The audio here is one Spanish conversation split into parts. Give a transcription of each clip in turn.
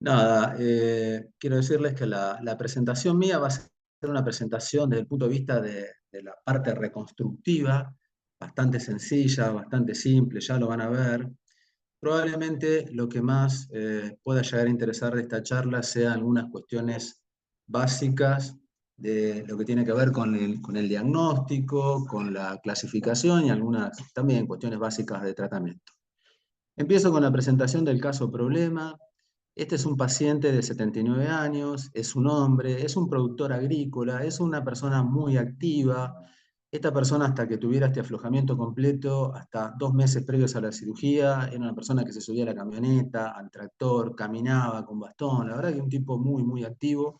Nada, quiero decirles que la presentación mía va a ser una presentación desde el punto de vista de la parte reconstructiva, bastante sencilla, bastante simple, ya lo van a ver. Probablemente lo que más pueda llegar a interesar de esta charla sean algunas cuestiones básicas de lo que tiene que ver con el diagnóstico, con la clasificación y algunas también cuestiones básicas de tratamiento. Empiezo con la presentación del caso problema. Este es un paciente de 79 años, es un hombre, es un productor agrícola, es una persona muy activa. Esta persona, hasta que tuviera este aflojamiento completo, hasta 2 meses previos a la cirugía, era una persona que se subía a la camioneta, al tractor, caminaba con bastón. La verdad que un tipo muy, muy activo,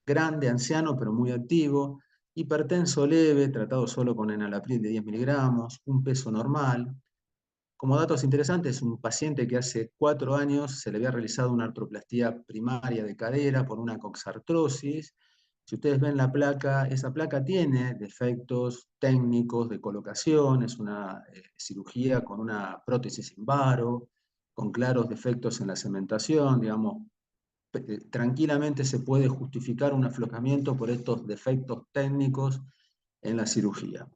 grande, anciano, pero muy activo. Hipertenso leve, tratado solo con enalapril de 10 miligramos, un peso normal. Como datos interesantes, un paciente que hace 4 años se le había realizado una artroplastía primaria de cadera por una coxartrosis. Si ustedes ven la placa, esa placa tiene defectos técnicos de colocación, es una cirugía con una prótesis en varo, con claros defectos en la cementación, digamos, tranquilamente se puede justificar un aflojamiento por estos defectos técnicos en la cirugía.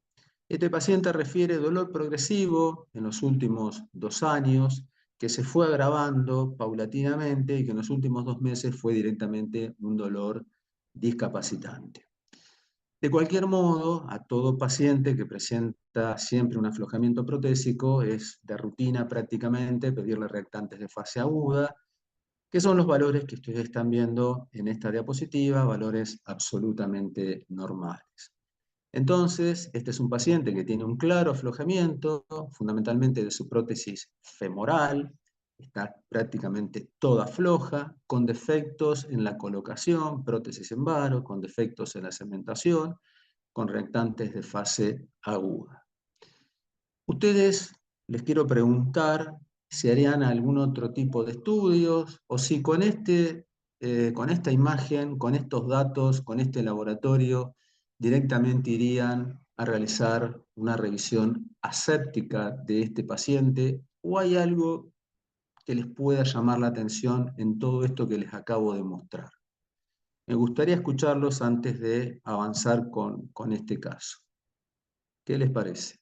Este paciente refiere dolor progresivo en los últimos 2 años, que se fue agravando paulatinamente y que en los últimos 2 meses fue directamente un dolor discapacitante. De cualquier modo, a todo paciente que presenta siempre un aflojamiento protésico es de rutina prácticamente pedirle reactantes de fase aguda, que son los valores que ustedes están viendo en esta diapositiva, valores absolutamente normales. Entonces, este es un paciente que tiene un claro aflojamiento, fundamentalmente de su prótesis femoral, está prácticamente toda floja, con defectos en la colocación, prótesis en varo, con defectos en la cementación, con reactantes de fase aguda. Ustedes, les quiero preguntar si harían algún otro tipo de estudios o si con esta imagen, con estos datos, con este laboratorio, directamente irían a realizar una revisión aséptica de este paciente, o hay algo que les pueda llamar la atención en todo esto que les acabo de mostrar. Me gustaría escucharlos antes de avanzar con este caso. ¿Qué les parece?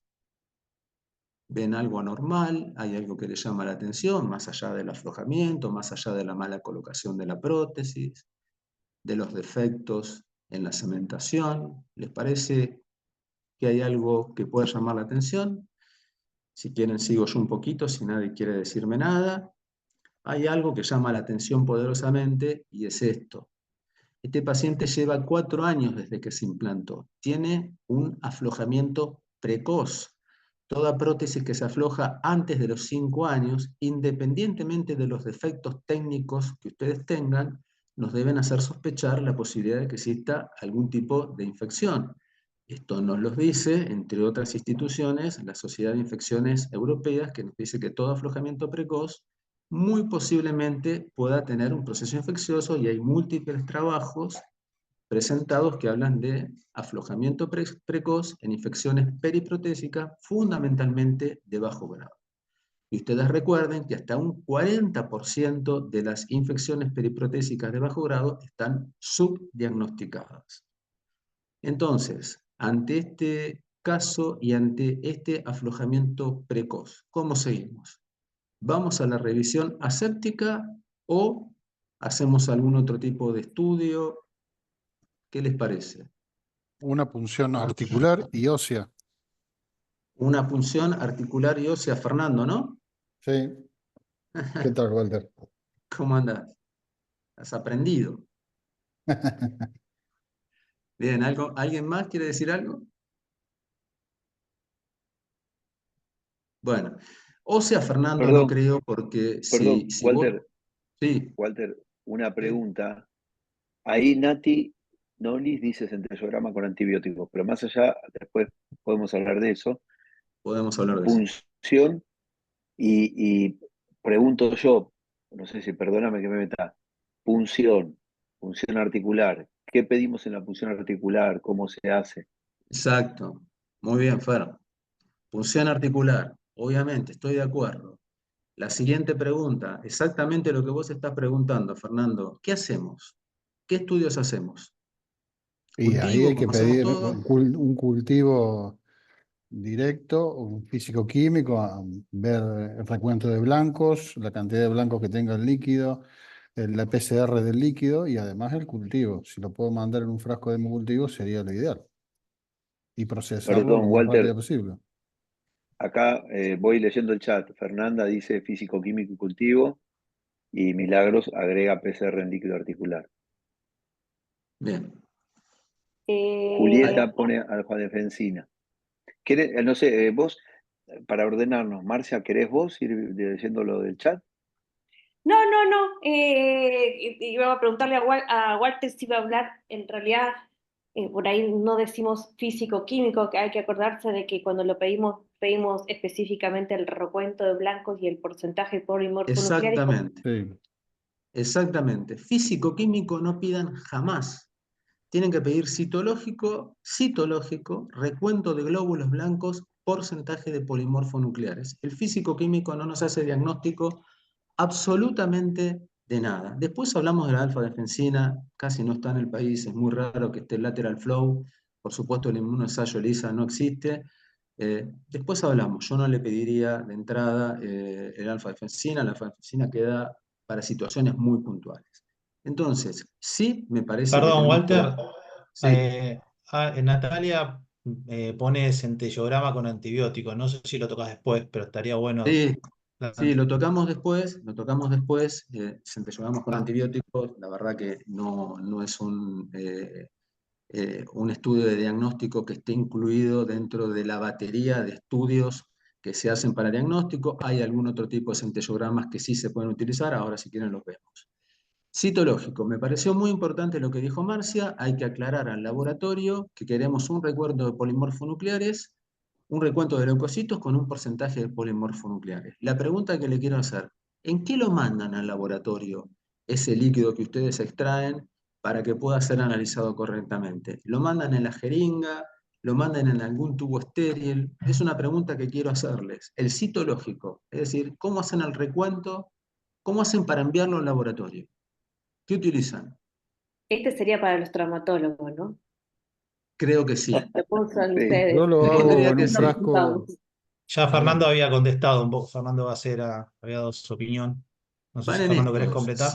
¿Ven algo anormal? ¿Hay algo que les llama la atención, más allá del aflojamiento, más allá de la mala colocación de la prótesis, de los defectos en la cementación? ¿Les parece que hay algo que pueda llamar la atención? Si quieren, sigo yo un poquito, si nadie quiere decirme nada. Hay algo que llama la atención poderosamente y es esto. Este paciente lleva 4 años desde que se implantó. Tiene un aflojamiento precoz. Toda prótesis que se afloja antes de los 5 años, independientemente de los defectos técnicos que ustedes tengan, nos deben hacer sospechar la posibilidad de que exista algún tipo de infección. Esto nos lo dice, entre otras instituciones, la Sociedad de Infecciones Europeas, que nos dice que todo aflojamiento precoz muy posiblemente pueda tener un proceso infeccioso, y hay múltiples trabajos presentados que hablan de aflojamiento precoz en infecciones periprotésicas, fundamentalmente de bajo grado. Y ustedes recuerden que hasta un 40% de las infecciones periprotésicas de bajo grado están subdiagnosticadas. Entonces, ante este caso y ante este aflojamiento precoz, ¿cómo seguimos? ¿Vamos a la revisión aséptica o hacemos algún otro tipo de estudio? ¿Qué les parece? Una punción articular y ósea. Una punción articular y ósea, Fernando, ¿no? Sí. ¿Qué tal, Walter? ¿Cómo andás? ¿Has aprendido? Bien, ¿alguien más quiere decir algo? Bueno, ósea, Fernando, no Perdón, creo, porque perdón, si vos... Walter, Sí, una sí, pregunta. Ahí Nati Nolis dice centellograma con antibióticos, pero más allá, después podemos hablar de eso. podemos hablar de eso. Punción y pregunto yo, no sé si perdóname que me meta, punción. Punción articular. ¿Qué pedimos en la punción articular? ¿Cómo se hace? Exacto. Muy bien, Fer. Punción articular. Obviamente, estoy de acuerdo. La siguiente pregunta, exactamente lo que vos estás preguntando, Fernando. ¿Qué hacemos? ¿Qué estudios hacemos? Y ahí ¿Cultivo, hay que como hacemos pedir todos? un cultivo directo, un físico-químico, a ver el recuento de blancos, la cantidad de blancos que tenga el líquido, la PCR del líquido y además el cultivo. Si lo puedo mandar en un frasco de hemocultivo sería lo ideal. Y procesarlo lo Perdón, más rápido Walter, posible. acá voy leyendo el chat. Fernanda dice físico, químico y cultivo. Y Milagros agrega PCR en líquido articular. Bien. Julieta Eh, pone alfa-defensina. No sé, vos, para ordenarnos, Marcia, ¿querés vos ir leyendo lo del chat? no. Iba a preguntarle a Walter si iba a hablar. En realidad, por ahí no decimos físico-químico, que hay que acordarse de que cuando lo pedimos específicamente el recuento de blancos y el porcentaje polimorfo nuclear. Exactamente. Sí. Exactamente. Físico-químico no pidan jamás. Tienen que pedir citológico, recuento de glóbulos blancos, porcentaje de polimorfonucleares. El físico-químico no nos hace diagnóstico absolutamente de nada. Después hablamos de la alfa-defensina, casi no está en el país, es muy raro que esté el lateral flow. Por supuesto, el inmunoensayo ELISA no existe. Después hablamos, yo no le pediría de entrada el alfa-defensina, la alfa-defensina queda para situaciones muy puntuales. Entonces, sí, me parece que Perdón, tenemos que... Walter. Sí, Natalia pone centellograma con antibiótico. No sé si lo tocas después, pero estaría bueno. sí, sí, lo tocamos después, llevamos con antibióticos, la verdad que no es un estudio de diagnóstico que esté incluido dentro de la batería de estudios que se hacen para diagnóstico. Hay algún otro tipo de centellogramas que sí se pueden utilizar, ahora si quieren los vemos. Citológico, me pareció muy importante lo que dijo Marcia, hay que aclarar al laboratorio que queremos un recuento de polimorfonucleares, un recuento de leucocitos con un porcentaje de polimorfonucleares. La pregunta que le quiero hacer, ¿en qué lo mandan al laboratorio ese líquido que ustedes extraen para que pueda ser analizado correctamente? ¿Lo mandan en la jeringa? ¿Lo mandan en algún tubo estéril? Es una pregunta que quiero hacerles. El citológico, es decir, ¿cómo hacen el recuento? ¿Cómo hacen para enviarlo al laboratorio? ¿Qué utilizan? Este sería para los traumatólogos, ¿no? Creo que sí. Lo usan Sí. ustedes. Yo lo hago Supondría en que un sí. frasco. Ya Fernando Perdón. había contestado un poco. Fernando había dado su opinión. No sé Van si en Fernando querés estos. completar.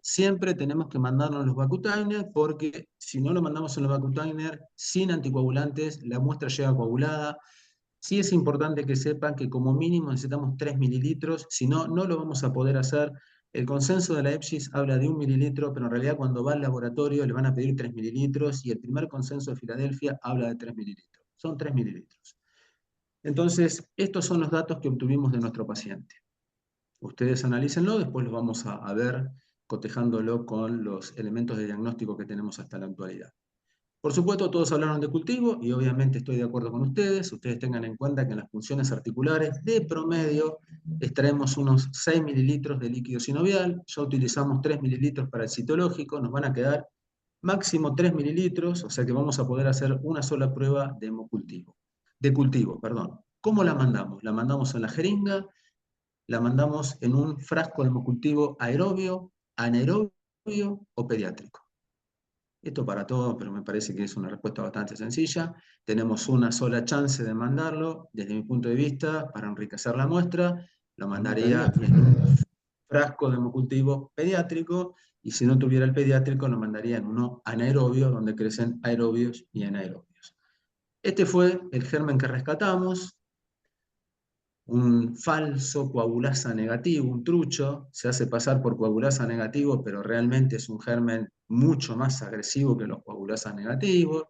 Siempre tenemos que mandarnos los Vacutainer porque si no lo mandamos en los Vacutainer sin anticoagulantes, la muestra llega coagulada. Sí es importante que sepan que como mínimo necesitamos 3 mililitros, si no, no lo vamos a poder hacer. El consenso de la EPSIS habla de 1 mililitro, pero en realidad cuando va al laboratorio le van a pedir 3 mililitros y el primer consenso de Filadelfia habla de 3 mililitros. Son 3 mililitros. Entonces, estos son los datos que obtuvimos de nuestro paciente. Ustedes analícenlo, después los vamos a ver cotejándolo con los elementos de diagnóstico que tenemos hasta la actualidad. Por supuesto, todos hablaron de cultivo y obviamente estoy de acuerdo con ustedes. Ustedes tengan en cuenta que en las funciones articulares de promedio extraemos unos 6 mililitros de líquido sinovial, ya utilizamos 3 mililitros para el citológico, nos van a quedar máximo 3 mililitros, o sea que vamos a poder hacer una sola prueba de hemocultivo. De cultivo, perdón. ¿Cómo la mandamos? La mandamos en la jeringa, la mandamos en un frasco de hemocultivo aerobio, anaerobio o pediátrico. Esto para todo, pero me parece que es una respuesta bastante sencilla. Tenemos una sola chance de mandarlo, desde mi punto de vista, para enriquecer la muestra, lo mandaría en un frasco de hemocultivo pediátrico, y si no tuviera el pediátrico, lo mandaría en uno anaerobio, donde crecen aerobios y anaerobios. Este fue el germen que rescatamos, un falso coagulasa negativo, un trucho, se hace pasar por coagulasa negativo, pero realmente es un germen mucho más agresivo que los coagulasas negativos,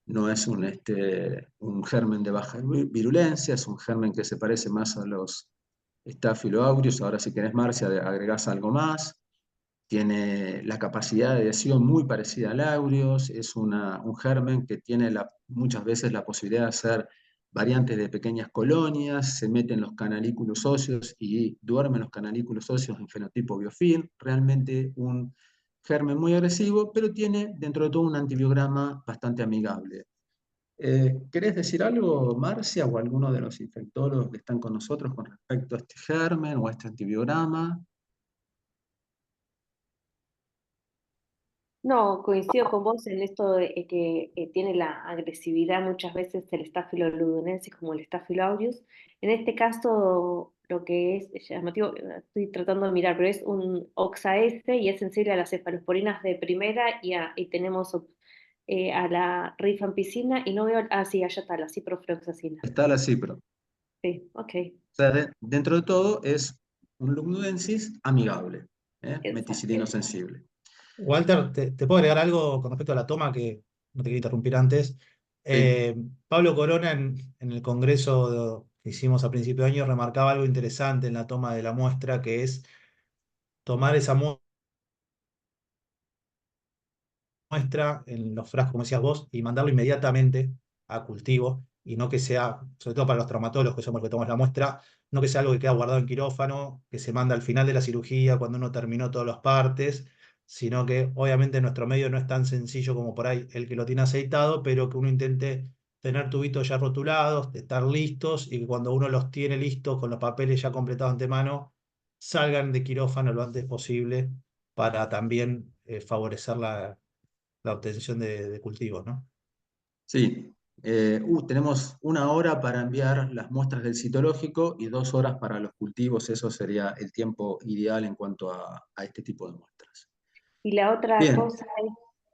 no es un germen de baja virulencia, es un germen que se parece más a los estafiloaureus, ahora si querés Marcia agregás algo más, tiene la capacidad de adhesión muy parecida al aureus, es un germen que tiene muchas veces la posibilidad de hacer variantes de pequeñas colonias, se mete en los canalículos óseos y duerme en los canalículos óseos en fenotipo biofilm, realmente un germen muy agresivo, pero tiene dentro de todo un antibiograma bastante amigable. ¿Querés decir algo, Marcia, o alguno de los infectólogos que están con nosotros con respecto a este germen o a este antibiograma? No, coincido con vos en esto de que tiene la agresividad muchas veces el Staphylo ludinensis como el Staphylo aureus. En este caso, lo que es llamativo, estoy tratando de mirar, pero es un oxa-S y es sensible a las cefalosporinas de primera y tenemos a la rifampicina y no veo, sí, allá está, la ciprofloxacina. Está la cipro. Sí, ok, O sea, dentro de todo es un lugnudensis amigable, meticilino exacto. sensible. Walter, ¿te puedo agregar algo con respecto a la toma que no te quería interrumpir antes? Sí. Pablo Corona en el congreso que hicimos a principio de año remarcaba algo interesante en la toma de la muestra, que es tomar esa muestra en los frascos, como decías vos, y mandarlo inmediatamente a cultivo, y no que sea, sobre todo para los traumatólogos que somos los que tomamos la muestra, no que sea algo que queda guardado en quirófano, que se manda al final de la cirugía, cuando uno terminó todas las partes, sino que obviamente nuestro medio no es tan sencillo como por ahí el que lo tiene aceitado, pero que uno intente tener tubitos ya rotulados, estar listos, y que cuando uno los tiene listos, con los papeles ya completados de antemano, salgan de quirófano lo antes posible para también favorecer la obtención de cultivos, ¿no? Sí. Tenemos 1 hora para enviar las muestras del citológico y 2 horas para los cultivos. Eso sería el tiempo ideal en cuanto a este tipo de muestras. Y la otra Bien, cosa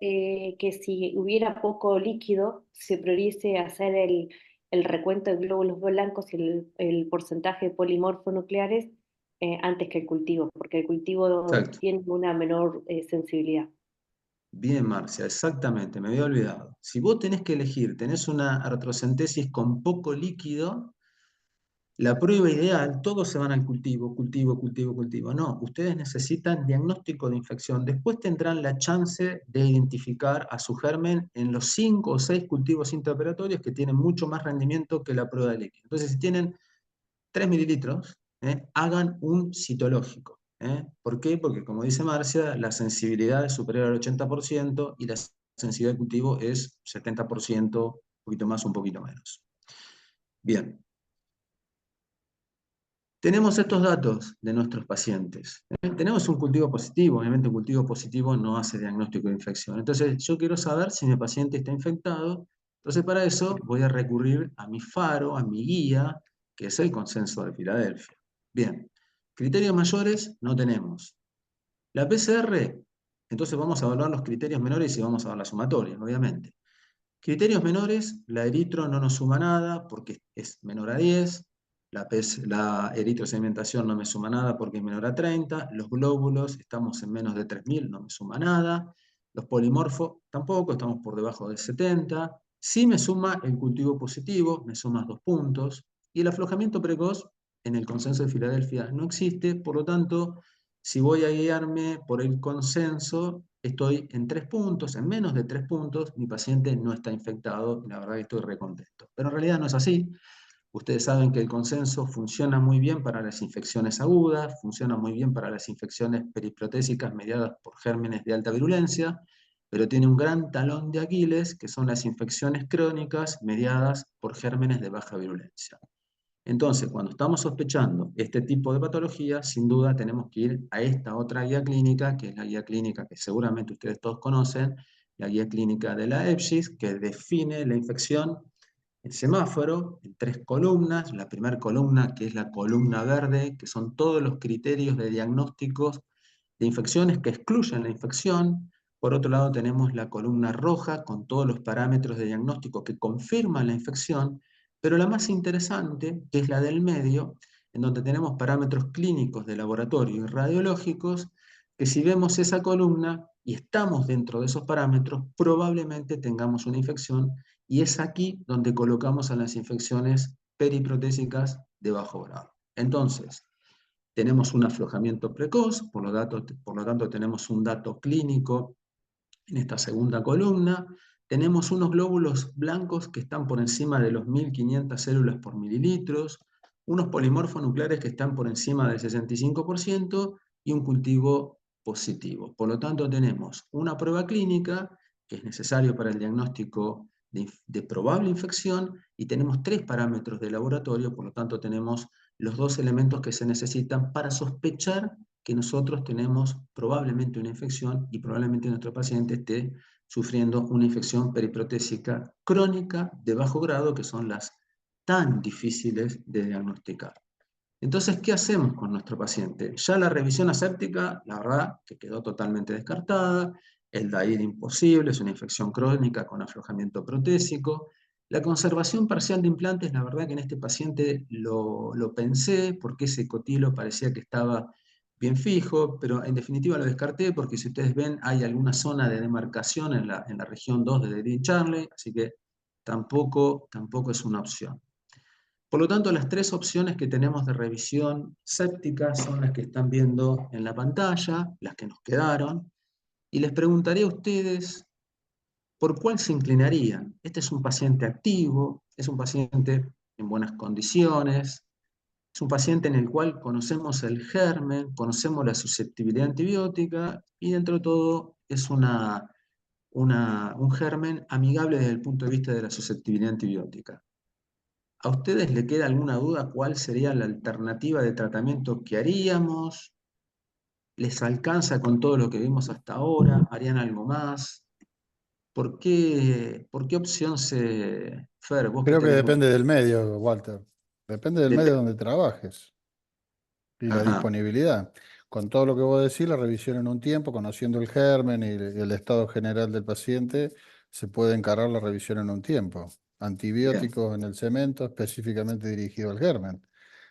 es que si hubiera poco líquido, se priorice hacer el recuento de glóbulos blancos y el porcentaje de polimorfonucleares antes que el cultivo, porque el cultivo exacto. tiene una menor sensibilidad. Bien, Marcia, exactamente, me había olvidado. Si vos tenés que elegir, tenés una artrocentesis con poco líquido, la prueba ideal, todos se van al cultivo, cultivo, cultivo, cultivo. No, ustedes necesitan diagnóstico de infección. Después tendrán la chance de identificar a su germen en los 5 o 6 cultivos intraoperatorios que tienen mucho más rendimiento que la prueba de líquido. Entonces, si tienen 3 mililitros, hagan un citológico. ¿Por qué? Porque, como dice Marcia, la sensibilidad es superior al 80% y la sensibilidad de cultivo es 70%, un poquito más, un poquito menos. Bien. Tenemos estos datos de nuestros pacientes. Tenemos un cultivo positivo, obviamente un cultivo positivo no hace diagnóstico de infección. Entonces, yo quiero saber si mi paciente está infectado. Entonces, para eso voy a recurrir a mi faro, a mi guía, que es el consenso de Filadelfia. Bien, criterios mayores no tenemos. La PCR, entonces vamos a evaluar los criterios menores y vamos a ver la sumatoria, obviamente. Criterios menores, la eritro no nos suma nada porque es menor a 10, la eritrosedimentación no me suma nada porque es menor a 30, los glóbulos estamos en menos de 3000, no me suma nada, los polimorfos tampoco, estamos por debajo de 70, sí me suma el cultivo positivo, me suma 2 puntos, y el aflojamiento precoz en el consenso de Filadelfia no existe, por lo tanto, si voy a guiarme por el consenso, estoy en 3 puntos, en menos de 3 puntos, mi paciente no está infectado y la verdad que estoy recontento. Pero en realidad no es así. Ustedes saben que el consenso funciona muy bien para las infecciones agudas, funciona muy bien para las infecciones periprotésicas mediadas por gérmenes de alta virulencia, pero tiene un gran talón de Aquiles, que son las infecciones crónicas mediadas por gérmenes de baja virulencia. Entonces, cuando estamos sospechando este tipo de patología, sin duda tenemos que ir a esta otra guía clínica, que es la guía clínica que seguramente ustedes todos conocen, la guía clínica de la EPSIS, que define la infección en semáforo en 3 columnas. La primera columna, que es la columna verde, que son todos los criterios de diagnósticos de infecciones que excluyen la infección. Por otro lado, tenemos la columna roja con todos los parámetros de diagnóstico que confirman la infección, pero la más interesante, que es la del medio, en donde tenemos parámetros clínicos de laboratorio y radiológicos, que si vemos esa columna y estamos dentro de esos parámetros, probablemente tengamos una infección, y es aquí donde colocamos a las infecciones periprotésicas de bajo grado. Entonces, tenemos un aflojamiento precoz, por lo tanto tenemos un dato clínico en esta segunda columna. Tenemos unos glóbulos blancos que están por encima de los 1500 células por mililitros, unos polimorfonucleares que están por encima del 65% y un cultivo positivo. Por lo tanto, tenemos una prueba clínica que es necesario para el diagnóstico de probable infección y tenemos 3 parámetros de laboratorio, por lo tanto tenemos los 2 elementos que se necesitan para sospechar que nosotros tenemos probablemente una infección y probablemente nuestro paciente esté sufriendo una infección periprotésica crónica de bajo grado, que son las tan difíciles de diagnosticar. Entonces, ¿qué hacemos con nuestro paciente? Ya la revisión aséptica, la verdad, que quedó totalmente descartada. El DAIR imposible, es una infección crónica con aflojamiento protésico. La conservación parcial de implantes, la verdad que en este paciente lo pensé, porque ese cotilo parecía que estaba bien fijo, pero en definitiva lo descarté porque si ustedes ven hay alguna zona de demarcación en la región 2 de Dean-Charley, así que tampoco es una opción. Por lo tanto, las 3 opciones que tenemos de revisión séptica son las que están viendo en la pantalla, las que nos quedaron, y les preguntaré a ustedes por cuál se inclinarían. Este es un paciente activo, es un paciente en buenas condiciones, es un paciente en el cual conocemos el germen, conocemos la susceptibilidad antibiótica, y dentro de todo es un germen amigable desde el punto de vista de la susceptibilidad antibiótica. ¿A ustedes le queda alguna duda cuál sería la alternativa de tratamiento que haríamos? ¿Les alcanza con todo lo que vimos hasta ahora? ¿Harían algo más? ¿Por qué opción Fer, vos que Creo que tenés depende del medio, Walter. Depende del medio donde trabajes y la Ajá, disponibilidad. Con todo lo que vos decís, la revisión en un tiempo, conociendo el germen y el estado general del paciente, se puede encarar la revisión en un tiempo. bien, Antibióticos en el cemento, específicamente dirigido al germen.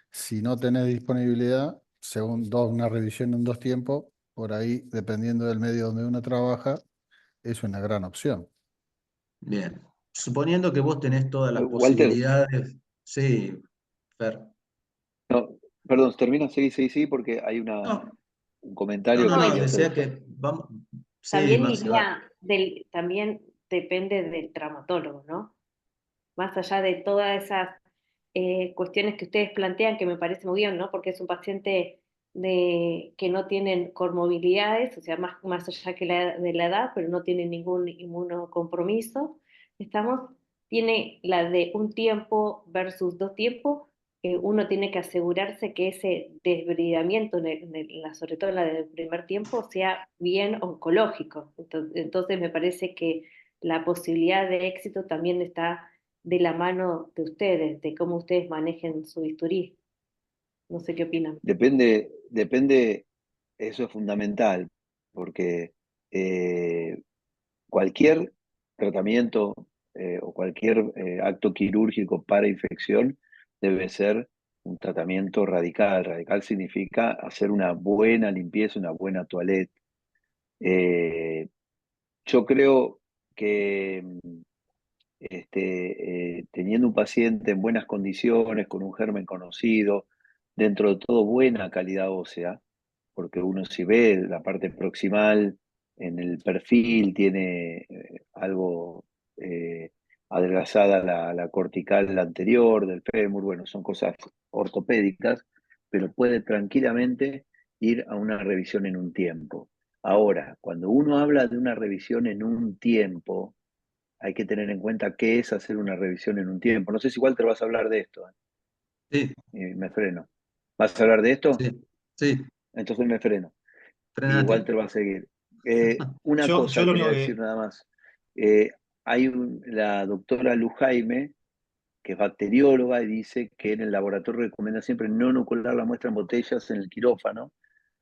Si no tenés disponibilidad, según una revisión en 2 tiempos, por ahí, dependiendo del medio donde uno trabaja, es una gran opción. bien. Suponiendo que vos tenés todas las Walter, posibilidades. Sí, Fer. no, perdón, termina, sí, porque hay No, un no, comentario no, que No, no, quería hacer. decía que vamos. Sí, también Marce, va. diría, también depende del traumatólogo, ¿no? Más allá de todas esas cuestiones que ustedes plantean, que me parece muy bien, ¿no? Porque es un paciente que no tienen comorbilidades, o sea, más allá que de la edad, pero no tiene ningún inmunocompromiso. Tiene la de un tiempo versus 2 tiempos, uno tiene que asegurarse que ese desbridamiento, sobre todo en la del primer tiempo, sea bien oncológico. Entonces me parece que la posibilidad de éxito también está de la mano de ustedes, de cómo ustedes manejen su bisturí. No sé qué opinan. Depende, eso es fundamental, porque cualquier tratamiento o cualquier acto quirúrgico para infección debe ser un tratamiento radical. Radical significa hacer una buena limpieza, una buena toilette. Yo creo que teniendo un paciente en buenas condiciones, con un germen conocido, dentro de todo buena calidad ósea, porque uno si ve la parte proximal en el perfil tiene algo adelgazada la cortical anterior del fémur, bueno, son cosas ortopédicas, pero puede tranquilamente ir a una revisión en un tiempo. Ahora, cuando uno habla de una revisión en un tiempo, hay que tener en cuenta qué es hacer una revisión en un tiempo. No sé si Walter vas a hablar de esto. Sí, Me freno. ¿Vas a hablar de esto? sí, sí, Entonces me freno. Y frenate. Walter va a seguir. Una Yo cosa lo quería único decir que, nada más. La doctora Lu Jaime, que es bacterióloga, y dice que en el laboratorio recomienda siempre no inocular la muestra en botellas en el quirófano.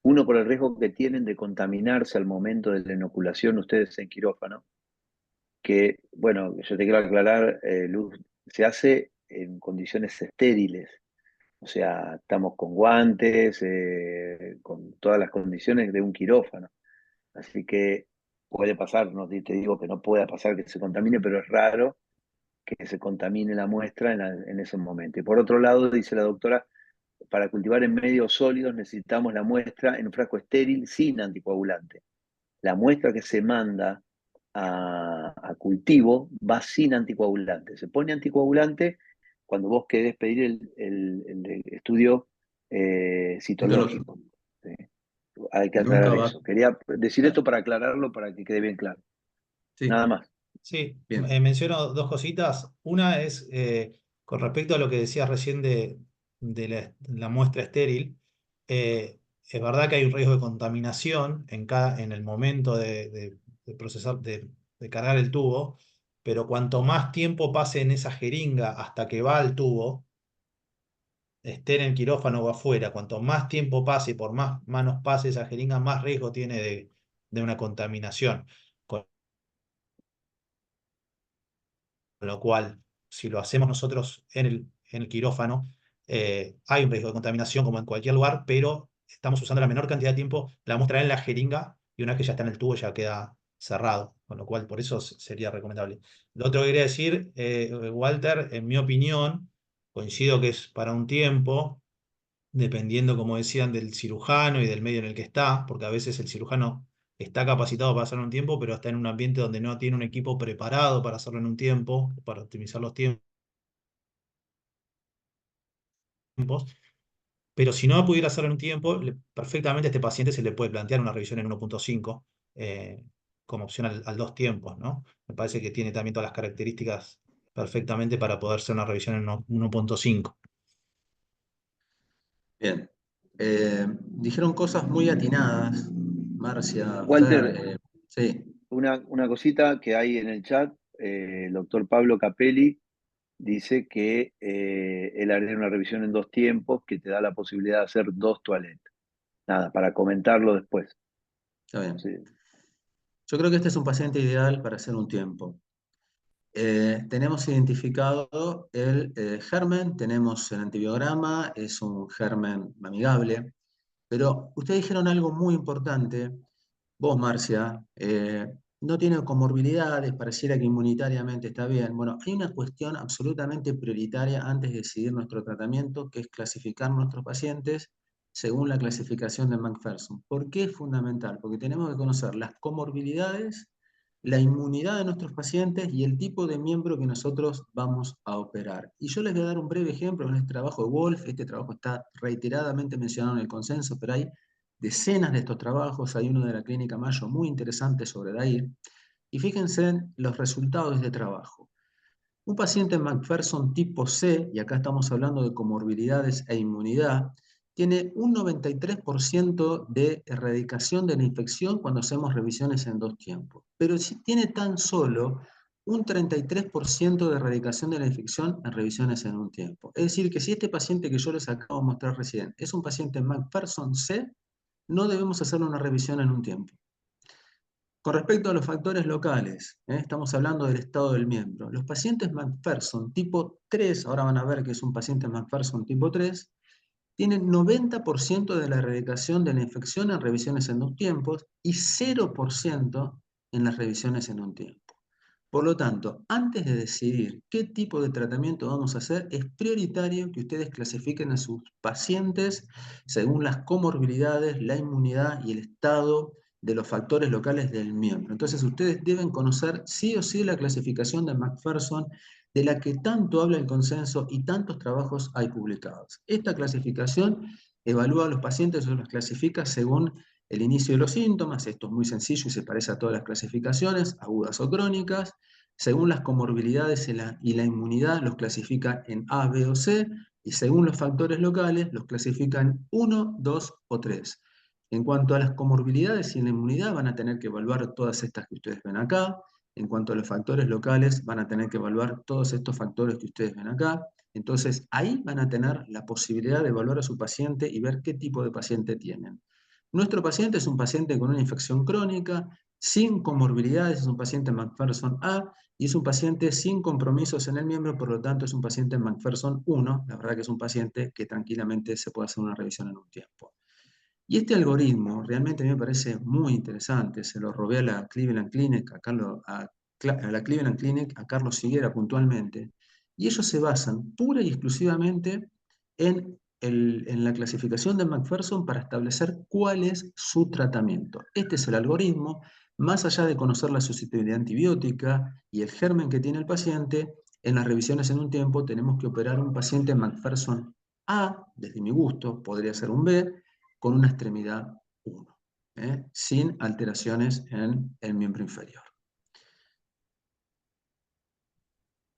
Uno, por el riesgo que tienen de contaminarse al momento de la inoculación ustedes en quirófano, que, bueno, yo te quiero aclarar, Luz, se hace en condiciones estériles. O sea, estamos con guantes, con todas las condiciones de un quirófano. Así que puede pasar, no te digo que no pueda pasar que se contamine, pero es raro que se contamine la muestra en ese momento. Y por otro lado, dice la doctora, para cultivar en medios sólidos necesitamos la muestra en un frasco estéril sin anticoagulante. La muestra que se manda a cultivo va sin anticoagulante. Se pone anticoagulante cuando vos querés pedir el estudio Citológico. citológico. ¿Sí? hay que Nunca aclarar va. eso. Quería decir esto para aclararlo, para que quede bien claro. Sí, Nada más. Sí, bien. menciono dos cositas. Una es con respecto a lo que decías recién de la muestra estéril. Es verdad que hay un riesgo de contaminación en el momento de procesar, de cargar el tubo, pero cuanto más tiempo pase en esa jeringa hasta que va al tubo, esté en el quirófano o afuera, cuanto más tiempo pase y por más manos pase esa jeringa, más riesgo tiene de una contaminación. Con lo cual, si lo hacemos nosotros en el quirófano, hay un riesgo de contaminación como en cualquier lugar, pero estamos usando la menor cantidad de tiempo la muestra en la jeringa y una vez que ya está en el tubo ya queda cerrado, con lo cual por eso sería recomendable. Lo otro que quería decir, Walter, en mi opinión, coincido que es para un tiempo, dependiendo, como decían, del cirujano y del medio en el que está, porque a veces el cirujano está capacitado para hacerlo en un tiempo, pero está en un ambiente donde no tiene un equipo preparado para hacerlo en un tiempo, para optimizar los tiempos. Pero si no pudiera hacerlo en un tiempo, perfectamente a este paciente se le puede plantear una revisión en 1.5 como opción al 2 tiempos, ¿no? Me parece que tiene también todas las características perfectamente para poder hacer una revisión en 1.5. Bien. Dijeron cosas muy atinadas, Marcia, Walter, Fer, sí, una cosita que hay en el chat, el doctor Pablo Capelli dice que él haría una revisión en 2 tiempos que te da la posibilidad de hacer 2 toaletas. Nada, para comentarlo después. está bien. Sí. Yo creo que este es un paciente ideal para hacer un tiempo. Tenemos identificado el germen, tenemos el antibiograma, es un germen amigable, pero ustedes dijeron algo muy importante. Vos, Marcia, no tiene comorbilidades, pareciera que inmunitariamente está bien. Bueno, hay una cuestión absolutamente prioritaria antes de decidir nuestro tratamiento, que es clasificar nuestros pacientes según la clasificación de McPherson. ¿Por qué es fundamental? Porque tenemos que conocer las comorbilidades, la inmunidad de nuestros pacientes y el tipo de miembro que nosotros vamos a operar. Y yo les voy a dar un breve ejemplo en este trabajo de Wolf. Este trabajo está reiteradamente mencionado en el consenso, pero hay decenas de estos trabajos. Hay uno de la Clínica Mayo muy interesante sobre DAIR. Y fíjense en los resultados de este trabajo. Un paciente McPherson tipo C, y acá estamos hablando de comorbilidades e inmunidad, tiene un 93% de erradicación de la infección cuando hacemos revisiones en 2 tiempos. Pero si tiene tan solo un 33% de erradicación de la infección en revisiones en un tiempo. Es decir, que si este paciente que yo les acabo de mostrar recién es un paciente McPherson C, no debemos hacer una revisión en un tiempo. Con respecto a los factores locales, estamos hablando del estado del miembro. Los pacientes McPherson tipo 3, ahora van a ver que es un paciente McPherson tipo 3, tienen 90% de la erradicación de la infección en revisiones en 2 tiempos y 0% en las revisiones en un tiempo. Por lo tanto, antes de decidir qué tipo de tratamiento vamos a hacer, es prioritario que ustedes clasifiquen a sus pacientes según las comorbilidades, la inmunidad y el estado de los factores locales del miembro. Entonces, ustedes deben conocer sí o sí la clasificación de McPherson, de la que tanto habla el consenso y tantos trabajos hay publicados. Esta clasificación evalúa a los pacientes o los clasifica según el inicio de los síntomas. Esto es muy sencillo y se parece a todas las clasificaciones, agudas o crónicas. Según las comorbilidades y la inmunidad, los clasifica en A, B o C, y según los factores locales, los clasifica en 1, 2 o 3. En cuanto a las comorbilidades y la inmunidad, van a tener que evaluar todas estas que ustedes ven acá. En cuanto a los factores locales, van a tener que evaluar todos estos factores que ustedes ven acá. Entonces, ahí van a tener la posibilidad de evaluar a su paciente y ver qué tipo de paciente tienen. Nuestro paciente es un paciente con una infección crónica, sin comorbilidades, es un paciente McPherson A, y es un paciente sin compromisos en el miembro, por lo tanto es un paciente McPherson 1, la verdad que es un paciente que tranquilamente se puede hacer una revisión en un tiempo. Y este algoritmo realmente a mí me parece muy interesante, se lo robé a la Cleveland Clinic, a la Cleveland Clinic, a Carlos Higuera puntualmente, y ellos se basan pura y exclusivamente en la clasificación de McPherson para establecer cuál es su tratamiento. Este es el algoritmo. Más allá de conocer la susceptibilidad antibiótica y el germen que tiene el paciente, en las revisiones en un tiempo tenemos que operar un paciente McPherson A, desde mi gusto, podría ser un B, con una extremidad 1. sin alteraciones en el miembro inferior.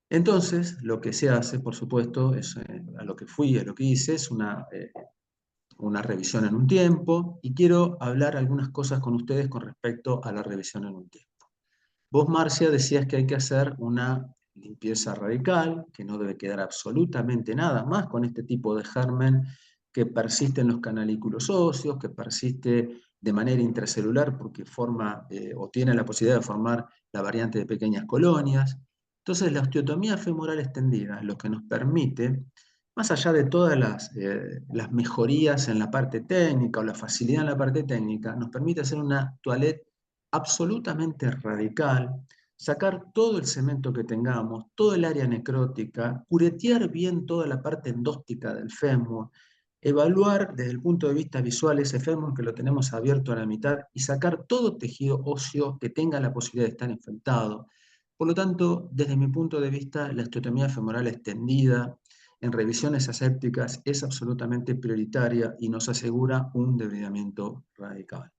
Entonces, lo que se hace, por supuesto, es, a lo que hice, es una revisión en un tiempo, y quiero hablar algunas cosas con ustedes con respecto a la revisión en un tiempo. Vos, Marcia, decías que hay que hacer una limpieza radical, que no debe quedar absolutamente nada más con este tipo de germen que persiste en los canalículos óseos, que persiste de manera intracelular porque forma o tiene la posibilidad de formar la variante de pequeñas colonias. Entonces, la osteotomía femoral extendida es lo que nos permite, más allá de todas las mejorías en la parte técnica o la facilidad en la parte técnica, nos permite hacer una toilette absolutamente radical, sacar todo el cemento que tengamos, todo el área necrótica, curetear bien toda la parte endóstica del fémur, evaluar desde el punto de vista visual ese fémur que lo tenemos abierto a la mitad y sacar todo tejido óseo que tenga la posibilidad de estar infectado. Por lo tanto, desde mi punto de vista, la osteotomía femoral extendida en revisiones asépticas es absolutamente prioritaria y nos asegura un debridamiento radical.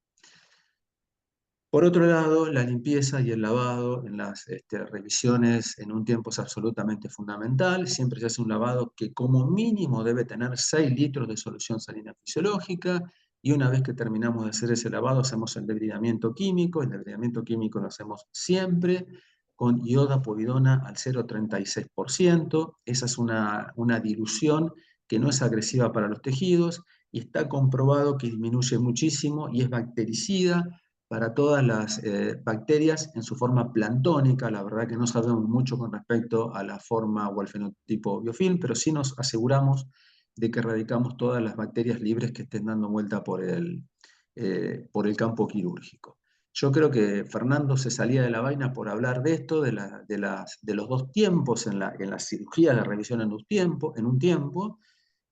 Por otro lado, la limpieza y el lavado en las revisiones en un tiempo es absolutamente fundamental. Siempre se hace un lavado que como mínimo debe tener 6 litros de solución salina fisiológica, y una vez que terminamos de hacer ese lavado hacemos el debridamiento químico. El debridamiento químico lo hacemos siempre con iodapovidona al 0,36%. Esa es una dilución que no es agresiva para los tejidos y está comprobado que disminuye muchísimo y es bactericida para todas las bacterias en su forma planctónica. La verdad que no sabemos mucho con respecto a la forma o al fenotipo biofilm, pero sí nos aseguramos de que erradicamos todas las bacterias libres que estén dando vuelta por el campo quirúrgico. Yo creo que Fernando se salía de la vaina por hablar de esto, de los dos tiempos en la cirugía de revisión en un tiempo,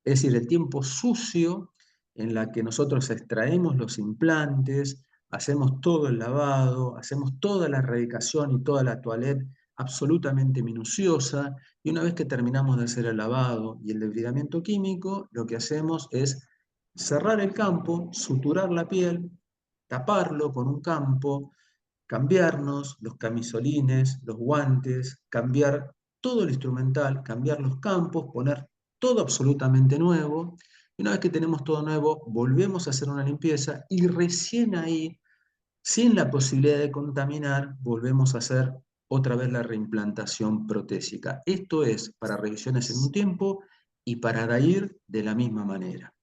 es decir, el tiempo sucio en la que nosotros extraemos los implantes, hacemos todo el lavado, hacemos toda la erradicación y toda la toilette absolutamente minuciosa, y una vez que terminamos de hacer el lavado y el debridamiento químico, lo que hacemos es cerrar el campo, suturar la piel, taparlo con un campo, cambiarnos los camisolines, los guantes, cambiar todo el instrumental, cambiar los campos, poner todo absolutamente nuevo. Y una vez que tenemos todo nuevo, volvemos a hacer una limpieza y recién ahí, sin la posibilidad de contaminar, volvemos a hacer otra vez la reimplantación protésica. Esto es para revisiones en un tiempo y para ir de la misma manera.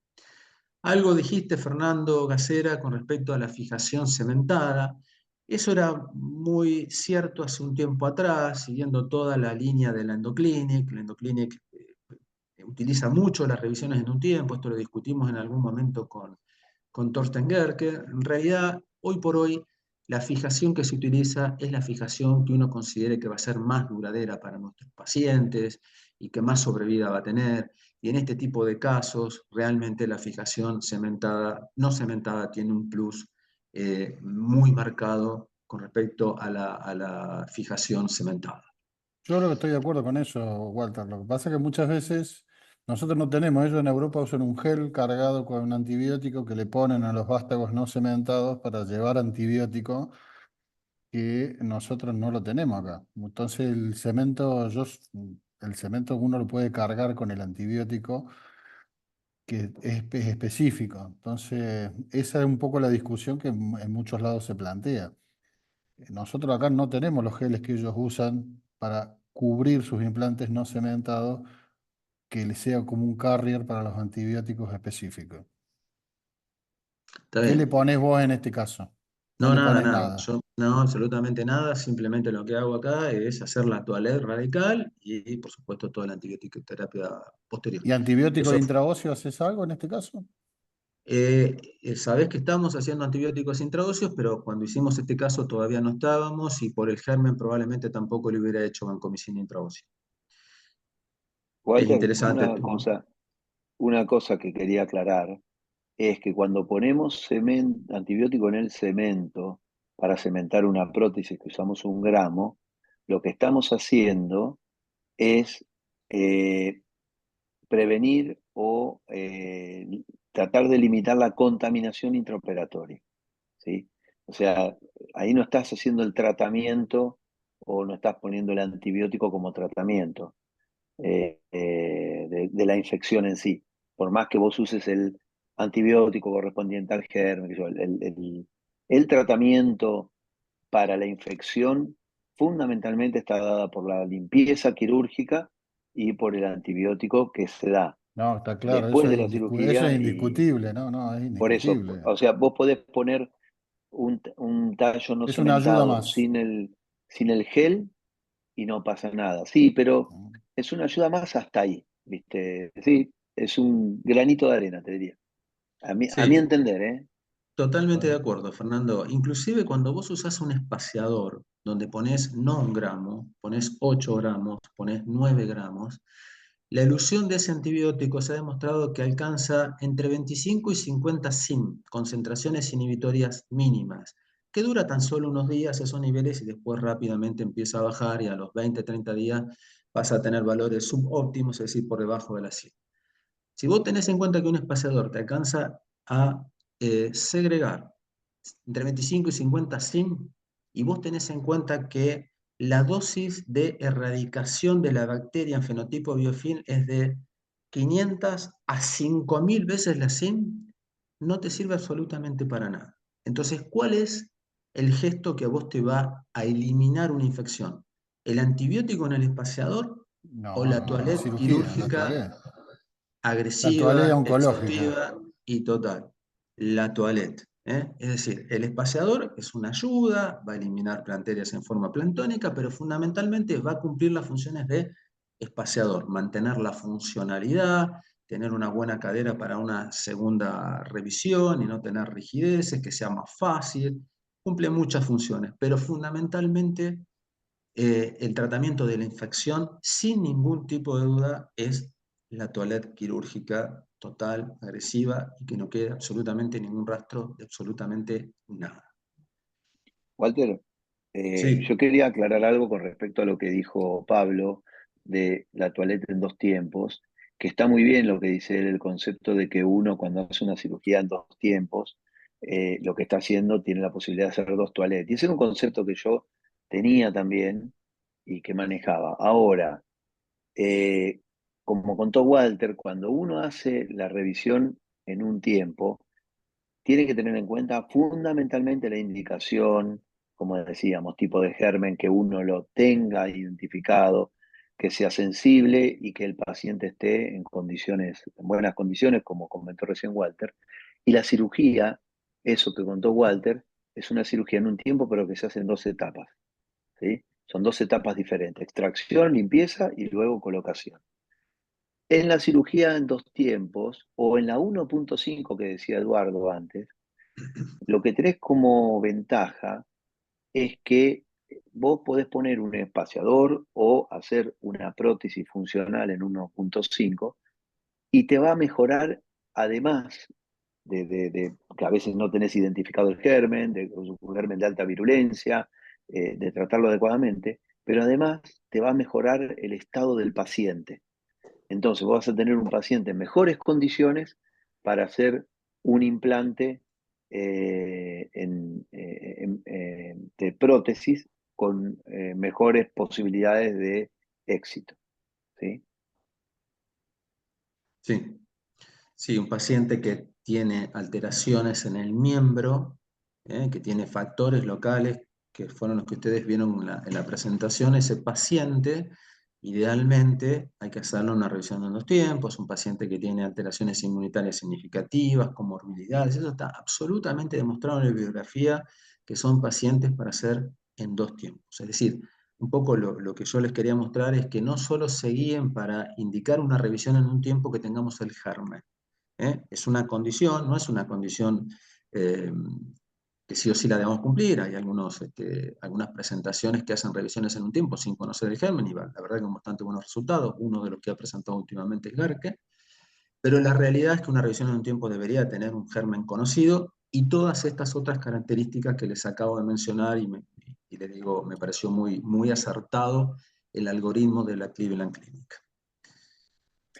Algo dijiste, Fernando Gacera, con respecto a la fijación cementada. Eso era muy cierto hace un tiempo atrás, siguiendo toda la línea de la Endoclinic. La Endoclinic utiliza mucho las revisiones en un tiempo, esto lo discutimos en algún momento con Thorsten Gerke. En realidad, hoy por hoy, la fijación que se utiliza es la fijación que uno considere que va a ser más duradera para nuestros pacientes y que más sobrevida va a tener. Y en este tipo de casos, realmente la fijación cementada, no cementada, tiene un plus muy marcado con respecto a la fijación cementada. Yo creo que estoy de acuerdo con eso, Walter. Lo que pasa es que muchas veces nosotros no tenemos, ellos en Europa usan un gel cargado con un antibiótico que le ponen a los vástagos no cementados para llevar antibiótico, que nosotros no lo tenemos acá. Entonces el cemento uno lo puede cargar con el antibiótico que es específico. Entonces, esa es un poco la discusión que en muchos lados se plantea. Nosotros acá no tenemos los geles que ellos usan para cubrir sus implantes no cementados, que les sea como un carrier para los antibióticos específicos. ¿Está ¿Qué le bien? pones vos en este caso? No No, le nada, pones nada. nada. Yo no, absolutamente nada. Simplemente lo que hago acá es hacer la toilette radical y, por supuesto, toda la antibiótico terapia posterior. ¿Y antibiótico Eso, intraóseo haces algo en este caso? sabés que estamos haciendo antibióticos intraóseos, pero cuando hicimos este caso todavía no estábamos, y por el germen probablemente tampoco le hubiera hecho vancomicina intraósea. Es Walter, interesante. una cosa que quería aclarar es que cuando ponemos antibiótico en el cemento para cementar una prótesis que usamos 1 gramo, lo que estamos haciendo es prevenir o tratar de limitar la contaminación intraoperatoria, ¿sí? O sea, ahí no estás haciendo el tratamiento o no estás poniendo el antibiótico como tratamiento de la infección en sí. Por más que vos uses el antibiótico correspondiente al germen, el tratamiento para la infección fundamentalmente está dada por la limpieza quirúrgica y por el antibiótico que se da No, está claro, después de la eso es cirugía. Y indiscutible, no, no, es por eso, indiscutible. o sea, vos podés poner un tallo no Es una ayuda cementado más. sin el gel y no pasa nada. Sí, pero es una ayuda más hasta ahí, ¿viste? Sí, es un granito de arena, te diría. A mi Sí, entender, ¿eh? totalmente de acuerdo, Fernando. Inclusive cuando vos usás un espaciador donde pones no 1 gramo, pones 8 gramos, pones 9 gramos, la elusión de ese antibiótico se ha demostrado que alcanza entre 25 y 50 SIM, concentraciones inhibitorias mínimas, que dura tan solo unos días esos niveles y después rápidamente empieza a bajar y a los 20, 30 días vas a tener valores subóptimos, es decir, por debajo de la 100. Si vos tenés en cuenta que un espaciador te alcanza a segregar entre 25 y 50 SIM, y vos tenés en cuenta que la dosis de erradicación de la bacteria en fenotipo biofilm es de 500 a 5000 veces la SIM, no te sirve absolutamente para nada. Entonces, ¿cuál es el gesto que a vos te va a eliminar una infección? ¿El antibiótico en el espaciador o No, la no, la toalette cirugía, quirúrgica la toalé agresiva, oncológica. exhaustiva y total? La toalette. Es decir, el espaciador es una ayuda, va a eliminar bacterias en forma planctónica, pero fundamentalmente va a cumplir las funciones de espaciador, mantener la funcionalidad, tener una buena cadera para una segunda revisión y no tener rigideces, que sea más fácil, cumple muchas funciones, pero fundamentalmente el tratamiento de la infección, sin ningún tipo de duda, es la toalette quirúrgica total, agresiva y que no quede absolutamente ningún rastro de absolutamente nada. Walter, Sí, yo quería aclarar algo con respecto a lo que dijo Pablo de la toaleta en dos tiempos, que está muy bien lo que dice él, el concepto de que uno cuando hace una cirugía en dos tiempos, lo que está haciendo tiene la posibilidad de hacer dos toaletas. Y ese era un concepto que yo tenía también y que manejaba. Ahora, eh, como contó Walter, cuando uno hace la revisión en un tiempo, tiene que tener en cuenta fundamentalmente la indicación, como decíamos, tipo de germen, que uno lo tenga identificado, que sea sensible y que el paciente esté en condiciones, en buenas condiciones, como comentó recién Walter. Y la cirugía, eso que contó Walter, es una cirugía en un tiempo, pero que se hace en dos etapas, ¿sí? Son dos etapas diferentes: extracción, limpieza y luego colocación. En la cirugía en dos tiempos, o en la 1.5 que decía Eduardo antes, lo que tenés como ventaja es que vos podés poner un espaciador o hacer una prótesis funcional en 1.5 y te va a mejorar, además de que a veces no tenés identificado el germen, de un germen de alta virulencia, de tratarlo adecuadamente, pero además te va a mejorar el estado del paciente. Entonces vos vas a tener un paciente en mejores condiciones para hacer un implante de prótesis con mejores posibilidades de éxito, ¿sí? sí. Sí, un paciente que tiene alteraciones en el miembro, que tiene factores locales, que fueron los que ustedes vieron en la presentación, ese paciente, idealmente hay que hacerle una revisión en dos tiempos, un paciente que tiene alteraciones inmunitarias significativas, comorbilidades, eso está absolutamente demostrado en la bibliografía, que son pacientes para hacer en dos tiempos. Es decir, un poco lo que yo les quería mostrar es que no solo se guíen para indicar una revisión en un tiempo que tengamos el germen, es una condición, no es una condición eh, que sí o sí la debemos cumplir. Hay algunas presentaciones que hacen revisiones en un tiempo sin conocer el germen y la verdad que con bastante buenos resultados. Uno de los que ha presentado últimamente es Garke, pero la realidad es que una revisión en un tiempo debería tener un germen conocido y todas estas otras características que les acabo de mencionar y les digo, me pareció muy, muy acertado el algoritmo de la Cleveland Clinic.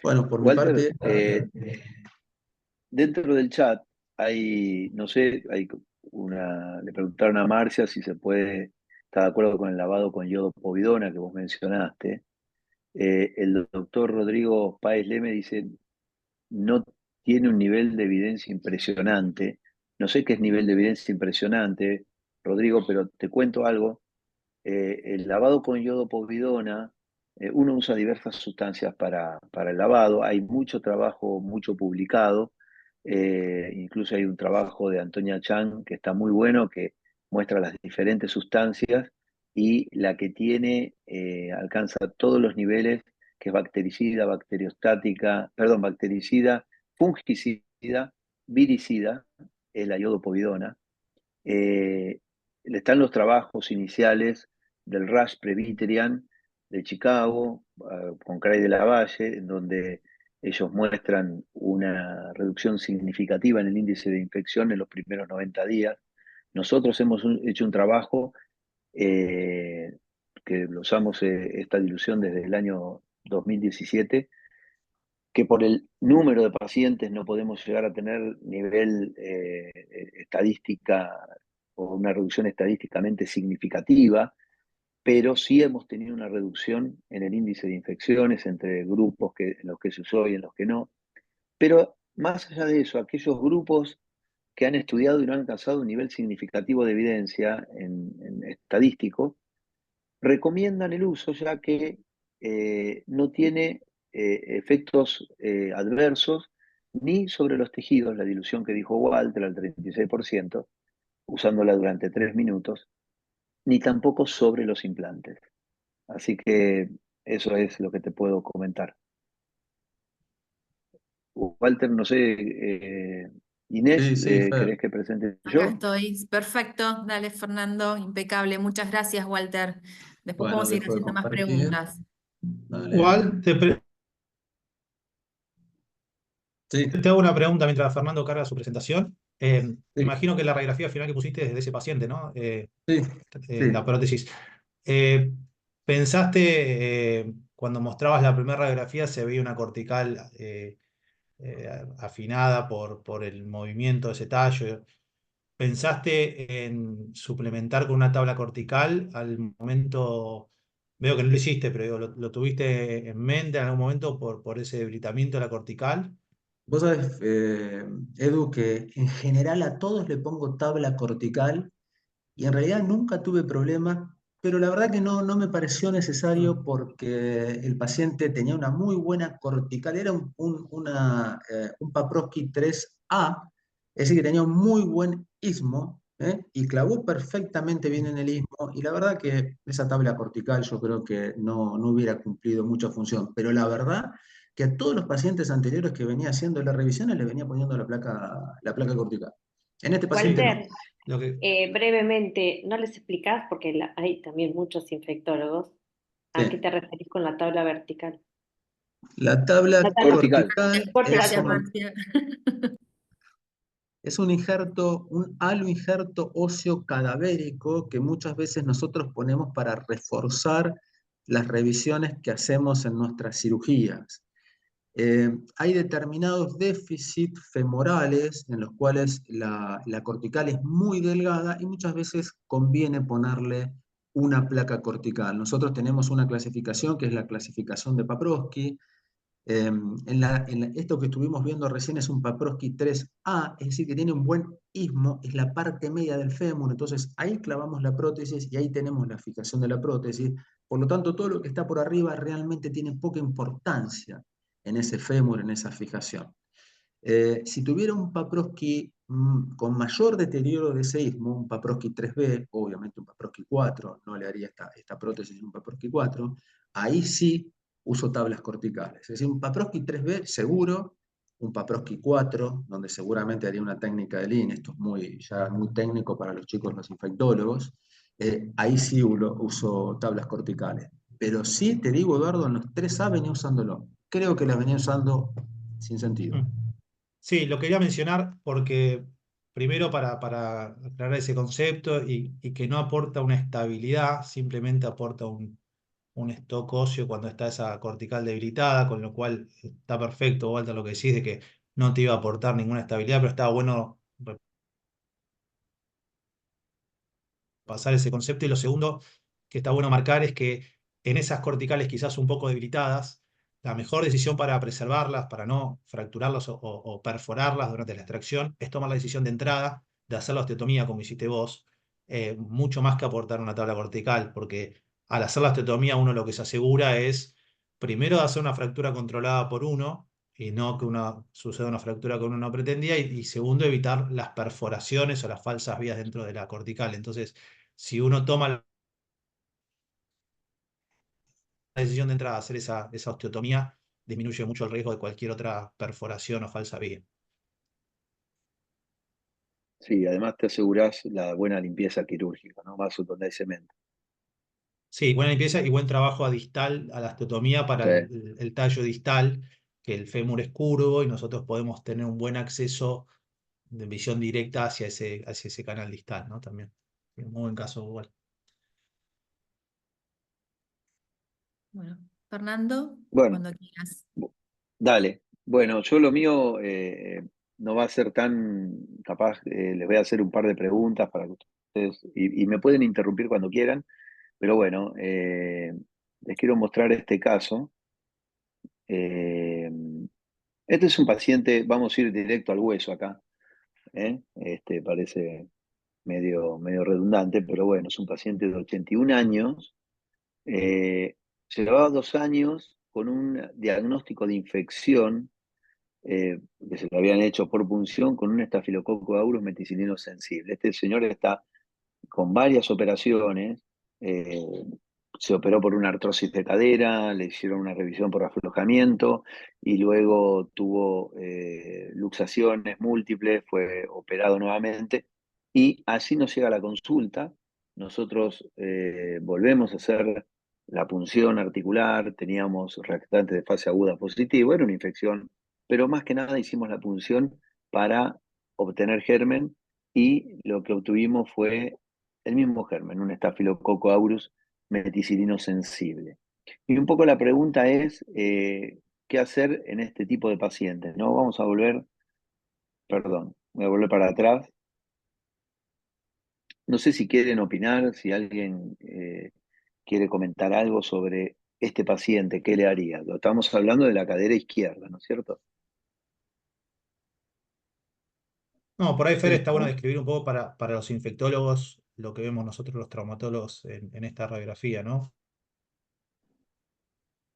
Bueno, por mi Walter, parte, dentro del chat hay, no sé, hay le preguntaron a Marcia si se puede, está de acuerdo con el lavado con yodo povidona que vos mencionaste. El doctor Rodrigo Páez Leme dice, no tiene un nivel de evidencia impresionante. No sé qué es nivel de evidencia impresionante, Rodrigo, pero te cuento algo. El lavado con yodo povidona, uno usa diversas sustancias para el lavado. Hay mucho trabajo, mucho publicado. Incluso hay un trabajo de Antonia Chan que está muy bueno, que muestra las diferentes sustancias y la que tiene alcanza todos los niveles, que es bactericida, bacteriostática, perdón, bactericida, fungicida, viricida, es la iodopovidona. Están los trabajos iniciales del Rush Presbyterian de Chicago, con Craig de la Valle, en donde ellos muestran una reducción significativa en el índice de infección en los primeros 90 días. Nosotros hemos hecho un trabajo que lo usamos esta dilución desde el año 2017, que por el número de pacientes no podemos llegar a tener nivel estadística o una reducción estadísticamente significativa, pero sí hemos tenido una reducción en el índice de infecciones entre grupos en los que se usó y en los que no. Pero más allá de eso, aquellos grupos que han estudiado y no han alcanzado un nivel significativo de evidencia en estadístico, recomiendan el uso ya que no tiene efectos adversos ni sobre los tejidos, la dilución que dijo Walter al 36%, usándola durante 3 minutos, ni tampoco sobre los implantes. Así que eso es lo que te puedo comentar. Walter, no sé, Inés, Sí, sí, Fer. ¿querés que presente Acá yo? estoy. Perfecto. Dale, Fernando. Impecable. Muchas gracias, Walter. Después Bueno, podemos ir dejo de haciendo más compartir. preguntas. Dale. Igual Sí, te hago una pregunta mientras Fernando carga su presentación. sí, Imagino que la radiografía final que pusiste es de ese paciente, ¿no? sí, sí. La prótesis. Eh, ¿Pensaste, cuando mostrabas la primera radiografía, se veía una cortical afinada por el movimiento de ese tallo? ¿Pensaste en suplementar con una tabla cortical al momento? Veo que no lo hiciste, pero digo, ¿lo tuviste en mente en algún momento por ese debilitamiento de la cortical? Vos sabés, Edu, que en general a todos le pongo tabla cortical y en realidad nunca tuve problema, pero la verdad que no me pareció necesario Mm. porque el paciente tenía una muy buena cortical, era un Paprosky 3A, es decir, que tenía un muy buen istmo, y clavó perfectamente bien en el istmo, y la verdad que esa tabla cortical yo creo que no hubiera cumplido mucha función, pero la verdad que a todos los pacientes anteriores que venía haciendo las revisiones le venía poniendo la placa cortical. En este paciente no. Walter, Lo que, brevemente, ¿no les explicás, porque hay también muchos infectólogos, a qué Sí. te referís con la tabla vertical? La tabla La tabla Cortical. cortical cortical, Gracias, perdón. Marcia. es un injerto, un aloinjerto óseo cadavérico que muchas veces nosotros ponemos para reforzar las revisiones que hacemos en nuestras cirugías. Hay determinados déficits femorales en los cuales la cortical es muy delgada y muchas veces conviene ponerle una placa cortical. Nosotros tenemos una clasificación que es la clasificación de Paprosky. Esto que estuvimos viendo recién es un Paprosky 3A, es decir, que tiene un buen istmo, es la parte media del fémur, entonces ahí clavamos la prótesis y ahí tenemos la fijación de la prótesis. Por lo tanto, todo lo que está por arriba realmente tiene poca importancia en ese fémur, en esa fijación. Si tuviera un Paprosky con mayor deterioro de ese istmo, un Paprosky 3B, obviamente un Paprosky 4, no le haría esta prótesis en un Paprosky 4, ahí sí uso tablas corticales. Es decir, un Paprosky 3B seguro, un Paprosky 4, donde seguramente haría una técnica de Lean, esto es ya muy técnico para los chicos, los infectólogos, ahí sí uso tablas corticales. Pero sí, te digo, Eduardo, en los 3A venía usándolo. Creo que las venía usando sin sentido. Sí, lo quería mencionar porque primero para aclarar ese concepto y que no aporta una estabilidad, simplemente aporta un stock óseo cuando está esa cortical debilitada, con lo cual está perfecto, Walter, lo que decís de que no te iba a aportar ninguna estabilidad, pero estaba bueno pasar ese concepto. Y lo segundo que está bueno marcar es que en esas corticales quizás un poco debilitadas, la mejor decisión para preservarlas, para no fracturarlas o perforarlas durante la extracción, es tomar la decisión de entrada de hacer la osteotomía como hiciste vos, mucho más que aportar una tabla cortical, porque al hacer la osteotomía uno lo que se asegura es, primero, de hacer una fractura controlada por uno, y no que suceda una fractura que uno no pretendía, y segundo, evitar las perforaciones o las falsas vías dentro de la cortical. Entonces, si uno toma la decisión de entrada de hacer esa osteotomía, disminuye mucho el riesgo de cualquier otra perforación o falsa vía. Sí, además te asegurás la buena limpieza quirúrgica, ¿no? Más donde hay cemento. Sí, buena limpieza y buen trabajo a distal, a la osteotomía para Sí. el tallo distal, que el fémur es curvo y nosotros podemos tener un buen acceso de visión directa hacia ese canal distal, ¿no? También. Un muy buen caso, igual. Bueno, Fernando, Bueno, cuando quieras. dale. Bueno, yo lo mío no va a ser tan capaz, les voy a hacer un par de preguntas para que ustedes, y me pueden interrumpir cuando quieran, pero bueno, les quiero mostrar este caso. Eh, este es un paciente, vamos a ir directo al hueso acá, ¿eh? Parece medio redundante, pero bueno, es un paciente de 81 años. Llevaba 2 años con un diagnóstico de infección que se lo habían hecho por punción con un estafilococo aureus meticilino sensible. Este señor está con varias operaciones, eh, se operó por una artrosis de cadera, le hicieron una revisión por aflojamiento y luego tuvo luxaciones múltiples, fue operado nuevamente y así nos llega la consulta. Nosotros volvemos a hacer la punción articular, teníamos reactantes de fase aguda positivo, era una infección, pero más que nada hicimos la punción para obtener germen y lo que obtuvimos fue el mismo germen, un estafilococo aureus meticilino sensible. Y un poco la pregunta es, ¿qué hacer en este tipo de pacientes? ¿No? Vamos a volver, perdón, voy a volver para atrás. No sé si quieren opinar, si alguien quiere comentar algo sobre este paciente, ¿qué le haría? Lo estamos hablando de la cadera izquierda, ¿no es cierto? No, por ahí, Fer, Sí, está bueno describir un poco para los infectólogos lo que vemos nosotros los traumatólogos en esta radiografía, ¿no?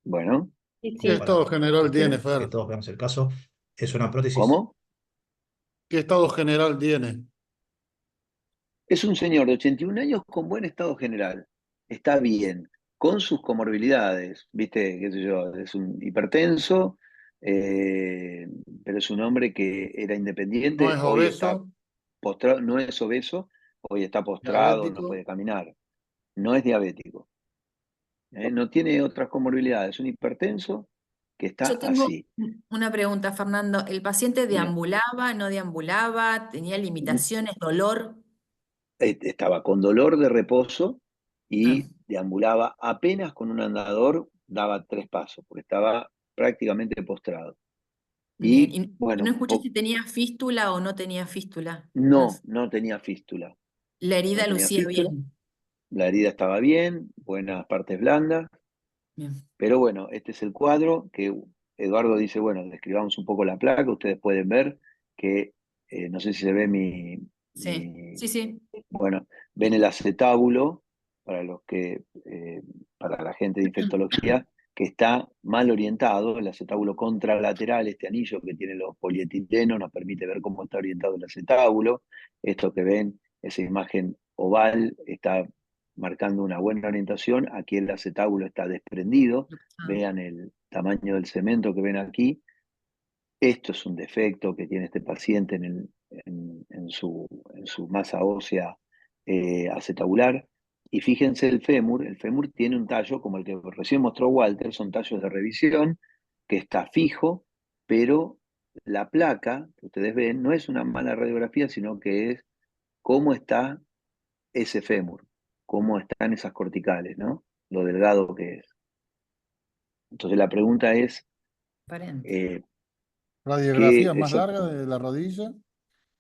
Bueno, Sí, ¿qué Como sí. estado general tiene, que Fer? todos veamos el caso. Es una prótesis. ¿cómo? ¿Qué estado general tiene? Es un señor de 81 años con buen estado general. Está bien, con sus comorbilidades, ¿viste? ¿Qué sé yo? Es un hipertenso, eh, pero es un hombre que era No independiente, es hoy está obeso, postrado, no es obeso, hoy está postrado, no diabético. puede caminar, no es diabético, no tiene otras comorbilidades, es un hipertenso que está Yo tengo así. una pregunta, Fernando. ¿El paciente Bien. deambulaba, no deambulaba, tenía limitaciones, dolor? Estaba con dolor de reposo Ah, y deambulaba apenas con un andador, daba 3 pasos, porque estaba prácticamente postrado. bien. Y ¿Y no bueno, escuché si tenía fístula o no tenía fístula? no tenía fístula, La no herida tenía lucía fístula, bien. la herida estaba bien, buenas partes blandas, Bien. pero bueno, este es el cuadro que Eduardo dice, bueno, describamos un poco la placa, ustedes pueden ver que, no sé si se ve Sí, sí, sí. bueno, ven el acetábulo, para para la gente de infectología, que está mal orientado, el acetábulo contralateral, este anillo que tiene los polietilenos, nos permite ver cómo está orientado el acetábulo. Esto que ven, esa imagen oval, está marcando una buena orientación. Aquí el acetábulo está desprendido. Ah, Vean el tamaño del cemento que ven aquí. Esto es un defecto que tiene este paciente en su masa ósea acetabular. Y fíjense el fémur tiene un tallo como el que recién mostró Walter, son tallos de revisión, que está fijo, pero la placa, que ustedes ven, no es una mala radiografía, sino que es cómo está ese fémur, cómo están esas corticales, ¿no? Lo delgado que es. Entonces la pregunta es, aparente. eh, ¿qué Radiografía más larga exactamente? de la rodilla,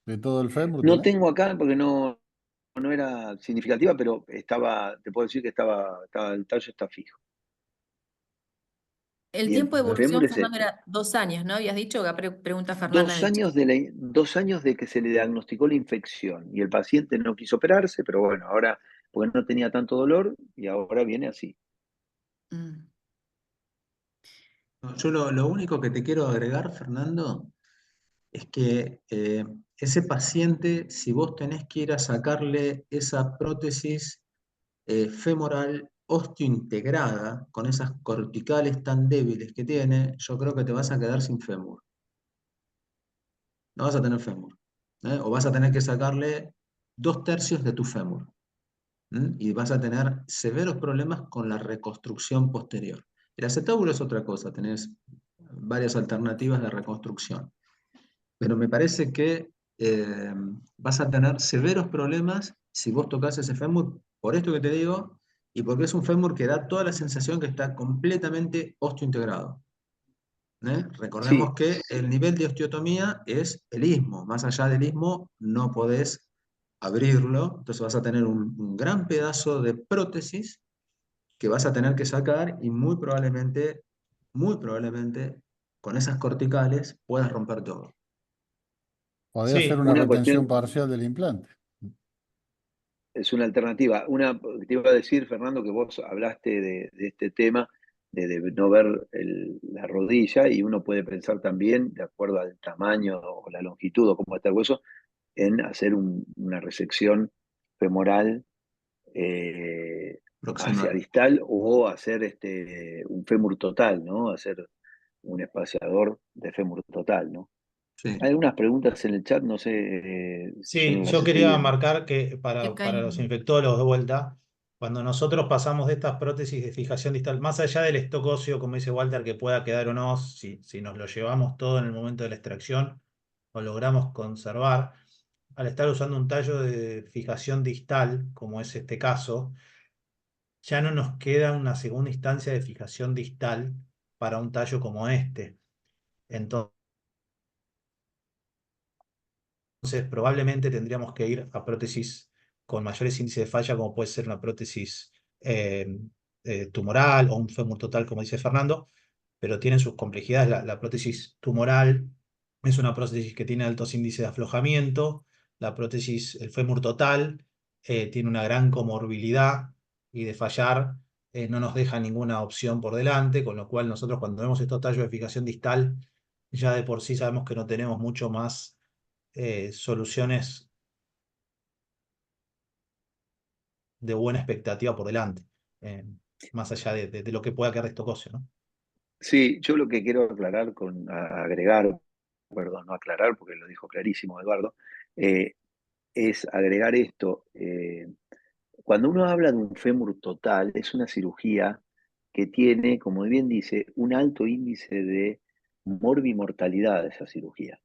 de todo el fémur No tenés. tengo acá porque no, no era significativa, pero te puedo decir que el tallo está fijo. El Y tiempo de el evolución, fémur es Fernando, este. era 2 años, ¿no? Habías dicho, acá pregunta Fernanda 2 del chat. años 2 años de que se le diagnosticó la infección y el paciente no quiso operarse, pero bueno, ahora, porque no tenía tanto dolor y ahora viene así. Mm. No, yo lo único que te quiero agregar, Fernando, es que ese paciente, si vos tenés que ir a sacarle esa prótesis femoral osteointegrada, con esas corticales tan débiles que tiene, yo creo que te vas a quedar sin fémur. No vas a tener fémur. O vas a tener que sacarle 2/3 de tu fémur. Y vas a tener severos problemas con la reconstrucción posterior. El acetábulo es otra cosa, tenés varias alternativas de reconstrucción. Pero me parece que vas a tener severos problemas si vos tocas ese fémur, por esto que te digo, y porque es un fémur que da toda la sensación que está completamente osteointegrado. Recordemos Sí, que el nivel de osteotomía es el istmo. Más allá del istmo no podés abrirlo, entonces vas a tener un gran pedazo de prótesis que vas a tener que sacar y muy probablemente, con esas corticales puedas romper todo. Podría ser Sí, una una retención cuestión, parcial del implante. es una alternativa. Te iba a decir, Fernando, que vos hablaste de este tema, de no ver la rodilla, y uno puede pensar también, de acuerdo al tamaño o la longitud o cómo está el hueso, en hacer una resección femoral hacia Proximal. distal o hacer un fémur total, ¿no? Hacer un espaciador de fémur total, ¿no? Sí. Hay algunas preguntas en el chat, no sé si yo sí, no las yo estoy quería viendo. marcar que Que para los caen. infectólogos de vuelta, cuando nosotros pasamos de estas prótesis de fijación distal, más allá del estoc óseo, como dice Walter, que pueda quedar o no, si nos lo llevamos todo en el momento de la extracción, lo logramos conservar, al estar usando un tallo de fijación distal, como es este caso, ya no nos queda una segunda instancia de fijación distal para un tallo como este. Entonces, probablemente tendríamos que ir a prótesis con mayores índices de falla, como puede ser una prótesis tumoral o un fémur total, como dice Fernando, pero tienen sus complejidades. La prótesis tumoral es una prótesis que tiene altos índices de aflojamiento. La prótesis, el fémur total, tiene una gran comorbilidad y de fallar no nos deja ninguna opción por delante, con lo cual nosotros cuando vemos estos tallos de fijación distal, ya de por sí sabemos que no tenemos mucho más soluciones de buena expectativa por delante, eh, más allá de lo que pueda quedar de esto óseo, ¿no? Sí, yo lo que quiero aclarar agregar, perdón, no aclarar porque lo dijo clarísimo Eduardo, es agregar esto. Cuando uno habla de un fémur total, es una cirugía que tiene, como bien dice, un alto índice de morbimortalidad de esa cirugía,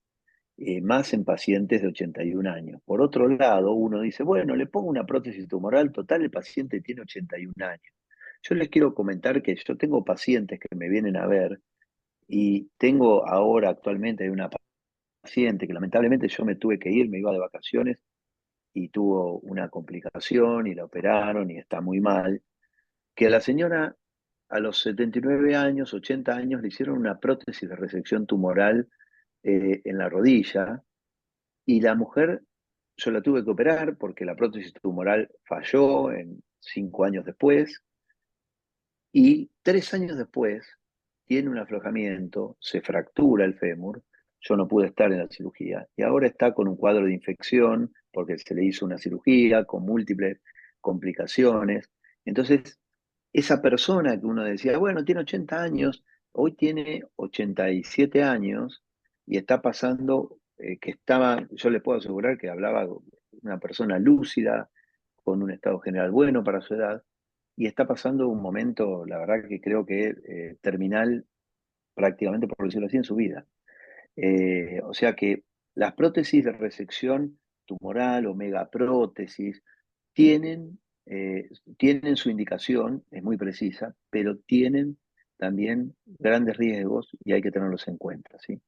más en pacientes de 81 años. Por otro lado, uno dice, bueno, le pongo una prótesis tumoral total, el paciente tiene 81 años. Yo les quiero comentar que yo tengo pacientes que me vienen a ver y tengo ahora actualmente hay una paciente que lamentablemente yo me tuve que ir, me iba de vacaciones y tuvo una complicación y la operaron y está muy mal, que a la señora a los 79 años, 80 años, le hicieron una prótesis de resección tumoral en la rodilla y la mujer, yo la tuve que operar porque la prótesis tumoral falló 5 años después y 3 años después tiene un aflojamiento, se fractura el fémur, yo no pude estar en la cirugía y ahora está con un cuadro de infección porque se le hizo una cirugía con múltiples complicaciones. Entonces, esa persona que uno decía, bueno, tiene 80 años, hoy tiene 87 años y está pasando que estaba, yo le puedo asegurar que hablaba una persona lúcida, con un estado general bueno para su edad, y está pasando un momento, la verdad que creo que terminal prácticamente, por decirlo así, en su vida. O sea que las prótesis de resección tumoral o megaprótesis tienen, tienen su indicación, es muy precisa, pero tienen también grandes riesgos y hay que tenerlos en cuenta, ¿sí?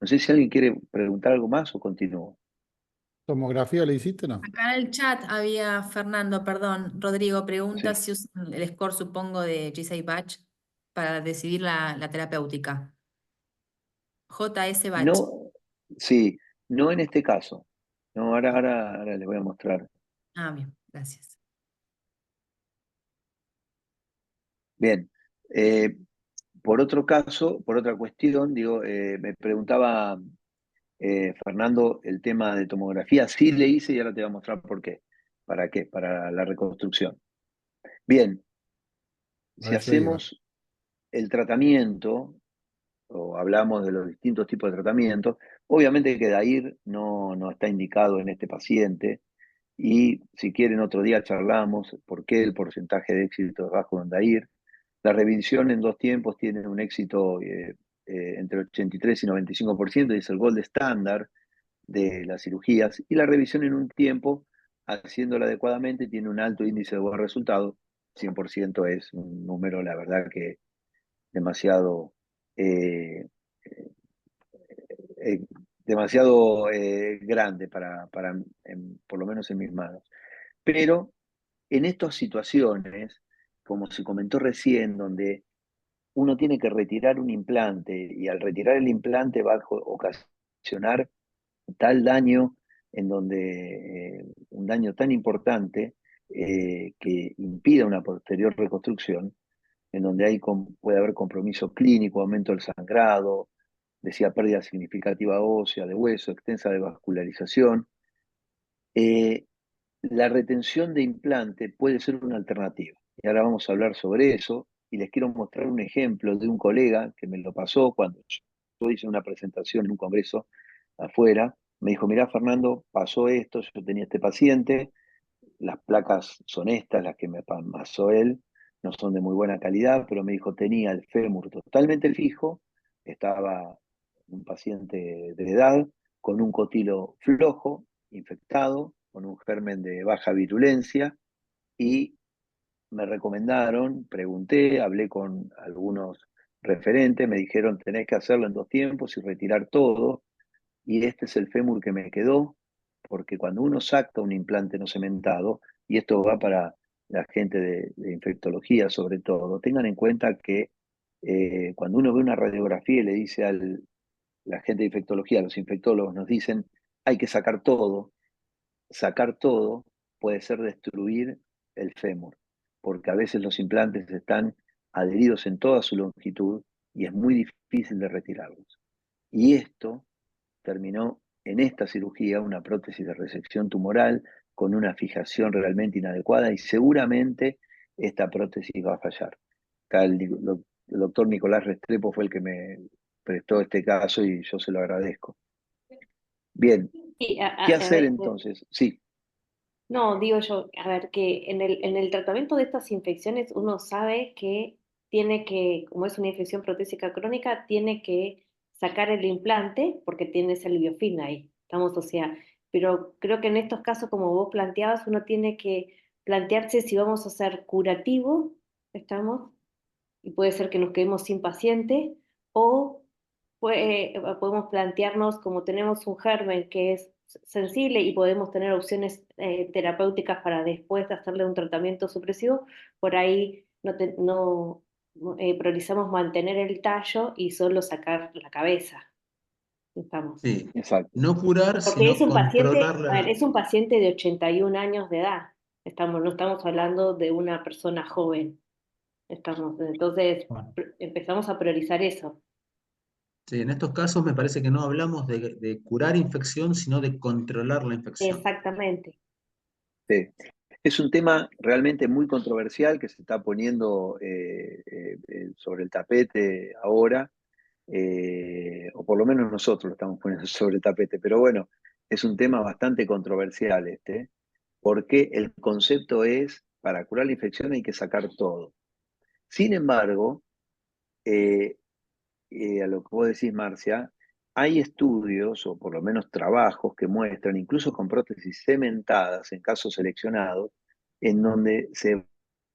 No sé si alguien quiere preguntar algo más o continúo. ¿Tomografía le hiciste, no? Acá en el chat había, Fernando, perdón, Rodrigo pregunta Sí. si usan el score, supongo, de G6 Batch para decidir la terapéutica. JS Batch. No, sí, no en este caso. No, ahora les voy a mostrar. Ah, bien, gracias. Bien. Por otro caso, por otra cuestión, digo, me preguntaba Fernando el tema de tomografía. Sí le hice y ahora te voy a mostrar por qué. ¿Para qué? Para la reconstrucción. Bien, A si ver si le digo. hacemos el tratamiento, o hablamos de los distintos tipos de tratamientos, obviamente que DAIR no está indicado en este paciente, y si quieren otro día charlamos por qué el porcentaje de éxito es bajo en DAIR. La revisión en 2 tiempos tiene un éxito entre 83 y 95%, y es el gold estándar de las cirugías, y la revisión en un tiempo, haciéndola adecuadamente, tiene un alto índice de buen resultado. 100% es un número, la verdad, que demasiado, eh, eh, demasiado grande por lo menos en mis manos. Pero en estas situaciones, como se comentó recién, donde uno tiene que retirar un implante y al retirar el implante va a ocasionar tal daño, en donde un daño tan importante que impida una posterior reconstrucción, en donde puede haber compromiso clínico, aumento del sangrado, decía pérdida significativa ósea, de hueso, extensa devascularización. eh, la retención de implante puede ser una alternativa. Y ahora vamos a hablar sobre eso, y les quiero mostrar un ejemplo de un colega que me lo pasó cuando yo hice una presentación en un congreso afuera. Me dijo, mirá, Fernando, pasó esto, yo tenía este paciente, las placas son estas, las que me pasó él, no son de muy buena calidad, pero me dijo, tenía el fémur totalmente fijo, estaba un paciente de edad, con un cotilo flojo, infectado, con un germen de baja virulencia, y me recomendaron, pregunté, hablé con algunos referentes, me dijeron, tenés que hacerlo en 2 tiempos y retirar todo, y este es el fémur que me quedó, porque cuando uno saca un implante no cementado, y esto va para la gente de infectología sobre todo, tengan en cuenta que cuando uno ve una radiografía y le dice a la gente de infectología, los infectólogos nos dicen, hay que sacar todo puede ser destruir el fémur, porque a veces los implantes están adheridos en toda su longitud y es muy difícil de retirarlos. Y esto terminó en esta cirugía, una prótesis de resección tumoral con una fijación realmente inadecuada, y seguramente esta prótesis va a fallar. Acá el doctor Nicolás Restrepo fue el que me prestó este caso y yo se lo agradezco. Bien, Sí, ¿qué hacer entonces? Sí, no, digo yo, a ver, que en el tratamiento de estas infecciones uno sabe que tiene que, como es una infección protésica crónica, tiene que sacar el implante porque tiene ese biofilm ahí. Estamos, o sea, pero creo que en estos casos, como vos planteabas, uno tiene que plantearse si vamos a ser curativo, estamos, y puede ser que nos quedemos sin paciente, o podemos plantearnos como tenemos un germen que es sensible y podemos tener opciones terapéuticas para después de hacerle un tratamiento supresivo, por ahí priorizamos mantener el tallo y solo sacar la cabeza. Estamos. Sí, exacto. no curar, Porque es sino un controlar paciente, a ver, la... es un paciente de 81 años de edad. No estamos hablando de una persona joven. Entonces, Bueno, empezamos a priorizar eso. Sí, en estos casos me parece que no hablamos de curar infección, sino de controlar la infección. Exactamente. Sí. Es un tema realmente muy controversial que se está poniendo sobre el tapete ahora, o por lo menos nosotros lo estamos poniendo sobre el tapete, pero bueno, es un tema bastante controversial este, porque el concepto es, para curar la infección hay que sacar todo. Sin embargo, eh, a lo que vos decís, Marcia, hay estudios, o por lo menos trabajos, que muestran, incluso con prótesis cementadas en casos seleccionados, en donde se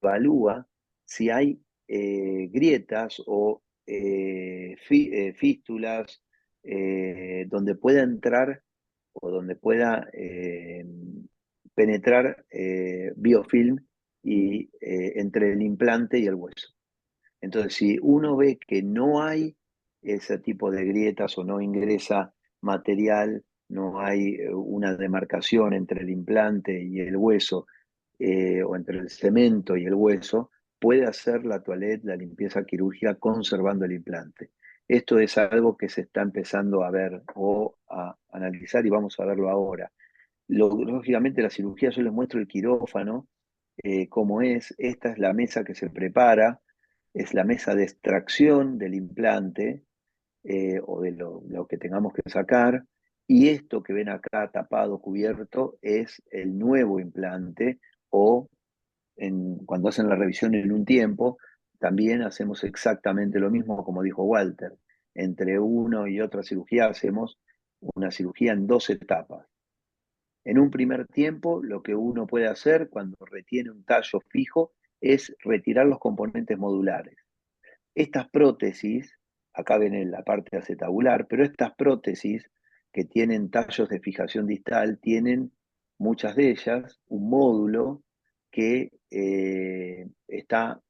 evalúa si hay grietas o fístulas donde pueda entrar o donde pueda penetrar biofilm entre el implante y el hueso. Entonces, si uno ve que no hay ese tipo de grietas o no ingresa material, no hay una demarcación entre el implante y el hueso, o entre el cemento y el hueso, puede hacer la toilette, la limpieza quirúrgica, conservando el implante. Esto es algo que se está empezando a ver o a analizar y vamos a verlo ahora. Lógicamente la cirugía, yo les muestro el quirófano, cómo es. Esta es la mesa que se prepara, es la mesa de extracción del implante o de lo que tengamos que sacar. Y esto que ven acá tapado, cubierto, es el nuevo implante, o cuando hacen la revisión en un tiempo, también hacemos exactamente lo mismo, como dijo Walter. Entre uno y otra cirugía hacemos una cirugía en 2 etapas. En un primer tiempo, lo que uno puede hacer cuando retiene un tallo fijo es retirar los componentes modulares. Estas prótesis, acá ven en la parte acetabular, pero estas prótesis que tienen tallos de fijación distal, tienen muchas de ellas un módulo que está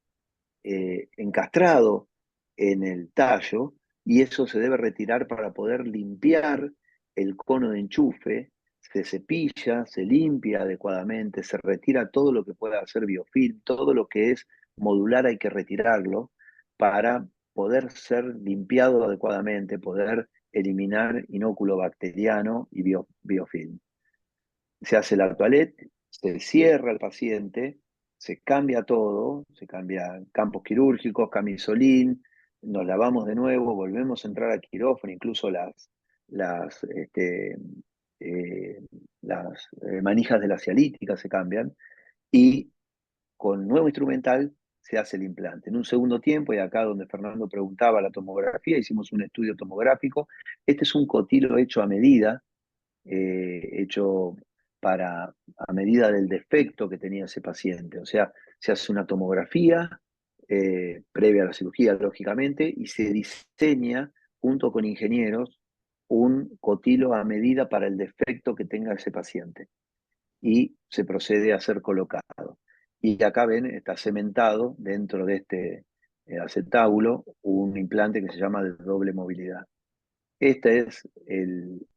encastrado en el tallo, y eso se debe retirar para poder limpiar el cono de enchufe. Se cepilla, se limpia adecuadamente, se retira todo lo que pueda hacer biofilm, todo lo que es modular hay que retirarlo para poder ser limpiado adecuadamente, poder eliminar inóculo bacteriano y biofilm. Se hace la toilette, se cierra el paciente, se cambia todo, se cambian campos quirúrgicos, camisolín, nos lavamos de nuevo, volvemos a entrar al quirófano, incluso las manijas de la cialítica se cambian, y con nuevo instrumental se hace el implante. En un segundo tiempo, y acá donde Fernando preguntaba la tomografía, hicimos un estudio tomográfico. Este es un cotilo hecho a medida, hecho a medida del defecto que tenía ese paciente. O sea, se hace una tomografía previa a la cirugía, lógicamente, y se diseña junto con ingenieros un cotilo a medida para el defecto que tenga ese paciente. Y se procede a ser colocado. Y acá ven, está cementado dentro de este acetábulo un implante que se llama de doble movilidad. Esta es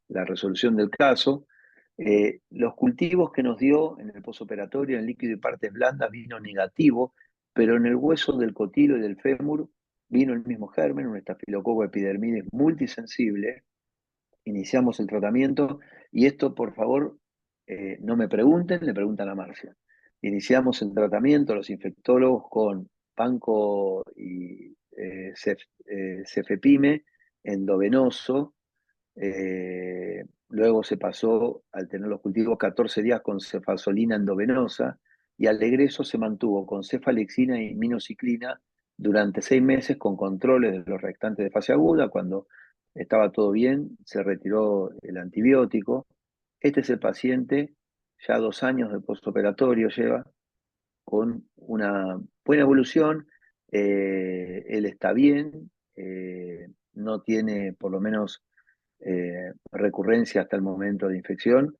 la resolución del caso. Los cultivos que nos dio en el posoperatorio en líquido y partes blandas vino negativo, pero en el hueso del cotilo y del fémur vino el mismo germen, un estafilococo epidermidis multisensible. Iniciamos el tratamiento, y esto, por favor, no me pregunten, le preguntan a Marcia. Iniciamos el tratamiento, los infectólogos, con panco y cefepime endovenoso. Luego se pasó, al tener los cultivos 14 días, con cefazolina endovenosa, y al egreso se mantuvo con cefalexina y minociclina durante 6 meses, con controles de los restantes de fase aguda. Cuando estaba todo bien, se retiró el antibiótico. Este es el paciente, ya 2 años de postoperatorio lleva, con una buena evolución. Él está bien, no tiene, por lo menos, recurrencia hasta el momento de infección,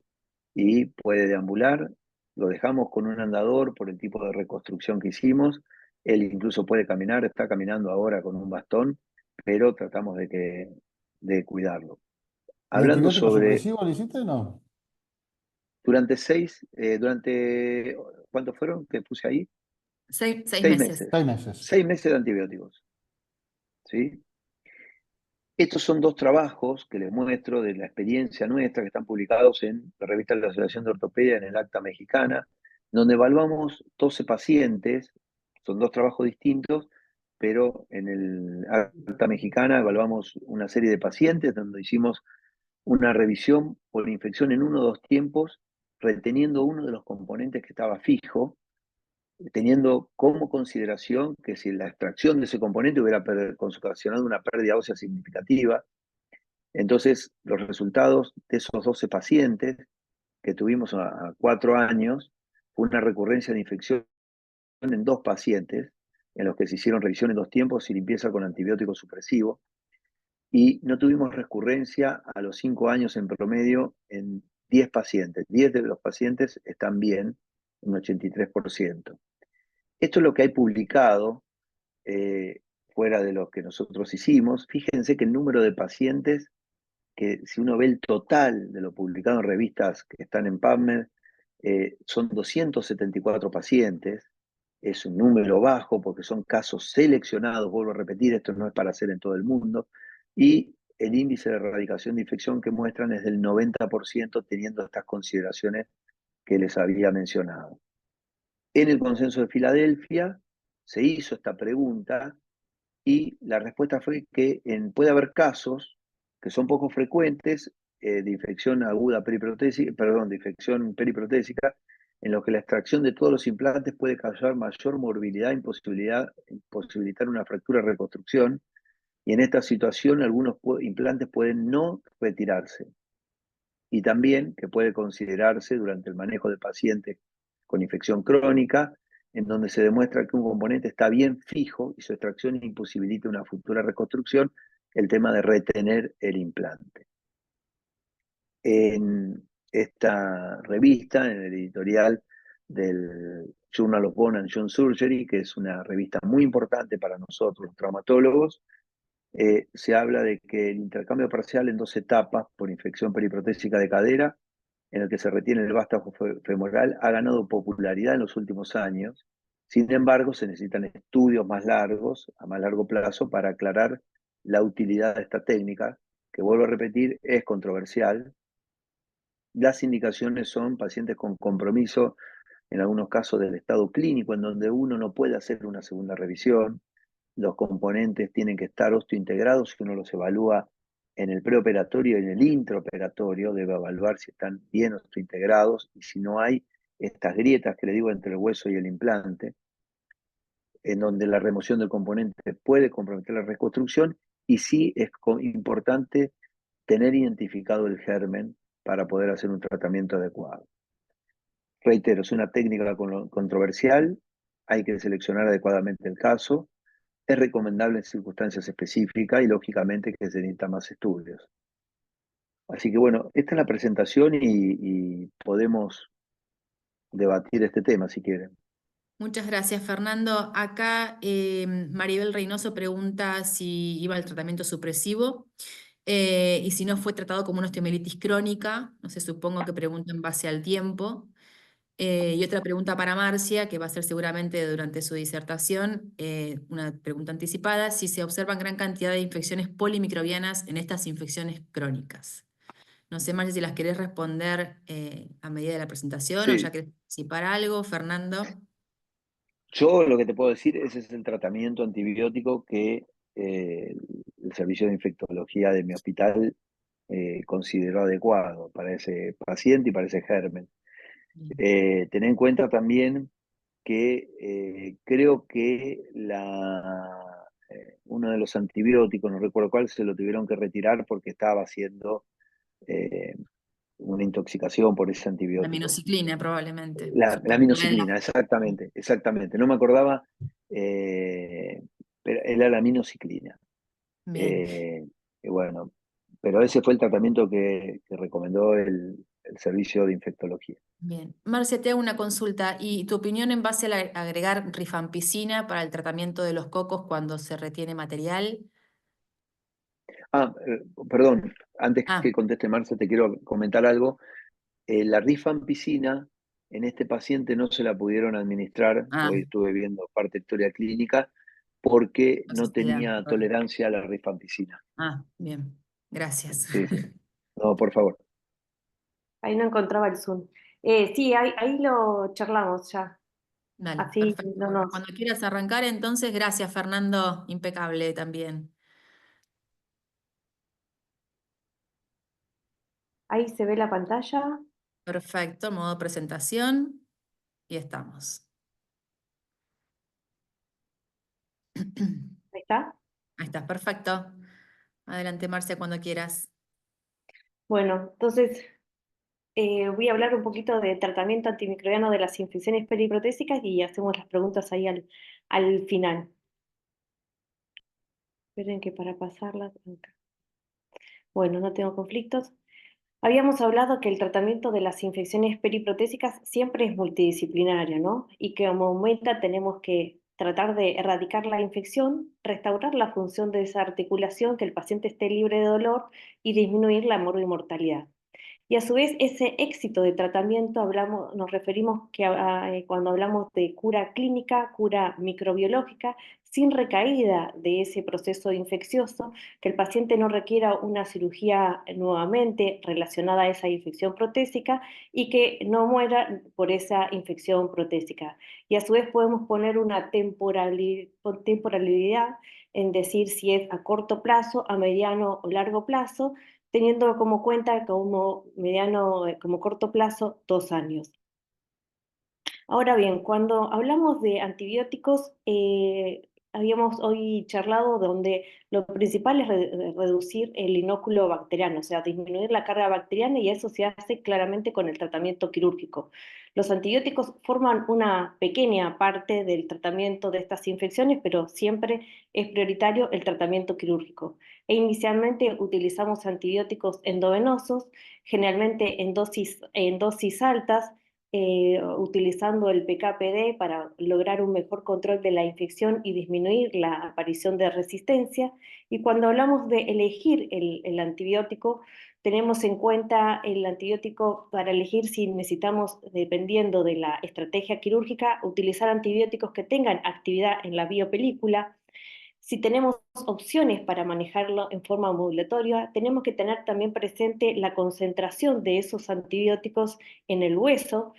y puede deambular. Lo dejamos con un andador por el tipo de reconstrucción que hicimos. Él incluso puede caminar, está caminando ahora con un bastón, pero tratamos de cuidarlo. ¿Y Hablando antibiótico sobre, supresivo le hiciste o no? ¿cuántos fueron que puse ahí? 6 6 meses. meses. 6 meses. 6 meses de antibióticos. ¿Sí? Estos son 2 trabajos que les muestro de la experiencia nuestra, que están publicados en la revista de la Asociación de Ortopedia, en el Acta Mexicana, donde evaluamos 12 pacientes. Son 2 trabajos distintos, pero en el Acta Mexicana evaluamos una serie de pacientes donde hicimos una revisión por infección en 1 o 2 tiempos, reteniendo uno de los componentes que estaba fijo, teniendo como consideración que si la extracción de ese componente hubiera ocasionado una pérdida ósea significativa. Entonces, los resultados de esos 12 pacientes que tuvimos a 4 años fue una recurrencia de infección en 2 pacientes, en los que se hicieron revisión en 2 tiempos y limpieza con antibiótico supresivo. y no tuvimos recurrencia a los 5 años en promedio en 10 pacientes. 10 de los pacientes están bien, un 83%. Esto es lo que hay publicado fuera de lo que nosotros hicimos. Fíjense que el número de pacientes, que si uno ve el total de lo publicado en revistas que están en PubMed, son 274 pacientes. Es un número bajo porque son casos seleccionados, vuelvo a repetir, esto no es para hacer en todo el mundo, y el índice de erradicación de infección que muestran es del 90% teniendo estas consideraciones que les había mencionado. En el consenso de Filadelfia se hizo esta pregunta y la respuesta fue que puede haber casos que son poco frecuentes de infección aguda periprotésica, de infección periprotésica, en los que la extracción de todos los implantes puede causar mayor morbilidad y imposibilitar una fractura de reconstrucción, y en esta situación algunos implantes pueden no retirarse. Y también que puede considerarse durante el manejo de pacientes con infección crónica, en donde se demuestra que un componente está bien fijo y su extracción imposibilita una futura reconstrucción, el tema de retener el implante. En esta revista, en el editorial del Journal of Bone and Joint Surgery, que es una revista muy importante para nosotros los traumatólogos, se habla de que el intercambio parcial en 2 etapas por infección periprotésica de cadera, en el que se retiene el vástago femoral, ha ganado popularidad en los últimos años. Sin embargo, se necesitan estudios más largos, a más largo plazo, para aclarar la utilidad de esta técnica, que vuelvo a repetir, es controversial. Las indicaciones son pacientes con compromiso, en algunos casos del estado clínico, en donde uno no puede hacer una segunda revisión. Los componentes tienen que estar osteointegrados, que uno los evalúa en el preoperatorio y en el intraoperatorio, debe evaluar si están bien osteointegrados y si no hay estas grietas que le digo entre el hueso y el implante, en donde la remoción del componente puede comprometer la reconstrucción, y sí es importante tener identificado el germen para poder hacer un tratamiento adecuado. Reitero, es una técnica controversial, hay que seleccionar adecuadamente el caso, es recomendable en circunstancias específicas y lógicamente que se necesitan más estudios. Así que bueno, esta es la presentación y podemos debatir este tema si quieren. Muchas gracias, Fernando. Acá Maribel Reynoso pregunta si iba al tratamiento supresivo y si no fue tratado como una osteomielitis crónica. No sé, supongo que pregunta en base al tiempo. Y otra pregunta para Marcia, que va a ser seguramente durante su disertación, una pregunta anticipada, si se observan gran cantidad de infecciones polimicrobianas en estas infecciones crónicas. No sé, Marcia, si las querés responder a medida de la presentación o ya Sí, querés participar algo, Fernando. yo lo que te puedo decir, ese es el tratamiento antibiótico que el servicio de infectología de mi hospital consideró adecuado para ese paciente y para ese germen. Ten en cuenta también que creo que uno de los antibióticos, no recuerdo cuál, se lo tuvieron que retirar porque estaba haciendo eh, una intoxicación por ese La antibiótico. aminociclina, probablemente. La Supongo. aminociclina, exactamente. No me acordaba, pero era la aminociclina. Bien. Y bueno, pero ese fue el tratamiento que recomendó el servicio de infectología. Bien. Marcia, te hago una consulta. ¿Y tu opinión en base a agregar rifampicina para el tratamiento de los cocos cuando se retiene material? Perdón, antes Ah, que conteste Marcia, te quiero comentar algo. La rifampicina en este paciente no se la pudieron administrar, ah, hoy estuve viendo parte de historia clínica, porque no toxicidad. tenía tolerancia a la rifampicina. Ah, bien. Gracias. Sí, sí. No, por favor. Ahí no encontraba el Zoom. Sí, ahí lo charlamos ya. Dale, Así perfecto. no Bueno, nos... cuando quieras arrancar, entonces, gracias, Fernando. Impecable también. Ahí se ve la pantalla. Perfecto, modo presentación. Y estamos. Ahí está. Ahí está, perfecto. Adelante, Marcia, cuando quieras. Bueno, entonces voy a hablar un poquito de tratamiento antimicrobiano de las infecciones periprotésicas y hacemos las preguntas ahí al final. Esperen que para pasarlas... acá. Bueno, no tengo conflictos. Habíamos hablado que el tratamiento de las infecciones periprotésicas siempre es multidisciplinario, ¿no? Y que como aumenta tenemos que tratar de erradicar la infección, restaurar la función de esa articulación, que el paciente esté libre de dolor y disminuir la morbimortalidad. Y a su vez, ese éxito de tratamiento nos referimos que cuando hablamos de cura clínica, cura microbiológica, sin recaída de ese proceso infeccioso, que el paciente no requiera una cirugía nuevamente relacionada a esa infección protésica y que no muera por esa infección protésica. Y a su vez podemos poner una temporalidad en decir si es a corto plazo, a mediano o largo plazo, teniendo como cuenta como mediano, como corto plazo, 2 años. Ahora bien, cuando hablamos de antibióticos, habíamos hoy charlado donde lo principal es reducir el inóculo bacteriano, o sea, disminuir la carga bacteriana, y eso se hace claramente con el tratamiento quirúrgico. Los antibióticos forman una pequeña parte del tratamiento de estas infecciones, pero siempre es prioritario el tratamiento quirúrgico. E inicialmente utilizamos antibióticos endovenosos, generalmente en dosis altas, utilizando el PK/PD para lograr un mejor control de la infección y disminuir la aparición de resistencia. Y cuando hablamos de elegir el antibiótico, tenemos en cuenta el antibiótico para elegir si necesitamos, dependiendo de la estrategia quirúrgica, utilizar antibióticos que tengan actividad en la biopelícula. Si tenemos opciones para manejarlo en forma modulatoria, tenemos que tener también presente la concentración de esos antibióticos en el hueso,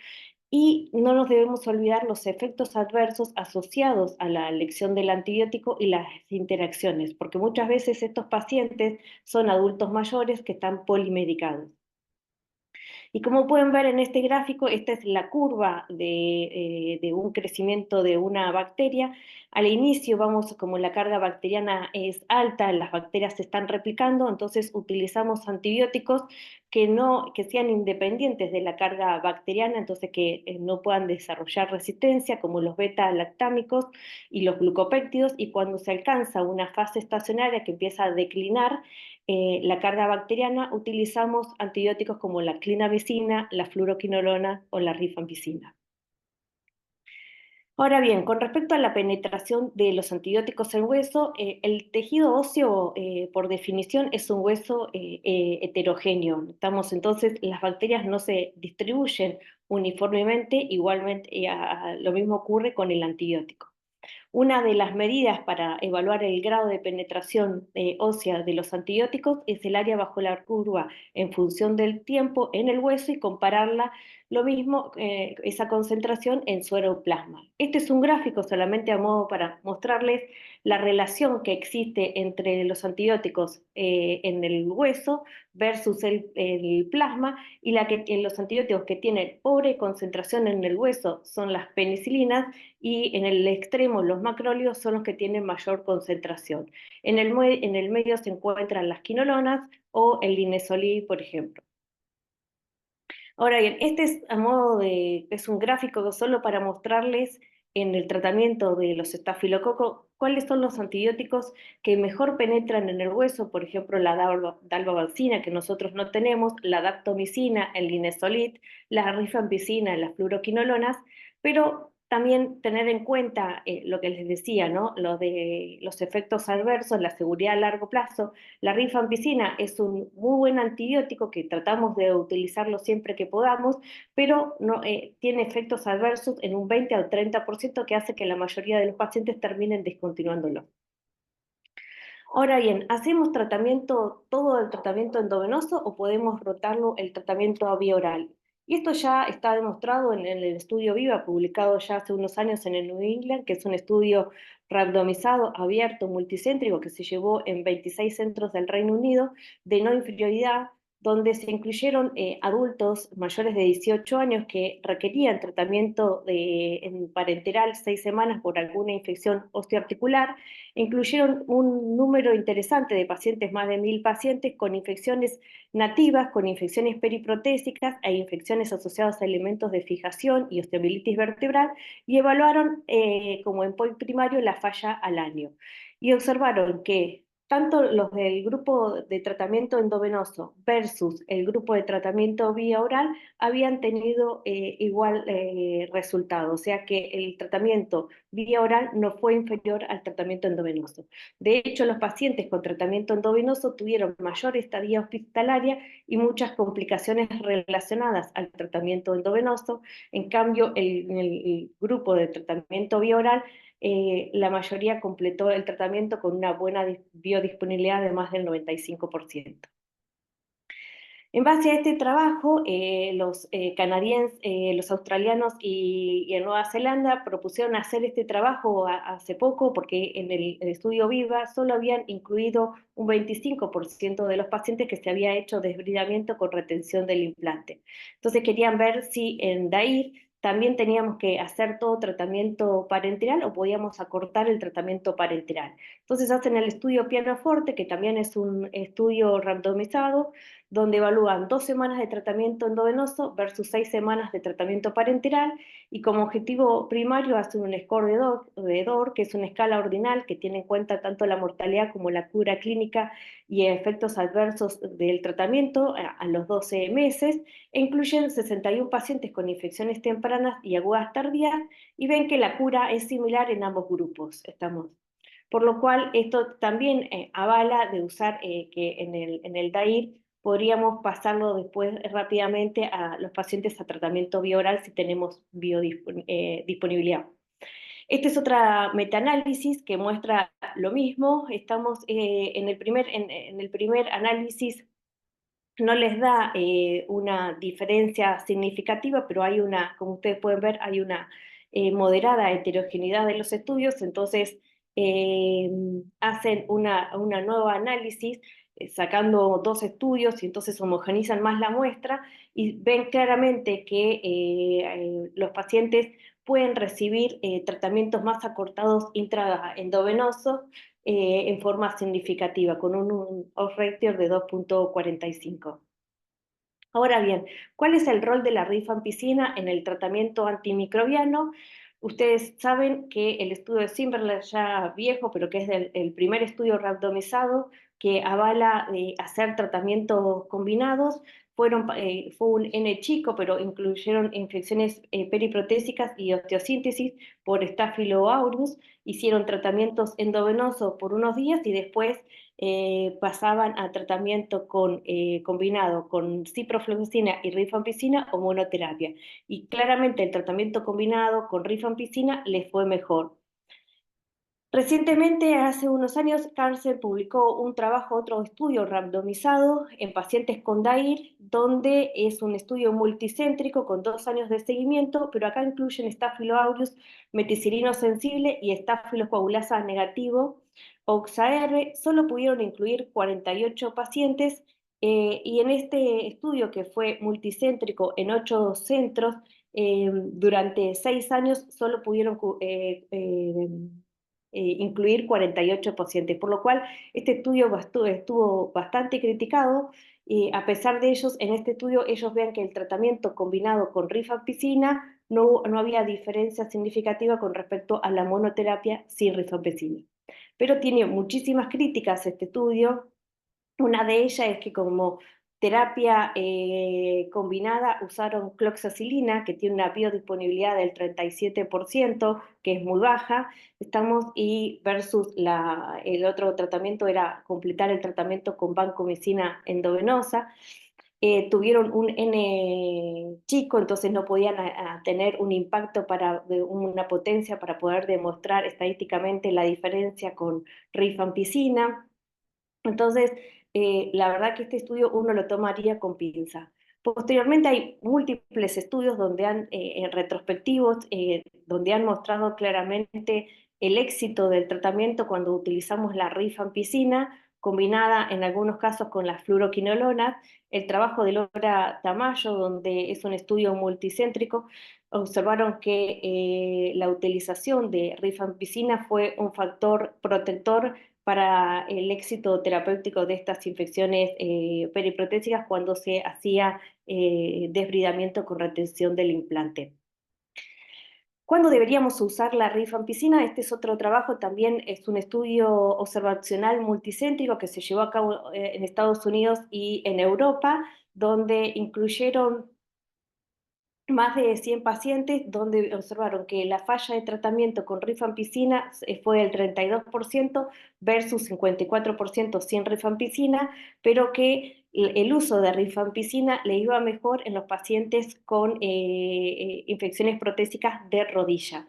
y no nos debemos olvidar los efectos adversos asociados a la elección del antibiótico y las interacciones, porque muchas veces estos pacientes son adultos mayores que están polimedicados. Y como pueden ver en este gráfico, esta es la curva de un crecimiento de una bacteria. Al inicio vamos, como la carga bacteriana es alta, las bacterias se están replicando, entonces utilizamos antibióticos que sean independientes de la carga bacteriana, entonces que no puedan desarrollar resistencia, como los beta-lactámicos y los glucopéptidos, y cuando se alcanza una fase estacionaria que empieza a declinar la carga bacteriana, utilizamos antibióticos como la clindamicina, la fluoroquinolona o la rifampicina. Ahora bien, con respecto a la penetración de los antibióticos en hueso, el tejido óseo, por definición, es un hueso heterogéneo. Entonces, las bacterias no se distribuyen uniformemente, igualmente lo mismo ocurre con el antibiótico. Una de las medidas para evaluar el grado de penetración ósea de los antibióticos es el área bajo la curva en función del tiempo en el hueso y compararla, lo mismo, esa concentración en suero o plasma. Este es un gráfico solamente a modo para mostrarles la relación que existe entre los antibióticos en el hueso versus el plasma, y los antibióticos que tienen pobre concentración en el hueso son las penicilinas, y en el extremo los macrólidos son los que tienen mayor concentración. En el medio se encuentran las quinolonas o el linezolid, por ejemplo. Ahora bien, este es un gráfico solo para mostrarles en el tratamiento de los estafilococos cuáles son los antibióticos que mejor penetran en el hueso, por ejemplo, la dalbavancina, que nosotros no tenemos, la daptomicina, el linezolid, la rifampicina, las fluoroquinolonas, pero también tener en cuenta lo que les decía, ¿no? Lo de los efectos adversos, la seguridad a largo plazo. La rifampicina es un muy buen antibiótico que tratamos de utilizarlo siempre que podamos, pero no, tiene efectos adversos en un 20 al 30% que hace que la mayoría de los pacientes terminen descontinuándolo. Ahora bien, ¿hacemos todo el tratamiento endovenoso o podemos rotarlo el tratamiento a vía oral? Y esto ya está demostrado en el estudio VIVA, publicado ya hace unos años en el New England, que es un estudio randomizado, abierto, multicéntrico, que se llevó en 26 centros del Reino Unido, de no inferioridad, donde se incluyeron adultos mayores de 18 años que requerían tratamiento en parenteral 6 semanas por alguna infección osteoarticular. Incluyeron un número interesante de pacientes, más de 1000 pacientes, con infecciones nativas, con infecciones periprotésicas e infecciones asociadas a elementos de fijación y osteomielitis vertebral, y evaluaron como endpoint primario la falla al año. Y observaron que tanto los del grupo de tratamiento endovenoso versus el grupo de tratamiento vía oral habían tenido igual resultado, o sea que el tratamiento vía oral no fue inferior al tratamiento endovenoso. De hecho, los pacientes con tratamiento endovenoso tuvieron mayor estadía hospitalaria y muchas complicaciones relacionadas al tratamiento endovenoso. En cambio, en el grupo de tratamiento vía oral, la mayoría completó el tratamiento con una buena biodisponibilidad de más del 95%. En base a este trabajo, los canadienses, los australianos en Nueva Zelanda propusieron hacer este trabajo hace poco, porque en el estudio VIVA solo habían incluido un 25% de los pacientes que se había hecho desbridamiento con retención del implante. Entonces querían ver si en DAIR también teníamos que hacer todo tratamiento parenteral o podíamos acortar el tratamiento parenteral. Entonces hacen el estudio Pianoforte, que también es un estudio randomizado, donde evalúan 2 semanas de tratamiento endovenoso versus 6 semanas de tratamiento parenteral, y como objetivo primario hacen un score de DOR, que es una escala ordinal que tiene en cuenta tanto la mortalidad como la cura clínica y efectos adversos del tratamiento a los 12 meses, e incluyen 61 pacientes con infecciones tempranas y agudas tardías, y ven que la cura es similar en ambos grupos. Por lo cual, esto también avala de usar que en el DAIR podríamos pasarlo después rápidamente a los pacientes a tratamiento vía oral si tenemos disponibilidad. Esta es otra metaanálisis que muestra lo mismo. Estamos en el primer análisis, no les da una diferencia significativa, pero hay como ustedes pueden ver, hay una moderada heterogeneidad de los estudios. Entonces hacen una nueva análisis sacando 2 estudios, y entonces homogeneizan más la muestra y ven claramente que los pacientes pueden recibir tratamientos más acortados intraendovenosos en forma significativa, con un odds ratio de 2.45. Ahora bien, ¿cuál es el rol de la rifampicina en el tratamiento antimicrobiano? Ustedes saben que el estudio de Zimmerler, ya viejo, pero que es el primer estudio randomizado que avala hacer tratamientos combinados, fue un N chico, pero incluyeron infecciones periprotésicas y osteosíntesis por Staphylo aureus, hicieron tratamientos endovenosos por unos días y después pasaban a tratamiento combinado con ciprofloxacina y rifampicina o monoterapia. Y claramente el tratamiento combinado con rifampicina les fue mejor. Recientemente, hace unos años, Carlsen publicó otro estudio randomizado en pacientes con DAIR, donde es un estudio multicéntrico con 2 años de seguimiento, pero acá incluyen Staphylo aureus meticilino sensible y Staphylo coagulasa negativo, OXAR. Solo pudieron incluir 48 pacientes, y en este estudio, que fue multicéntrico en 8 centros, durante 6 años solo pudieron incluir 48 pacientes, por lo cual este estudio estuvo bastante criticado. A pesar de ellos, en este estudio ellos vean que el tratamiento combinado con rifampicina no había diferencia significativa con respecto a la monoterapia sin rifampicina. Pero tiene muchísimas críticas este estudio. Una de ellas es que como terapia combinada usaron cloxacilina, que tiene una biodisponibilidad del 37%, que es muy baja, y versus el otro tratamiento era completar el tratamiento con vancomicina endovenosa. Tuvieron un N chico, entonces no podían tener un impacto una potencia para poder demostrar estadísticamente la diferencia con rifampicina. Entonces, la verdad que este estudio uno lo tomaría con pinza. Posteriormente hay múltiples estudios retrospectivos, donde han mostrado claramente el éxito del tratamiento cuando utilizamos la rifampicina, combinada en algunos casos con las fluoroquinolonas. El trabajo de Laura Tamayo, donde es un estudio multicéntrico, observaron que la utilización de rifampicina fue un factor protector para el éxito terapéutico de estas infecciones periprotésicas cuando se hacía desbridamiento con retención del implante. ¿Cuándo deberíamos usar la rifampicina? Este es otro trabajo, también es un estudio observacional multicéntrico que se llevó a cabo en Estados Unidos y en Europa, donde incluyeron más de 100 pacientes, donde observaron que la falla de tratamiento con rifampicina fue del 32% versus 54% sin rifampicina, pero que el uso de rifampicina le iba mejor en los pacientes con infecciones protésicas de rodilla.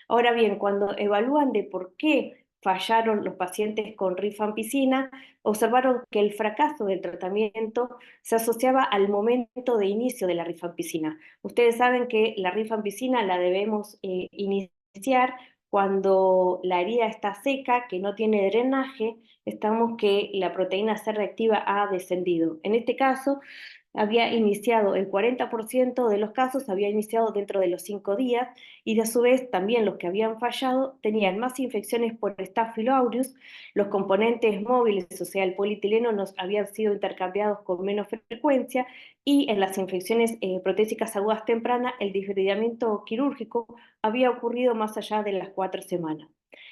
Ahora bien, cuando evalúan de por qué fallaron los pacientes con rifampicina, observaron que el fracaso del tratamiento se asociaba al momento de inicio de la rifampicina. Ustedes saben que la rifampicina la debemos iniciar cuando la herida está seca, que no tiene drenaje, estamos que la proteína C reactiva ha descendido. En este caso, había iniciado el 40% de los casos, había iniciado dentro de los 5 días, y a su vez también los que habían fallado tenían más infecciones por Staphylococcus aureus, los componentes móviles, o sea, el polietileno, nos habían sido intercambiados con menos frecuencia, y en las infecciones protésicas agudas tempranas, el desbridamiento quirúrgico había ocurrido más allá de las 4 semanas.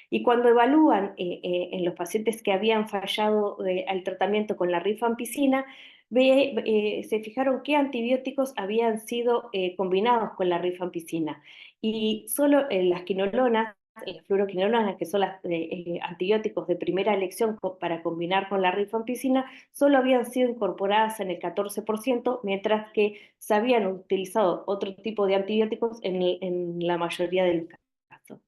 Y cuando evalúan en los pacientes que habían fallado al tratamiento con la rifampicina, se fijaron qué antibióticos habían sido combinados con la rifampicina. Y solo las quinolonas, las fluoroquinolonas, que son los antibióticos de primera elección para combinar con la rifampicina, solo habían sido incorporadas en el 14%, mientras que se habían utilizado otro tipo de antibióticos en la mayoría de los casos.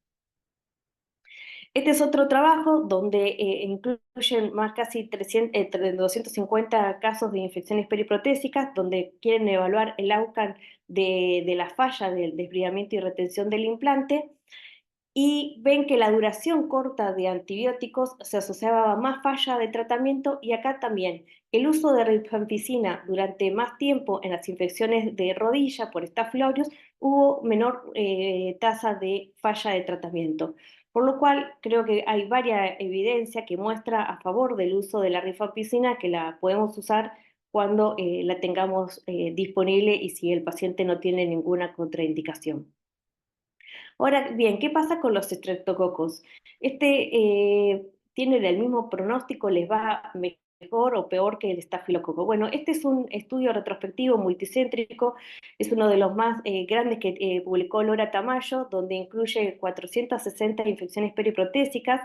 Este es otro trabajo donde incluyen más casi 250 casos de infecciones periprotésicas, donde quieren evaluar el outcome de la falla del desbridamiento y retención del implante, y ven que la duración corta de antibióticos se asociaba a más falla de tratamiento, y acá también el uso de rifampicina durante más tiempo en las infecciones de rodilla por Staphylococcus aureus hubo menor tasa de falla de tratamiento. Por lo cual creo que hay varias evidencias que muestra a favor del uso de la rifampicina, que la podemos usar cuando la tengamos disponible y si el paciente no tiene ninguna contraindicación. Ahora bien, ¿qué pasa con los estreptococos? ¿Tienen el mismo pronóstico? ¿Les va mejor o peor que el estafilococo? Bueno, este es un estudio retrospectivo multicéntrico, es uno de los más grandes que publicó Laura Tamayo, donde incluye 460 infecciones periprotésicas.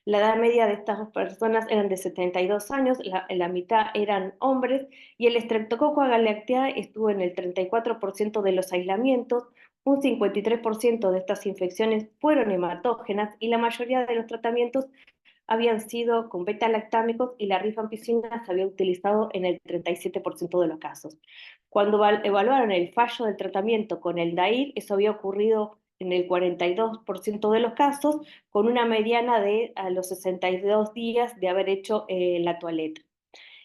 La edad media de estas personas eran de 72 años, la mitad eran hombres, y el Streptococcus agalactiae estuvo en el 34% de los aislamientos. Un 53% de estas infecciones fueron hematógenas, y la mayoría de los tratamientos habían sido con beta-lactámicos, y la rifampicina se había utilizado en el 37% de los casos. Cuando evaluaron el fallo del tratamiento con el DAIR, eso había ocurrido en el 42% de los casos, con una mediana de a los 62 días de haber hecho la toaleta.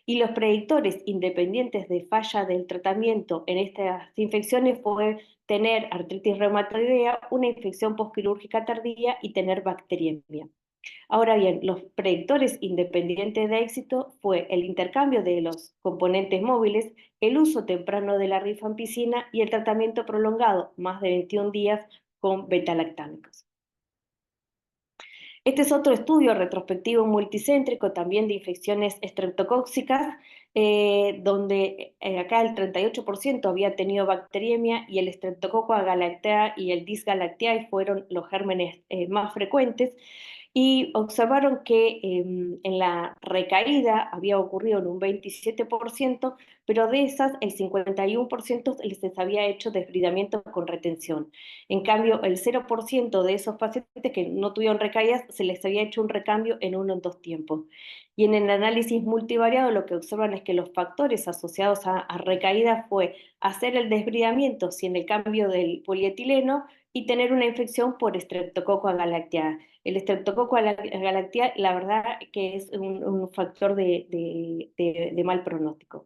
Y los predictores independientes de falla del tratamiento en estas infecciones fue tener artritis reumatoidea, una infección postquirúrgica tardía y tener bacteriemia. Ahora bien, los predictores independientes de éxito fue el intercambio de los componentes móviles, el uso temprano de la rifampicina y el tratamiento prolongado, más de 21 días, con beta-lactámicos. Este es otro estudio retrospectivo multicéntrico también de infecciones estreptocóxicas, donde acá el 38% había tenido bacteriemia, y el Streptococcus agalactiae y el Dysgalactiae fueron los gérmenes más frecuentes, y observaron que en la recaída había ocurrido en un 27%, pero de esas el 51% les había hecho desbridamiento con retención. En cambio, el 0% de esos pacientes que no tuvieron recaídas se les había hecho un recambio en 1 o 2 tiempos. Y en el análisis multivariado lo que observan es que los factores asociados a recaídas fue hacer el desbridamiento sin el cambio del polietileno y tener una infección por Streptococcus agalactiae. El Streptococcus agalactiae, la verdad que es un factor de mal pronóstico.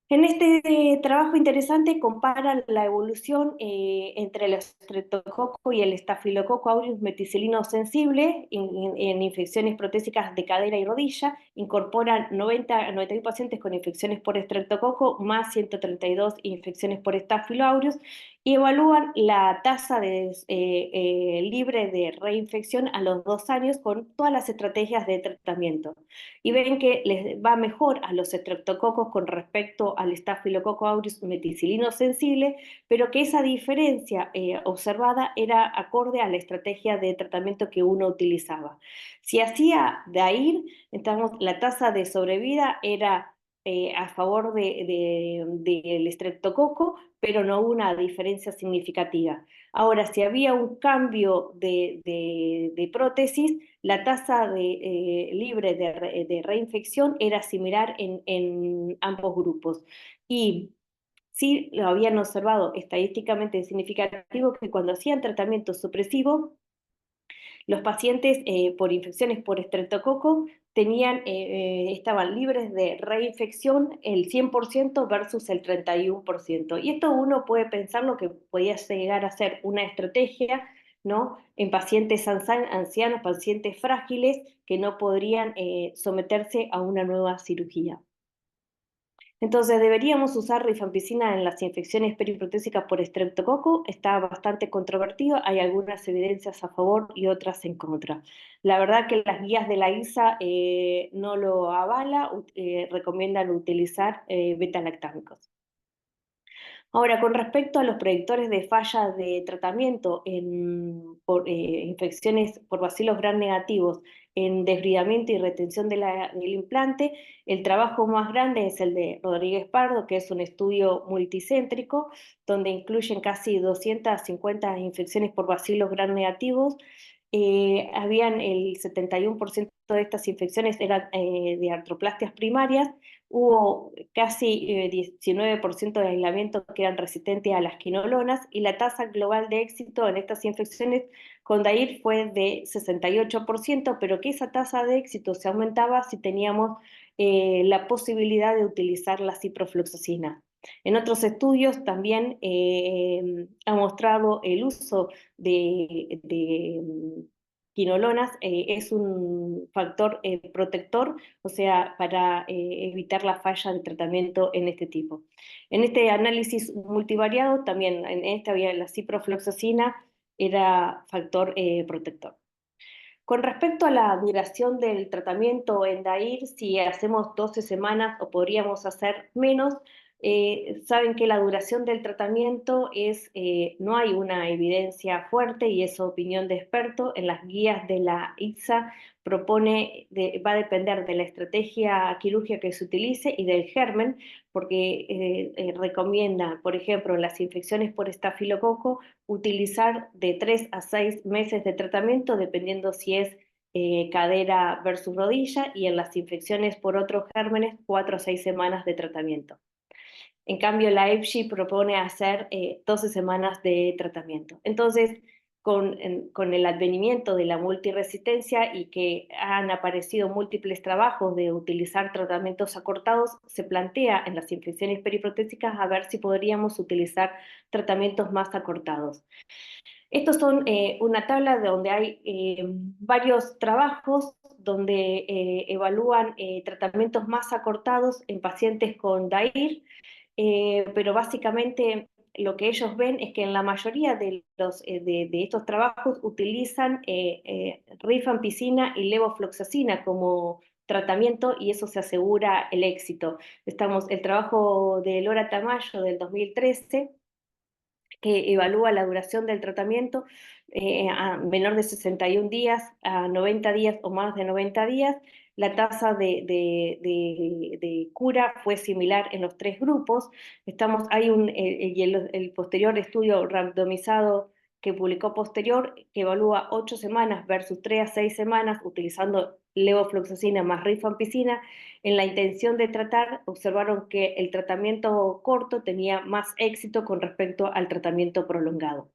En este trabajo interesante comparan la evolución entre el Streptococcus y el Staphylococcus aureus meticilino sensible en infecciones protésicas de cadera y rodilla. Incorporan 91 pacientes con infecciones por Streptococcus más 132 infecciones por Staphylococcus aureus, y evalúan la tasa libre de reinfección a los 2 años con todas las estrategias de tratamiento. Y ven que les va mejor a los estreptococos con respecto al Staphylococcus aureus meticilino sensible, pero que esa diferencia observada era acorde a la estrategia de tratamiento que uno utilizaba. Si hacía DAIR, entonces la tasa de sobrevida era a favor del estreptococo, pero no hubo una diferencia significativa. Ahora, si había un cambio de prótesis, la tasa libre de reinfección era similar en ambos grupos. Y sí lo habían observado estadísticamente significativo que cuando hacían tratamiento supresivo, los pacientes por infecciones por estreptococo estaban libres de reinfección el 100% versus el 31%. Y esto uno puede pensar lo que podía llegar a ser una estrategia, ¿no?, en pacientes ancianos, pacientes frágiles que no podrían someterse a una nueva cirugía. Entonces, ¿deberíamos usar rifampicina en las infecciones periprotésicas por estreptococo? Está bastante controvertido, hay algunas evidencias a favor y otras en contra. La verdad que las guías de la ISA no lo avala, recomiendan utilizar beta-lactámicos. Ahora, con respecto a los predictores de falla de tratamiento por infecciones por bacilos gram negativos en desbridamiento y retención del implante, el trabajo más grande es el de Rodríguez Pardo, que es un estudio multicéntrico, donde incluyen casi 250 infecciones por bacilos gram negativos. Habían el 71% de estas infecciones eran de artroplastias primarias. Hubo casi 19% de aislamiento que eran resistentes a las quinolonas, y la tasa global de éxito en estas infecciones con DAIR fue de 68%, pero que esa tasa de éxito se aumentaba si teníamos la posibilidad de utilizar la ciprofloxacina. En otros estudios también ha mostrado el uso de quinolonas es un factor protector, o sea, para evitar la falla de tratamiento en este tipo. En este análisis multivariado también, en esta había la ciprofloxacina era factor protector. Con respecto a la duración del tratamiento en DAIR, si hacemos 12 semanas o podríamos hacer menos, saben que la duración del tratamiento no hay una evidencia fuerte y es opinión de experto. En las guías de la ISA va a depender de la estrategia quirúrgica que se utilice y del germen, porque recomienda, por ejemplo, en las infecciones por estafilococo, utilizar de 3 a 6 meses de tratamiento, dependiendo si es cadera versus rodilla, y en las infecciones por otros gérmenes, 4 a 6 semanas de tratamiento. En cambio, la EPSI propone hacer 12 semanas de tratamiento. Entonces, con el advenimiento de la multiresistencia y que han aparecido múltiples trabajos de utilizar tratamientos acortados, se plantea en las infecciones periprotésicas a ver si podríamos utilizar tratamientos más acortados. Estos son una tabla donde hay varios trabajos donde evalúan tratamientos más acortados en pacientes con DAIR, pero básicamente lo que ellos ven es que en la mayoría de estos trabajos utilizan rifampicina y levofloxacina como tratamiento, y eso se asegura el éxito. El trabajo de Laura Tamayo del 2013, que evalúa la duración del tratamiento a menor de 61 días, a 90 días o más de 90 días. La tasa de cura fue similar en los 3 grupos. Hay el posterior estudio randomizado que publicó posterior, que evalúa 8 semanas versus 3 a 6 semanas utilizando levofloxacina más rifampicina. En la intención de tratar, observaron que el tratamiento corto tenía más éxito con respecto al tratamiento prolongado.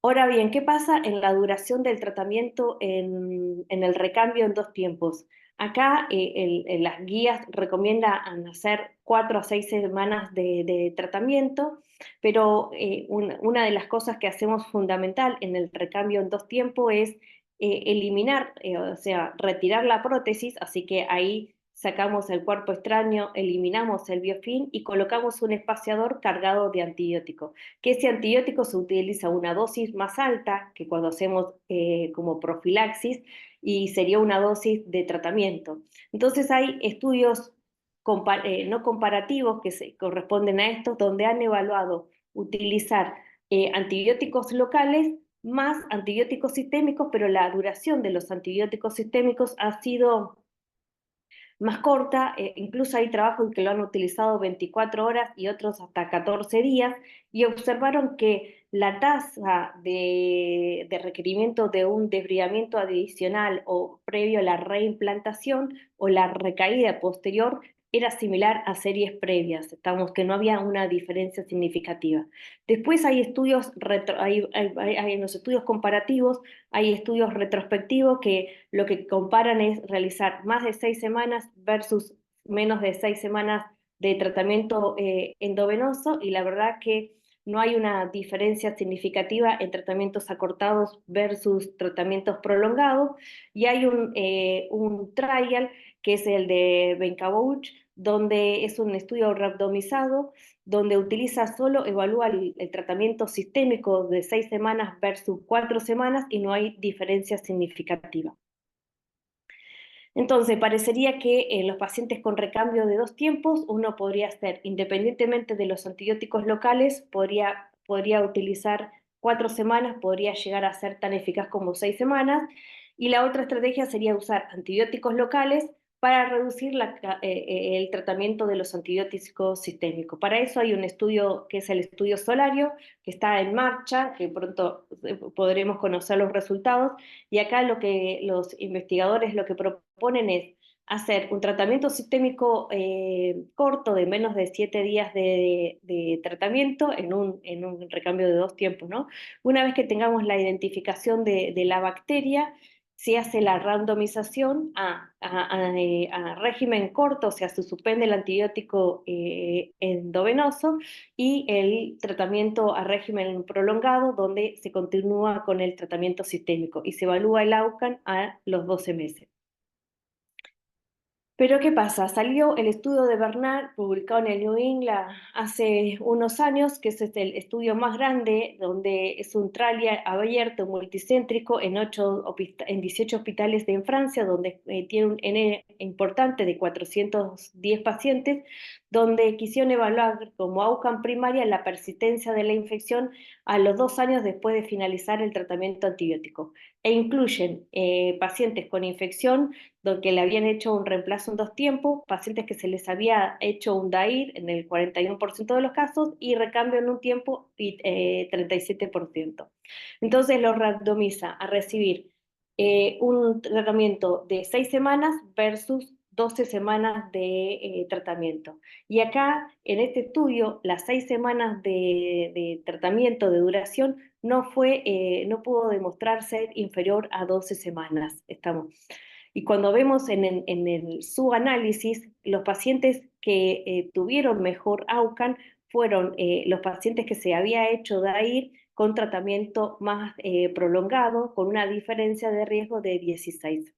Ahora bien, ¿qué pasa en la duración del tratamiento en el recambio en 2 tiempos? Acá las guías recomiendan hacer 4 a 6 semanas de tratamiento, pero una de las cosas que hacemos fundamental en el recambio en 2 tiempos es eliminar, o sea, retirar la prótesis, así que ahí sacamos el cuerpo extraño, eliminamos el biofilm y colocamos un espaciador cargado de antibiótico. Que ese antibiótico se utiliza a una dosis más alta que cuando hacemos como profilaxis, y sería una dosis de tratamiento. Entonces hay estudios no comparativos que se corresponden a estos, donde han evaluado utilizar antibióticos locales más antibióticos sistémicos, pero la duración de los antibióticos sistémicos ha sido más corta, incluso hay trabajos que lo han utilizado 24 horas y otros hasta 14 días, y observaron que la tasa de requerimiento de un desbridamiento adicional o previo a la reimplantación o la recaída posterior era similar a series previas, estamos que no había una diferencia significativa. Después hay estudios, en los estudios comparativos, hay estudios retrospectivos que lo que comparan es realizar más de 6 semanas versus menos de 6 semanas de tratamiento endovenoso, y la verdad que no hay una diferencia significativa en tratamientos acortados versus tratamientos prolongados, y hay un trial que es el de Bencabouch, donde es un estudio randomizado, donde evalúa el tratamiento sistémico de 6 semanas versus 4 semanas y no hay diferencia significativa. Entonces, parecería que en los pacientes con recambio de 2 tiempos, uno podría hacer, independientemente de los antibióticos locales, podría utilizar 4 semanas, podría llegar a ser tan eficaz como 6 semanas, y la otra estrategia sería usar antibióticos locales para reducir el tratamiento de los antibióticos sistémicos. Para eso hay un estudio que es el estudio Solario, que está en marcha, que pronto podremos conocer los resultados, y acá los investigadores lo que proponen es hacer un tratamiento sistémico corto de menos de 7 días de tratamiento en un recambio de 2 tiempos, ¿no? Una vez que tengamos la identificación de la bacteria, se hace la randomización a régimen corto, o sea, se suspende el antibiótico endovenoso, y el tratamiento a régimen prolongado, donde se continúa con el tratamiento sistémico y se evalúa el outcome a los 12 meses. Pero ¿qué pasa? Salió el estudio de Bernard, publicado en el New England hace unos años, que es el estudio más grande, donde es un trial abierto, multicéntrico, en 18 hospitales en Francia, donde tiene un N importante de 410 pacientes, donde quisieron evaluar como outcome primaria la persistencia de la infección a los 2 años después de finalizar el tratamiento antibiótico, e incluyen pacientes con infección donde le habían hecho un reemplazo en 2 tiempos, pacientes que se les había hecho un DAIR en el 41% de los casos y recambio en un tiempo y 37%. Entonces los randomiza a recibir un tratamiento de 6 semanas versus 12 semanas de tratamiento. Y acá, en este estudio, las 6 semanas de tratamiento de duración no pudo demostrar ser inferior a 12 semanas. Y cuando vemos en el subanálisis, los pacientes que tuvieron mejor outcome fueron los pacientes que se había hecho DAIR con tratamiento más prolongado, con una diferencia de riesgo de 16.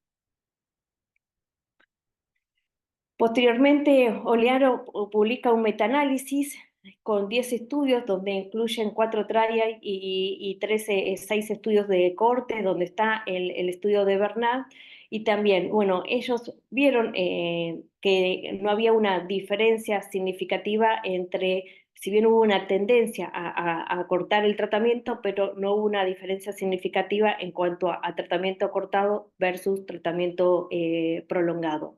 Posteriormente, Olearo publica un metaanálisis con 10 estudios, donde incluyen 4 trials y 6 estudios de corte, donde está el estudio de Bernard. Y también, bueno, ellos vieron que no había una diferencia significativa entre, si bien hubo una tendencia a cortar el tratamiento, pero no hubo una diferencia significativa en cuanto a tratamiento cortado versus tratamiento prolongado.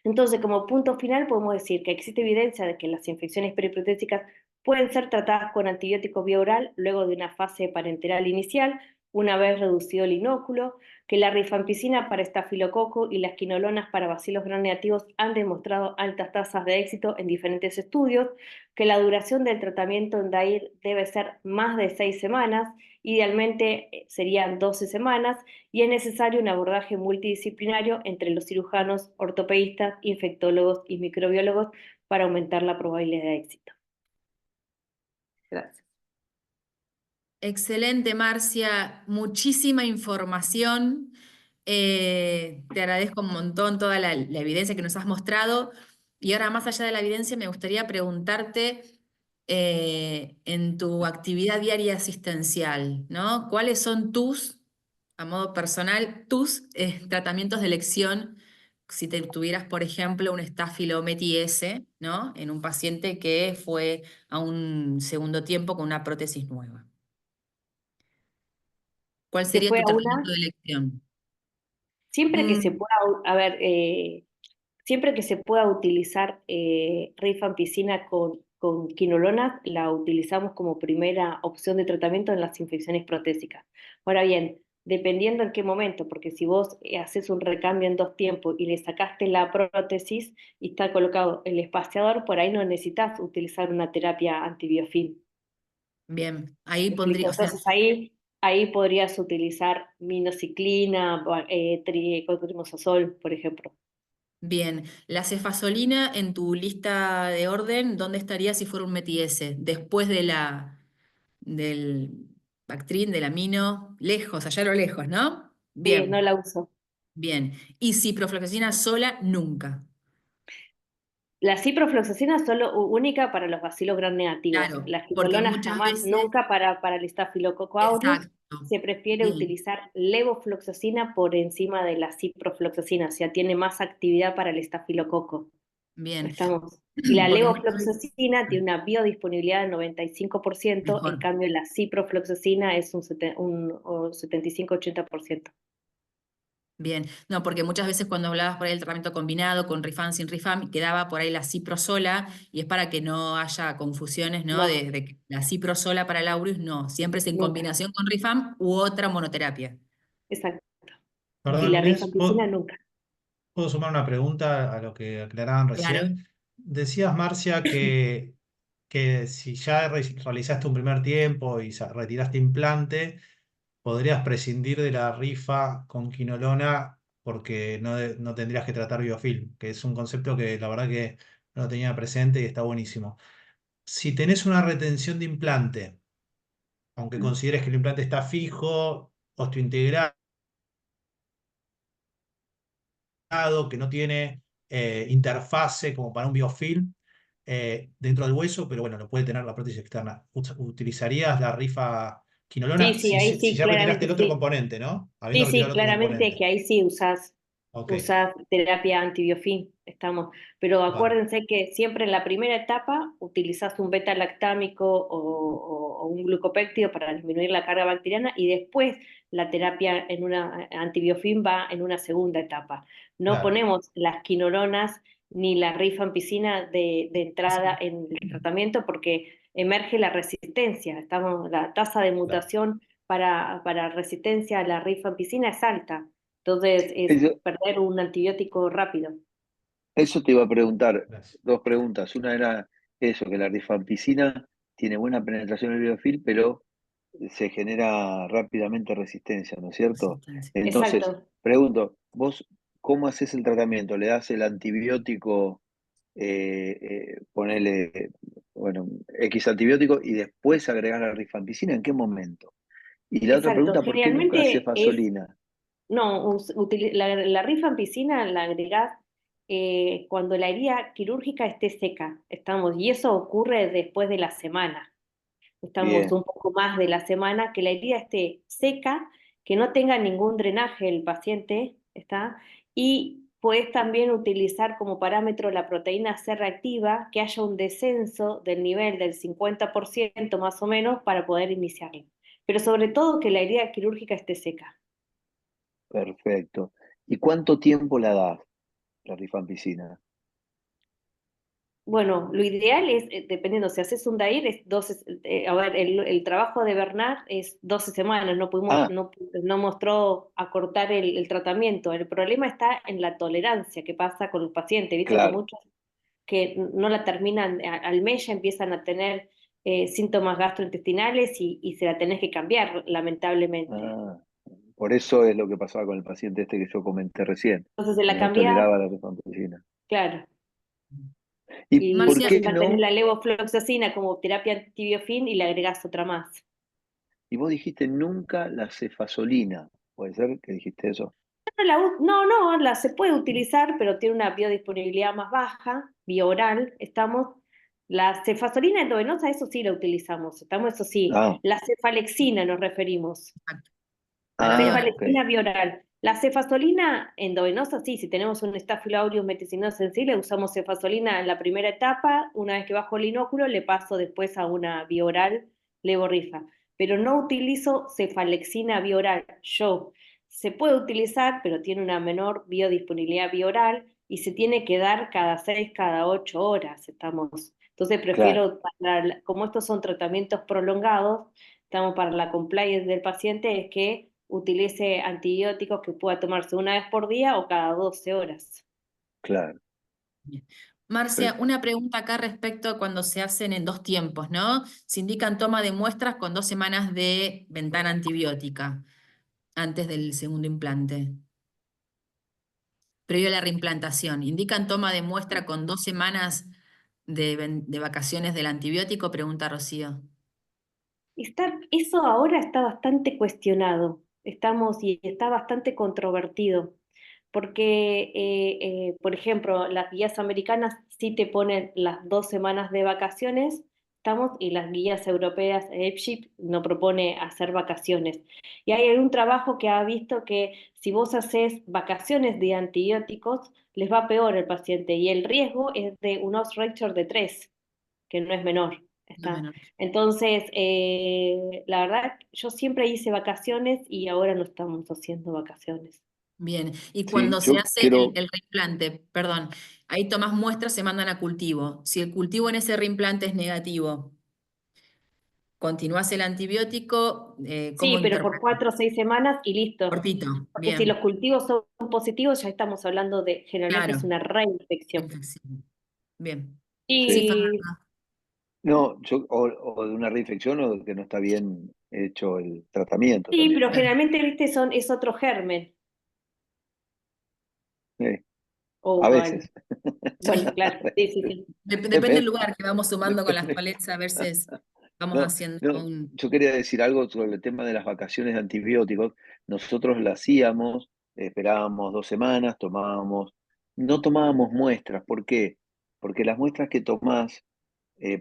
Entonces, como punto final, podemos decir que existe evidencia de que las infecciones periprotésicas pueden ser tratadas con antibiótico vía oral luego de una fase parenteral inicial, una vez reducido el inóculo, que la rifampicina para estafilococo y las quinolonas para bacilos gram negativos han demostrado altas tasas de éxito en diferentes estudios, que la duración del tratamiento en DAIR debe ser más de 6 semanas, idealmente serían 12 semanas, y es necesario un abordaje multidisciplinario entre los cirujanos, ortopedistas, infectólogos y microbiólogos para aumentar la probabilidad de éxito. Gracias. Excelente, Marcia. Muchísima información. Te agradezco un montón toda la evidencia que nos has mostrado. Y ahora, más allá de la evidencia, me gustaría preguntarte en tu actividad diaria asistencial, ¿no? ¿Cuáles son a modo personal, tus tratamientos de elección si te tuvieras, por ejemplo, un estafilometis, ¿no? En un paciente que fue a un segundo tiempo con una prótesis nueva? ¿Cuál Que sería fue tu a tratamiento una, de elección? siempre que se Mm, pueda, a ver, siempre que se pueda utilizar rifampicina con quinolona, la utilizamos como primera opción de tratamiento en las infecciones protésicas. Ahora bien, dependiendo en qué momento, porque si vos haces un recambio en 2 tiempos y le sacaste la prótesis y está colocado el espaciador, por ahí no necesitas utilizar una terapia antibiofil. bien, ahí ¿Me pondría, explico? o sea, Entonces ahí podrías utilizar minociclina, cotrimazole, por ejemplo. bien, la cefazolina en tu lista de orden, ¿dónde estaría si fuera un METI-S? Después del Bactrin, del amino, lejos, allá a lo lejos, ¿no? Sí, no Bien, la uso. bien. Y ciprofloxacina sola, nunca. La ciprofloxacina es solo única para los bacilos gram negativos. Claro, Las porque quinolonas muchas jamás, veces, nunca para el Staphylococcus aureus. exacto, Se prefiere bien, utilizar levofloxacina por encima de la ciprofloxacina, o sea, tiene más actividad para el estafilococo. bien. ¿Estamos? Y la Porque muchas veces, levofloxacina tiene una biodisponibilidad del 95%, en mejor. cambio la ciprofloxacina es un 75-80%. Bien, no, porque muchas veces cuando hablabas por ahí del tratamiento combinado con Rifam sin Rifam, quedaba por ahí la ciprosola y es para que no haya confusiones, ¿no? No, De que la ciprosola para el aureus, no, siempre es en nunca. combinación con Rifam u otra monoterapia. Exacto. Y Perdón, la Bien, Inés, rifampicina nunca. ¿puedo sumar una pregunta a lo que aclaraban claro. recién? Decías, Marcia, que si ya realizaste un primer tiempo y retiraste implante, podrías prescindir de la rifa con quinolona porque no tendrías que tratar biofilm, que es un concepto que la verdad que no lo tenía presente y está buenísimo. Si tenés una retención de implante, aunque consideres que el implante está fijo, osteointegrado, que no tiene interfase como para un biofilm dentro del hueso, pero bueno, lo puede tener la prótesis externa. ¿Utilizarías la rifa Sí, quinolona sí, si, ahí si sí, ya retiraste claramente el otro sí. componente, ¿no? Sí, Habiendo retirado sí, el otro claramente que componente. ahí sí Ok, usás terapia antibiofín, estamos. Pero bárbaro. acuérdense que siempre en la primera etapa utilizás un beta-lactámico o un glucopéptido para disminuir la carga bacteriana y después la terapia en una antibiofín va en una segunda etapa. No Claro, ponemos las quinolonas ni la rifampicina de entrada en el tratamiento porque emerge la resistencia. La tasa de claro. mutación para resistencia a la rifampicina es alta. Entonces, es Eso, perder un antibiótico rápido. eso te iba a preguntar, Gracias. dos preguntas. Una era eso, que la rifampicina tiene buena penetración en el biofil, pero se genera rápidamente resistencia, ¿no es cierto? Resistencia. Entonces, Exacto. pregunto, ¿vos cómo haces el tratamiento? ¿Le das el antibiótico, ponele, bueno, X antibiótico y después agregar la rifampicina? ¿En qué momento? Y la otra Exacto. pregunta, ¿por qué nunca Generalmente es, cefazolina? no, la rifampicina la agregás cuando la herida quirúrgica esté seca, estamos, y eso ocurre después de la semana. Estamos Bien, un poco más de la semana, que la herida esté seca, que no tenga ningún drenaje el paciente, ¿está? Y puedes también utilizar como parámetro la proteína C reactiva, que haya un descenso del nivel del 50% más o menos para poder iniciarlo. Pero sobre todo que la herida quirúrgica esté seca. perfecto. ¿Y cuánto tiempo la das, la rifampicina? Bueno, lo ideal es, dependiendo, si haces un DAIR, es 12, a ver, el trabajo de Bernard es 12 semanas, Ah, no mostró acortar el tratamiento. El problema está en la tolerancia que pasa con los pacientes, viste que claro. muchos que no la terminan, al mes ya empiezan a tener síntomas gastrointestinales y se la tenés que cambiar, lamentablemente. Ah, por eso es lo que pasaba con el paciente este que yo comenté recién, Entonces se que la no cambiás, toleraba la rifampicina. claro. ¿Y por Marcia, qué Y mantenés no? la levofloxacina como terapia antibiofín y le agregás otra más. Y vos dijiste nunca la cefazolina. ¿Puede ser que dijiste eso? No, se puede utilizar, pero tiene una biodisponibilidad más baja, bioral. La cefazolina endovenosa, eso sí la utilizamos, eso sí. Ah, La cefalexina nos referimos. Exacto. Para ah, peor. ok, Cefalexina bioral. La cefazolina endovenosa, sí, si tenemos un Staphylococcus aureus meticinoso sensible, usamos cefazolina en la primera etapa. Una vez que bajo el inóculo, le paso después a una bioral levorrifa. Pero no utilizo cefalexina bioral. Se puede utilizar, pero tiene una menor biodisponibilidad bioral y se tiene que dar cada 6, cada 8 horas. Entonces claro, prefiero, como estos son tratamientos prolongados, estamos para la compliance del paciente, es que utilice antibióticos que pueda tomarse una vez por día o cada 12 horas. claro. Bien. Marcia, Perfecto. una pregunta acá respecto a cuando se hacen en 2 tiempos, ¿no? Se indican toma de muestras con 2 semanas de ventana antibiótica antes del segundo implante, previo a la reimplantación. ¿Indican toma de muestra con 2 semanas de vacaciones del antibiótico? Pregunta Rocío. Eso ahora está bastante cuestionado, y está bastante controvertido, porque, por ejemplo, las guías americanas sí te ponen las 2 semanas de vacaciones, y las guías europeas, EPSHIP, no propone hacer vacaciones. Y hay algún trabajo que ha visto que si vos haces vacaciones de antibióticos, les va peor al paciente, y el riesgo es de un odds ratio de 3, que no es menor. No menor. Entonces, la verdad, yo siempre hice vacaciones y ahora no estamos haciendo vacaciones. Bien, y Sí, cuando se yo hace quiero, el reimplante, perdón, ahí tomás muestras, se mandan a cultivo. Si el cultivo en ese reimplante es negativo, continúas el antibiótico, ¿cómo Sí, pero por interpretas? 4 o 6 semanas y listo. Cortito, Porque si los bien, cultivos son positivos, ya estamos hablando generalmente es claro, una reinfección. infección. Bien. Sí, sí, Y Fernando. no, o de una reinfección o de que no está bien hecho el tratamiento sí, también, pero ¿no? Claro. generalmente, viste, es otro germen. Sí, a O veces. bueno, claro, sí, sí, sí. Depende del Depende, lugar que vamos sumando con las depende. coletas, a veces vamos No, haciendo no, un... yo quería decir algo sobre el tema de las vacaciones de antibióticos. Nosotros las hacíamos, esperábamos 2 semanas, no tomábamos muestras. ¿Por qué? Porque las muestras que tomás,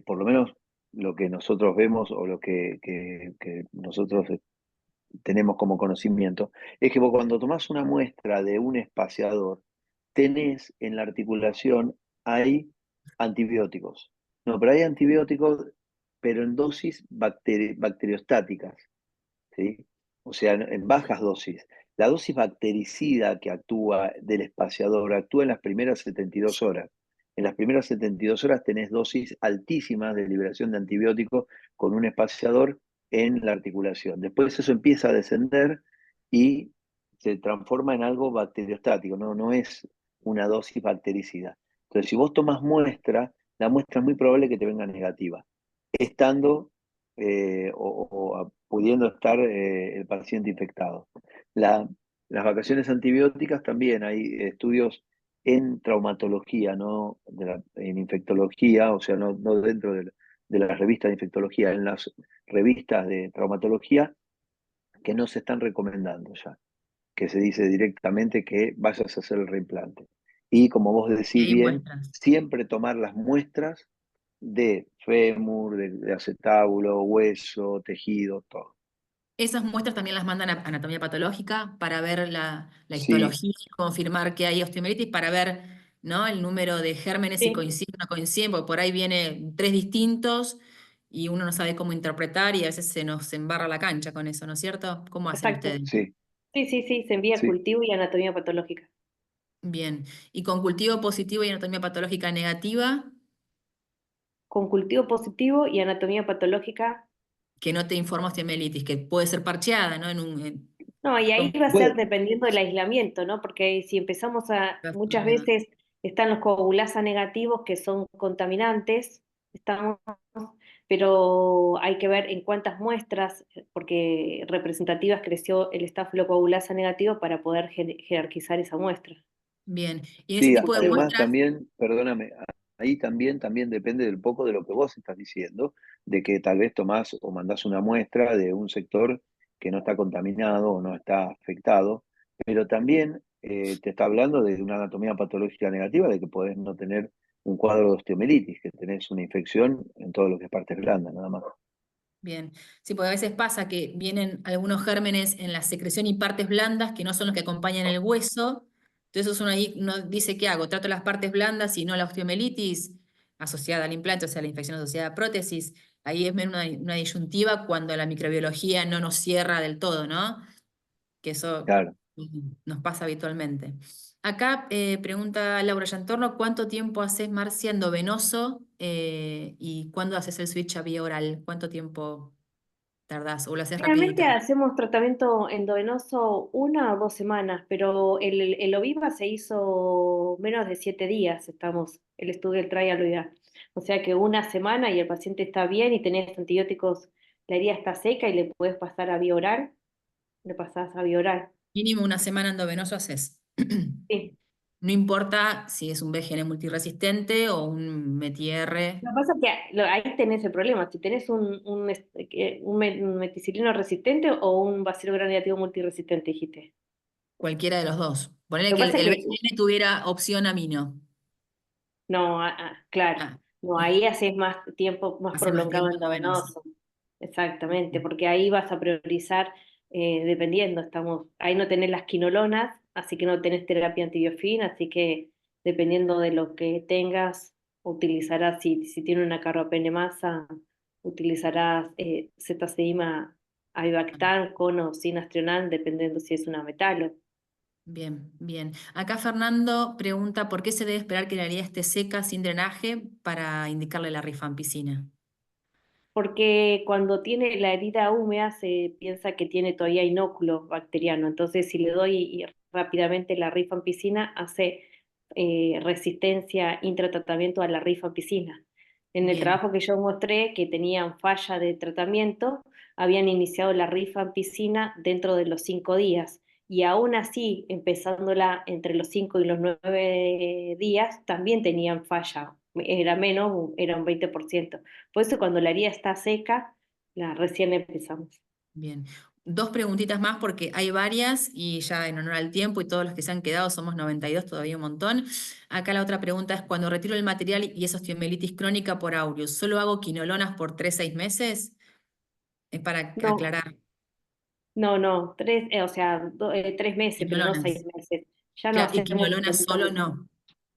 por lo menos lo que nosotros vemos o lo que nosotros tenemos como conocimiento, es que vos cuando tomás una muestra de un espaciador, tenés en la articulación, hay antibióticos. No, pero hay antibióticos, pero en dosis bacteriostáticas, ¿sí? O sea, en bajas dosis. La dosis bactericida que actúa del espaciador actúa en las primeras 72 horas. En las primeras 72 horas tenés dosis altísimas de liberación de antibióticos con un espaciador en la articulación. Después eso empieza a descender y se transforma en algo bacteriostático, no es una dosis bactericida. Entonces, si vos tomas muestra, la muestra es muy probable que te venga negativa, estando pudiendo estar el paciente infectado. Las vacaciones antibióticas también hay estudios en traumatología, no en infectología, o sea, no dentro de las revistas de infectología, en las revistas de traumatología que no se están recomendando ya, que se dice directamente que vayas a hacer el reimplante. Y como vos Y decís hay bien, muestras. siempre tomar las muestras de fémur, de acetábulo, hueso, tejido, todo. Esas muestras también las mandan a anatomía patológica para ver la Sí, histología, confirmar que hay osteomelitis, para ver, ¿no? El número de gérmenes si Sí, coinciden o no coinciden, porque por ahí viene 3 distintos y uno no sabe cómo interpretar y a veces se nos embarra la cancha con eso, ¿no es cierto? ¿Cómo hacen exacto. ustedes? sí, Sí, sí, sí, se envía a sí. cultivo y anatomía patológica. Bien. ¿Y con cultivo positivo y anatomía patológica negativa, Con cultivo positivo y anatomía patológica. que no te informa osteomelitis, que puede ser parcheada, ¿no? No, y ahí ¿Cómo? va a ser Puede, dependiendo del aislamiento, ¿no? Porque si muchas veces están los coagulasa negativos que son contaminantes, estamos, pero hay que ver en cuántas muestras, porque representativas creció el estafilocoagulasa negativo para poder jerarquizar esa muestra. Bien. Y en ese sí, tipo de Sí, además muestras, también, perdóname, ahí también depende del poco de lo que vos estás diciendo, de que tal vez tomás o mandás una muestra de un sector que no está contaminado o no está afectado, pero también te está hablando de una anatomía patológica negativa, de que podés no tener un cuadro de osteomelitis, que tenés una infección en todo lo que es partes blandas, nada más. Bien, sí, porque a veces pasa que vienen algunos gérmenes en la secreción y partes blandas que no son los que acompañan el hueso. Entonces uno dice, ¿qué hago? ¿Trato las partes blandas y no la osteomelitis asociada al implante, o sea, la infección asociada a prótesis? Ahí es una disyuntiva cuando la microbiología no nos cierra del todo, ¿no? Que eso Claro. nos pasa habitualmente. Acá pregunta Laura Yantorno, ¿cuánto tiempo haces, Marcia, endovenoso y cuándo haces el switch a vía oral? ¿Cuánto tiempo tardás o lo haces Generalmente rapidito? hacemos tratamiento endovenoso 1 o 2 semanas, pero el Oviva se hizo menos de 7 días, el estudio del trial lo da. O sea que 1 semana y el paciente está bien y tenés antibióticos, la herida está seca y le puedes pasar a vía oral, le pasás a vía oral. Mínimo 1 semana endovenoso haces. Sí. No importa si es un BGN multiresistente o un METIR, Lo que pasa es que ahí tenés el problema, si tenés un meticilino resistente o un bacilo gram negativo multiresistente, dijiste. cualquiera de los dos. Ponele Lo que que pasa es el que BGN tuviera opción amino. no, claro, Ah, no, ahí haces más tiempo, más haces más prolongado tiempo en endovenoso. endovenoso. Exactamente, porque ahí vas a priorizar dependiendo, ahí no tenés las quinolonas, así que no tenés terapia antibiofín, así que dependiendo de lo que tengas, utilizarás, si tiene una carbapenemasa, utilizarás cetacima avibactam con o sin astronal, dependiendo si es una metalo. Bien, bien. Acá Fernando pregunta por qué se debe esperar que la herida esté seca sin drenaje para indicarle la rifampicina. Porque cuando tiene la herida húmeda se piensa que tiene todavía inóculo bacteriano, entonces si le doy rápidamente la rifampicina hace resistencia intratratamiento a la rifampicina. En el Bien, trabajo que yo mostré que tenían falla de tratamiento, habían iniciado la rifampicina dentro de los 5 días y aún así, empezándola entre los 5 y los 9 días, también tenían falla, era menos, era un 20%. Por eso cuando la herida está seca, recién empezamos. bien. Dos preguntitas más porque hay varias y ya en honor al tiempo y todos los que se han quedado somos 92, todavía un montón. Acá la otra pregunta es, cuando retiro el material y es osteomelitis crónica por aureus, ¿solo hago quinolonas por 3-6 meses? Es para No, aclarar. no, 3 meses, pero no Quinolonas. 6 meses. Ya no Claro, y hacemos quinolonas solo intentamos.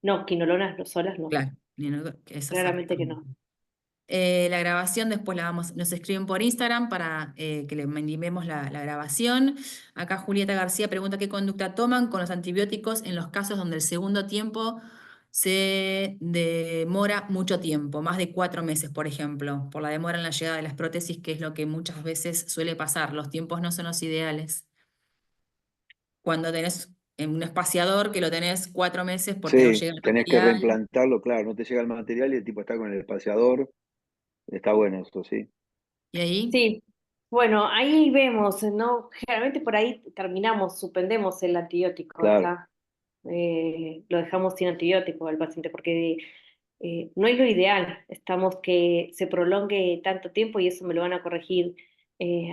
no. No, quinolonas no, solas no, Claro, eso claramente que exactamente. no. La grabación después nos escriben por Instagram para que le mandemos la grabación. Acá Julieta García pregunta qué conducta toman con los antibióticos en los casos donde el segundo tiempo se demora mucho tiempo, más de 4 meses, por ejemplo, por la demora en la llegada de las prótesis, que es lo que muchas veces suele pasar. Los tiempos no son los ideales. Cuando tenés un espaciador que lo tenés 4 meses porque no Sí, llega el tenés que material. reimplantarlo, claro, no te llega el material y el tipo está con el espaciador. Está bueno eso, sí. ¿Y ahí? Sí, bueno, ahí vemos, ¿no? Generalmente por ahí terminamos, suspendemos el antibiótico Claro. acá. Lo dejamos sin antibiótico al paciente porque no es lo ideal. Estamos que se prolongue tanto tiempo y eso me lo van a corregir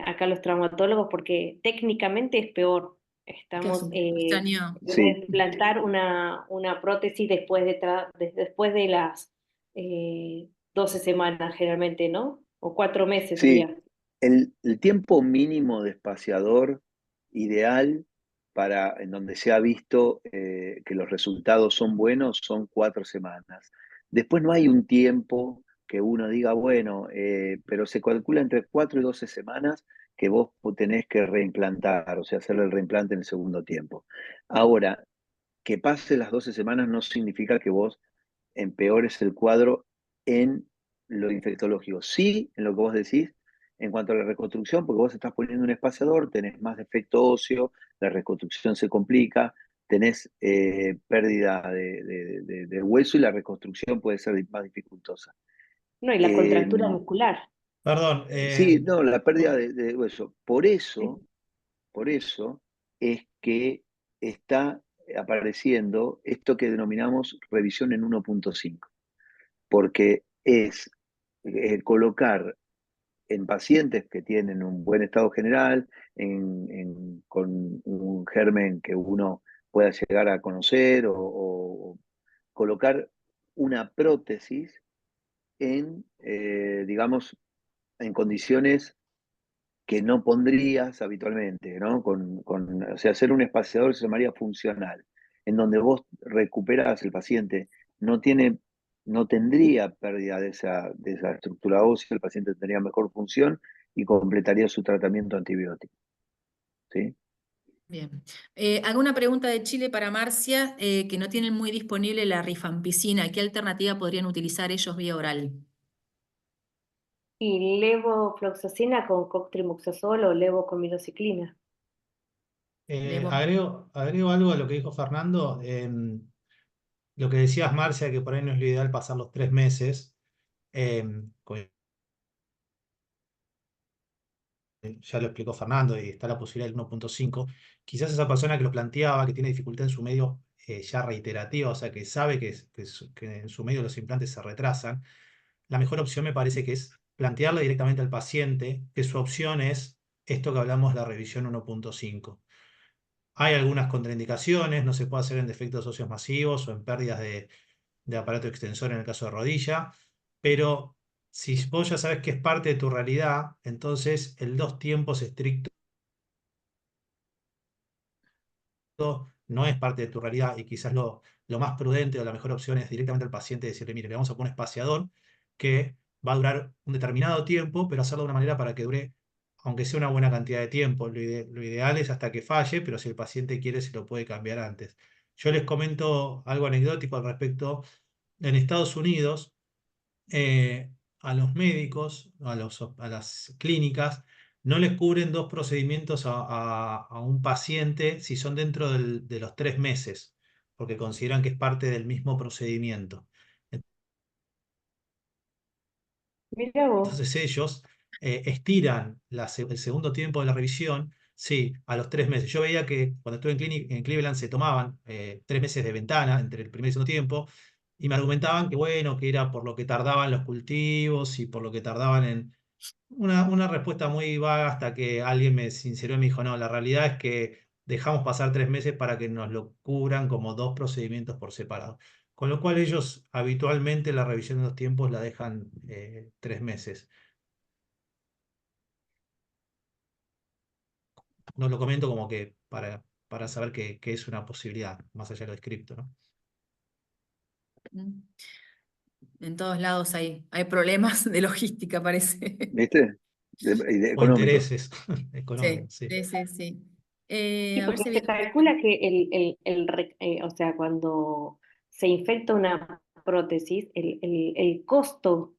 acá los traumatólogos porque técnicamente es peor. ¿Qué es Estamos un extraño? Sí, implantar una prótesis después de las 12 semanas generalmente, ¿no? O 4 meses sí. sería. El tiempo mínimo de espaciador ideal en donde se ha visto que los resultados son buenos son 4 semanas. Después no hay un tiempo que uno diga, bueno, pero se calcula entre 4 y 12 semanas que vos tenés que reimplantar, o sea, hacerle el reimplante en el segundo tiempo. Ahora, que pase las 12 semanas no significa que vos empeores el cuadro en lo infectológico. Sí, en lo que vos decís, en cuanto a la reconstrucción, porque vos estás poniendo un espaciador, tenés más defecto óseo, la reconstrucción se complica, tenés pérdida de hueso y la reconstrucción puede ser más dificultosa. No, y la Eh, contractura muscular. Perdón, sí, no, la pérdida de hueso. ¿Sí? Por eso es que está apareciendo esto que denominamos revisión en 1.5, porque es colocar en pacientes que tienen un buen estado general, con un germen que uno pueda llegar a conocer o colocar una prótesis digamos, en condiciones que no pondrías habitualmente, ¿no? O sea, hacer un espaciador se llamaría funcional, en donde vos recuperás el paciente, no tendría pérdida de esa estructura ósea, el paciente tendría mejor función y completaría su tratamiento antibiótico, ¿sí? Bien. Hago una pregunta de Chile para Marcia, que no tienen muy disponible la rifampicina. ¿Qué alternativa podrían utilizar ellos vía oral? Y levofloxacina con cotrimoxazol o levocomiraciclina. Agrego algo a lo que dijo Fernando. Lo que decías, Marcia, que por ahí no es lo ideal pasar los 3 meses. Ya lo explicó Fernando y está la posibilidad del 1.5. Quizás esa persona que lo planteaba, que tiene dificultad en su medio ya reiterativa, o sea, que sabe que en su medio los implantes se retrasan, la mejor opción me parece que es plantearle directamente al paciente que su opción es esto que hablamos, la revisión 1.5. Hay algunas contraindicaciones, no se puede hacer en defectos óseos masivos o en pérdidas de aparato extensor en el caso de rodilla, pero si vos ya sabes que es parte de tu realidad, entonces el 2 tiempos estricto no es parte de tu realidad y quizás lo más prudente o la mejor opción es directamente al paciente decirle, mire, le vamos a poner un espaciador que va a durar un determinado tiempo, pero hacerlo de una manera para que dure, aunque sea una buena cantidad de tiempo. Lo ideal es hasta que falle, pero si el paciente quiere se lo puede cambiar antes. Yo les comento algo anecdótico al respecto. En Estados Unidos, eh, a los médicos, a las clínicas, no les cubren 2 procedimientos a un paciente si son dentro de los 3 meses, porque consideran que es parte del mismo procedimiento. Mira vos. Entonces ellos estiran el segundo tiempo de la revisión, sí, a los 3 meses. Yo veía que cuando estuve en Cleveland se tomaban 3 meses de ventana entre el primer y segundo tiempo, y me argumentaban que bueno, que era por lo que tardaban los cultivos y por lo que tardaban en... Una respuesta muy vaga hasta que alguien me sinceró y me dijo, no, la realidad es que dejamos pasar 3 meses para que nos lo cubran como 2 procedimientos por separado. Con lo cual ellos habitualmente la revisión de los tiempos la dejan 3 meses. No lo comento como que para saber que es una posibilidad, más allá de lo descripto, ¿no? En todos lados hay problemas de logística, parece. ¿Viste? Y de O económicos. intereses Sí, económicos, sí. sí, sí. Sí, A ver porque si se había... calcula que o sea, cuando se infecta una prótesis, el costo,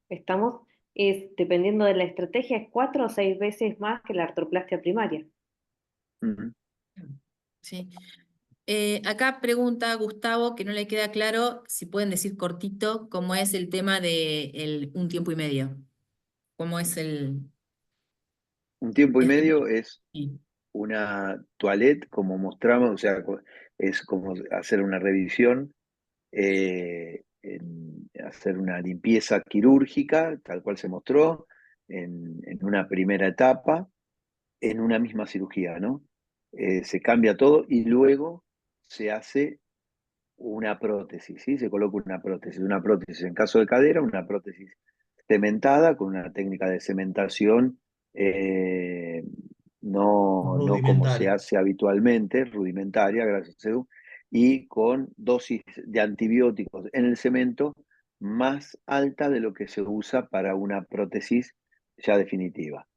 dependiendo de la estrategia, es 4 o 6 veces más que la artroplastia primaria. Ujú. Sí. Acá pregunta Gustavo, que no le queda claro, si pueden decir cortito, cómo es el tema de un tiempo y medio. ¿Cómo es Un tiempo y el medio es sí. una toilette, como mostramos, o sea, es como hacer una revisión, hacer una limpieza quirúrgica, tal cual se mostró, en una primera etapa, en una misma cirugía, ¿no? Se cambia todo y luego se hace una prótesis, ¿sí? Se coloca una prótesis en caso de cadera, una prótesis cementada con una técnica de cementación no como se Rudimentaria. hace habitualmente, rudimentaria, gracias Edu, y con dosis de antibióticos en el cemento más alta de lo que se usa para una prótesis ya definitiva.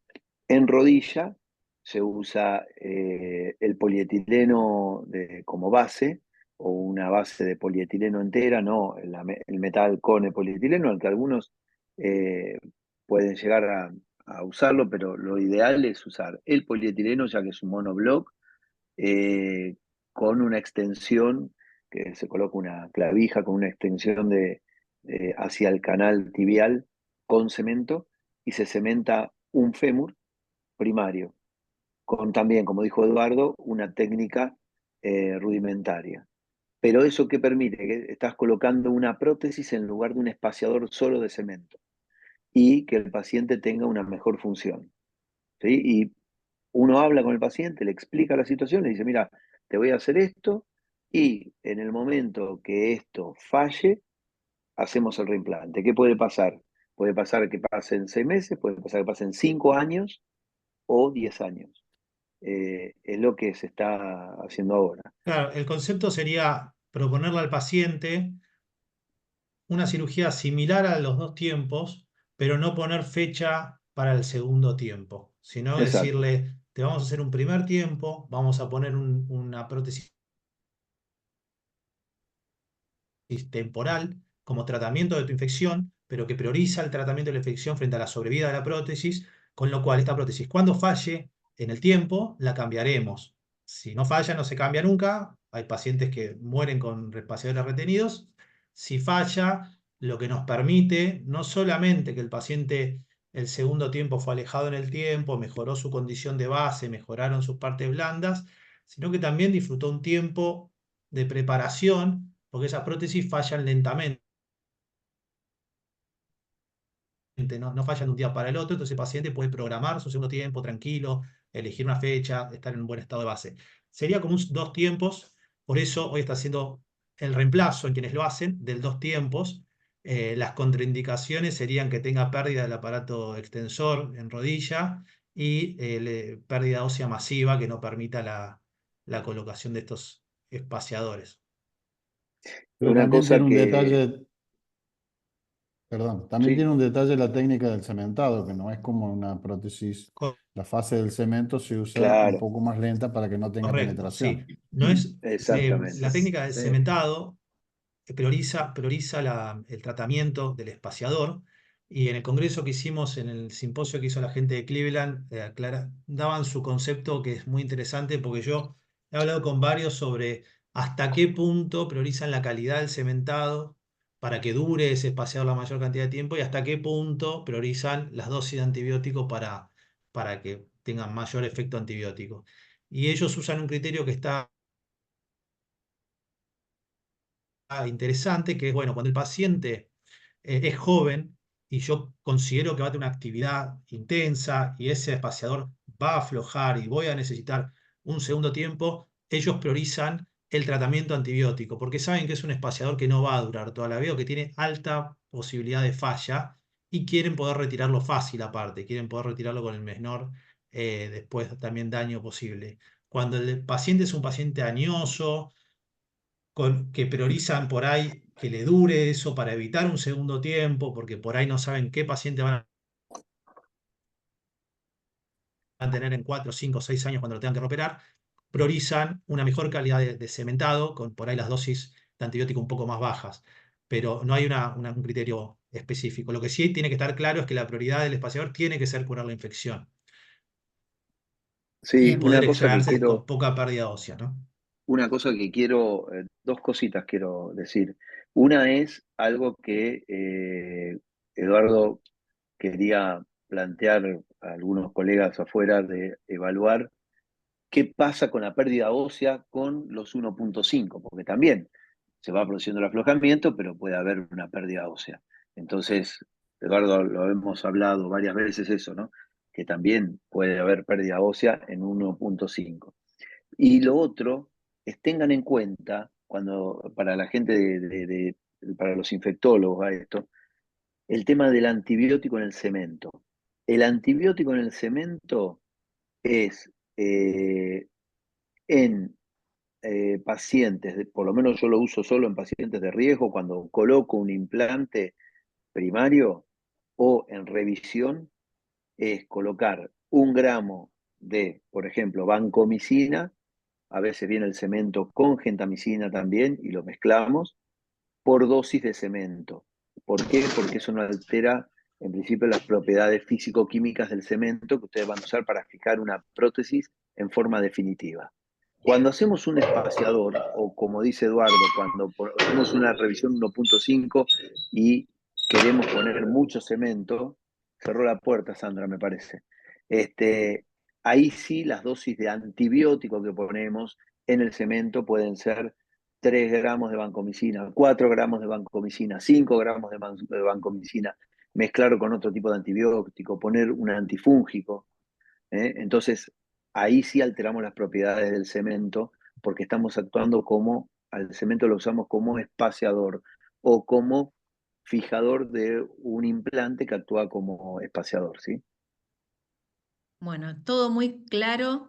En rodilla se usa el polietileno como base o una base de polietileno entera, no el metal cone polietileno, al que algunos eh, pueden llegar a usarlo, pero lo ideal es usar el polietileno, ya que es un monobloc, eh, con una extensión, que se coloca una clavija con una extensión hacia el canal tibial con cemento y se cementa un fémur primario, con también, como dijo Eduardo, una técnica rudimentaria. Pero eso que permite, que estás colocando una prótesis en lugar de un espaciador solo de cemento. y que el paciente tenga una mejor función. ¿Sí? Y uno habla con el paciente, le explica la situación, le dice, mira, te voy a hacer esto y en el momento que esto falle, hacemos el reimplante. ¿Qué puede pasar? Puede pasar que pasen 6 meses, puede pasar que pasen 5 años o 10 años. Es lo que se está haciendo ahora. Claro, el concepto sería proponerle al paciente una cirugía similar a los dos tiempos, pero no poner fecha para el segundo tiempo, sino Exacto. decirle, te vamos a hacer un primer tiempo, vamos a poner una prótesis temporal como tratamiento de tu infección, pero que prioriza el tratamiento de la infección frente a la sobrevida de la prótesis, con lo cual esta prótesis, cuando falle en el tiempo, la cambiaremos. Si no falla, no se cambia nunca. Hay pacientes que mueren con espaciadores retenidos. Si falla, lo que nos permite no solamente que el paciente el segundo tiempo fue alejado en el tiempo, mejoró su condición de base, mejoraron sus partes blandas, sino que también disfrutó un tiempo de preparación, porque esas prótesis fallan lentamente, no fallan de un día para el otro, entonces el paciente puede programar su segundo tiempo tranquilo, elegir una fecha, estar en un buen estado de base. Sería como dos tiempos, por eso hoy está haciendo el reemplazo en quienes lo hacen del dos tiempos. Las contraindicaciones serían que tenga pérdida del aparato extensor en rodilla y pérdida ósea masiva que no permita la colocación de estos espaciadores. Pero Una también tiene cosa un que, detalle, perdón, también tiene sí, un detalle la técnica del cementado, que no es como una prótesis. La fase del cemento se usa un claro, poco más lenta para que no tenga Correcto, sí. penetración. No es la exactamente. técnica del Sí. cementado prioriza el tratamiento del espaciador y en el congreso que hicimos, en el simposio que hizo la gente de Cleveland, daban su concepto que es muy interesante porque yo he hablado con varios sobre hasta qué punto priorizan la calidad del cementado para que dure ese espaciador la mayor cantidad de tiempo y hasta qué punto priorizan las dosis de antibiótico para que tengan mayor efecto antibiótico. Y ellos usan un criterio que está interesante, que es, bueno, cuando el paciente es joven y yo considero que va a tener una actividad intensa y ese espaciador va a aflojar y voy a necesitar un segundo tiempo, ellos priorizan el tratamiento antibiótico, porque saben que es un espaciador que no va a durar toda la vida o que tiene alta posibilidad de falla y quieren poder retirarlo fácil aparte, quieren poder retirarlo con el menor después también daño posible. Cuando el paciente es un paciente añoso, que priorizan por ahí que le dure eso para evitar un segundo tiempo, porque por ahí no saben qué paciente van a tener en 4, 5, 6 años cuando lo tengan que operar, priorizan una mejor calidad de cementado, con por ahí las dosis de antibiótico un poco más bajas, pero no hay un criterio específico. Lo que sí tiene que estar claro es que la prioridad del espaciador tiene que ser curar la infección y sí, poder extraerse con poca pérdida ósea, ¿no? una cosa que quiero, dos cositas quiero decir. Una es algo que Eduardo quería plantear a algunos colegas afuera de evaluar qué pasa con la pérdida ósea con los 1.5, porque también se va produciendo el aflojamiento, pero puede haber una pérdida ósea. Entonces, Eduardo, lo hemos hablado varias veces eso, ¿no? Que también puede haber pérdida ósea en 1.5. Y lo otro es tengan en cuenta, cuando para la gente para los infectólogos a esto, el tema del antibiótico en el cemento. El antibiótico en el cemento es en pacientes, por lo menos yo lo uso solo en pacientes de riesgo, cuando coloco un implante primario o en revisión, es colocar 1 gramo de, por ejemplo, vancomicina, a veces viene el cemento con gentamicina también y lo mezclamos, por dosis de cemento. ¿Por qué? Porque eso no altera, en principio, las propiedades físico-químicas del cemento que ustedes van a usar para fijar una prótesis en forma definitiva. Cuando hacemos un espaciador, o como dice Eduardo, cuando hacemos una revisión 1.5 y queremos poner mucho cemento, cerró la puerta Sandra, me parece. Ahí sí las dosis de antibiótico que ponemos en el cemento pueden ser 3 gramos de vancomicina, 4 gramos de vancomicina, 5 gramos de vancomicina. mezclarlo con otro tipo de antibiótico, poner un antifúngico. Entonces, ahí sí alteramos las propiedades del cemento, porque estamos actuando como, al cemento lo usamos como espaciador o como fijador de un implante que actúa como espaciador, ¿sí? Bueno, todo muy claro.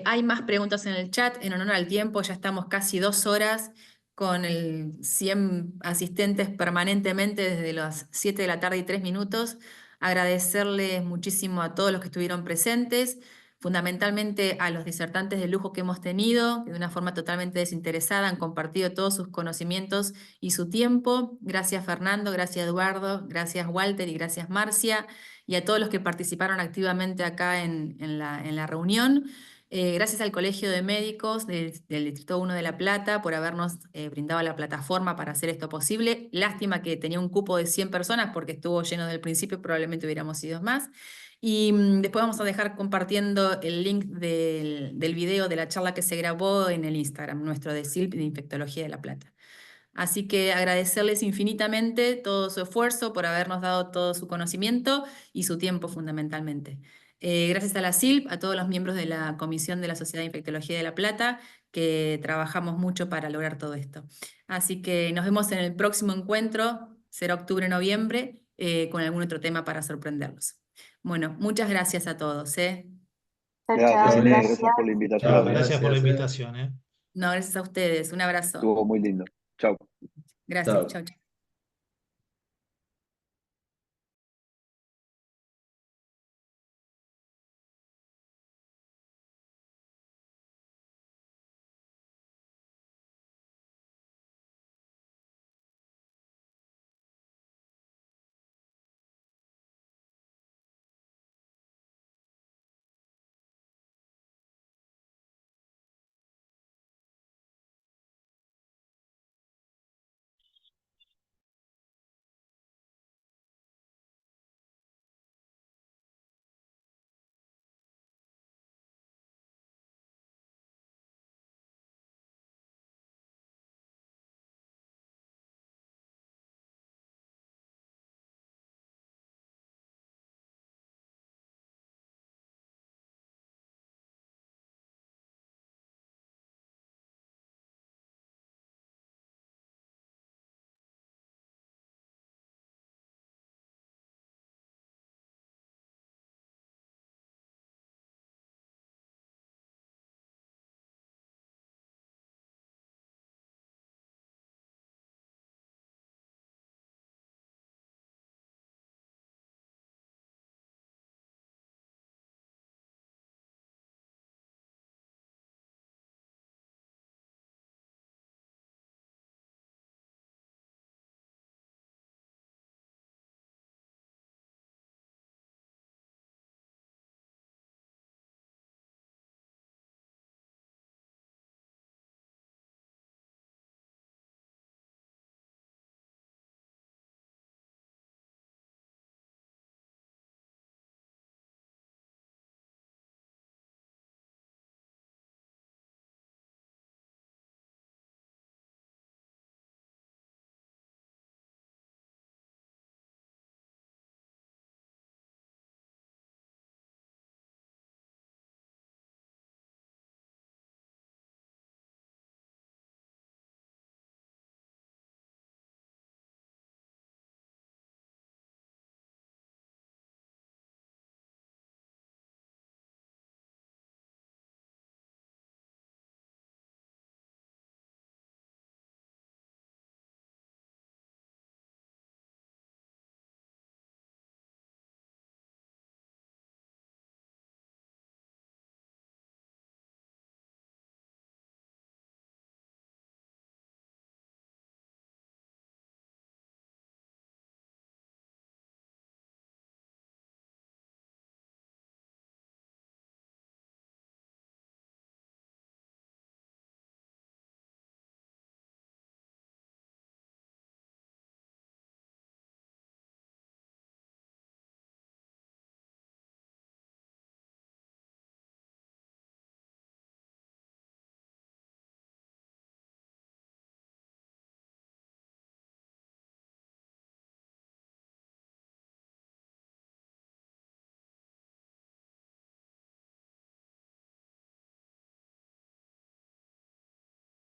Hay más preguntas en el chat. En honor al tiempo, ya estamos casi 2 horas con 100 asistentes permanentemente desde las 7 de la tarde y 3 minutos. Agradecerles muchísimo a todos los que estuvieron presentes, fundamentalmente a los disertantes de lujo que hemos tenido, que de una forma totalmente desinteresada han compartido todos sus conocimientos y su tiempo. Gracias Fernando, gracias Eduardo, gracias Walter y gracias Marcia, y a todos los que participaron activamente acá en la reunión. Gracias al Colegio de Médicos del Distrito 1 de La Plata por habernos brindado la plataforma para hacer esto posible. Lástima que tenía un cupo de 100 personas porque estuvo lleno del principio, probablemente hubiéramos sido más. Y después vamos a dejar compartiendo el link del video de la charla que se grabó en el Instagram nuestro de SILP de Infectología de La Plata. Así que agradecerles infinitamente todo su esfuerzo por habernos dado todo su conocimiento y su tiempo fundamentalmente. Gracias a la SILP, a todos los miembros de la Comisión de la Sociedad de Infectología de La Plata, que trabajamos mucho para lograr todo esto. Así que nos vemos en el próximo encuentro, será octubre-noviembre, con algún otro tema para sorprenderlos. Bueno, muchas gracias a todos. Chao, Gracias, chao, Inés, gracias. gracias por la Chao, invitación. gracias por la Gracias. invitación. No, gracias a ustedes. Un abrazo. Estuvo muy lindo. Chao. Gracias. Chao. Chau, chau.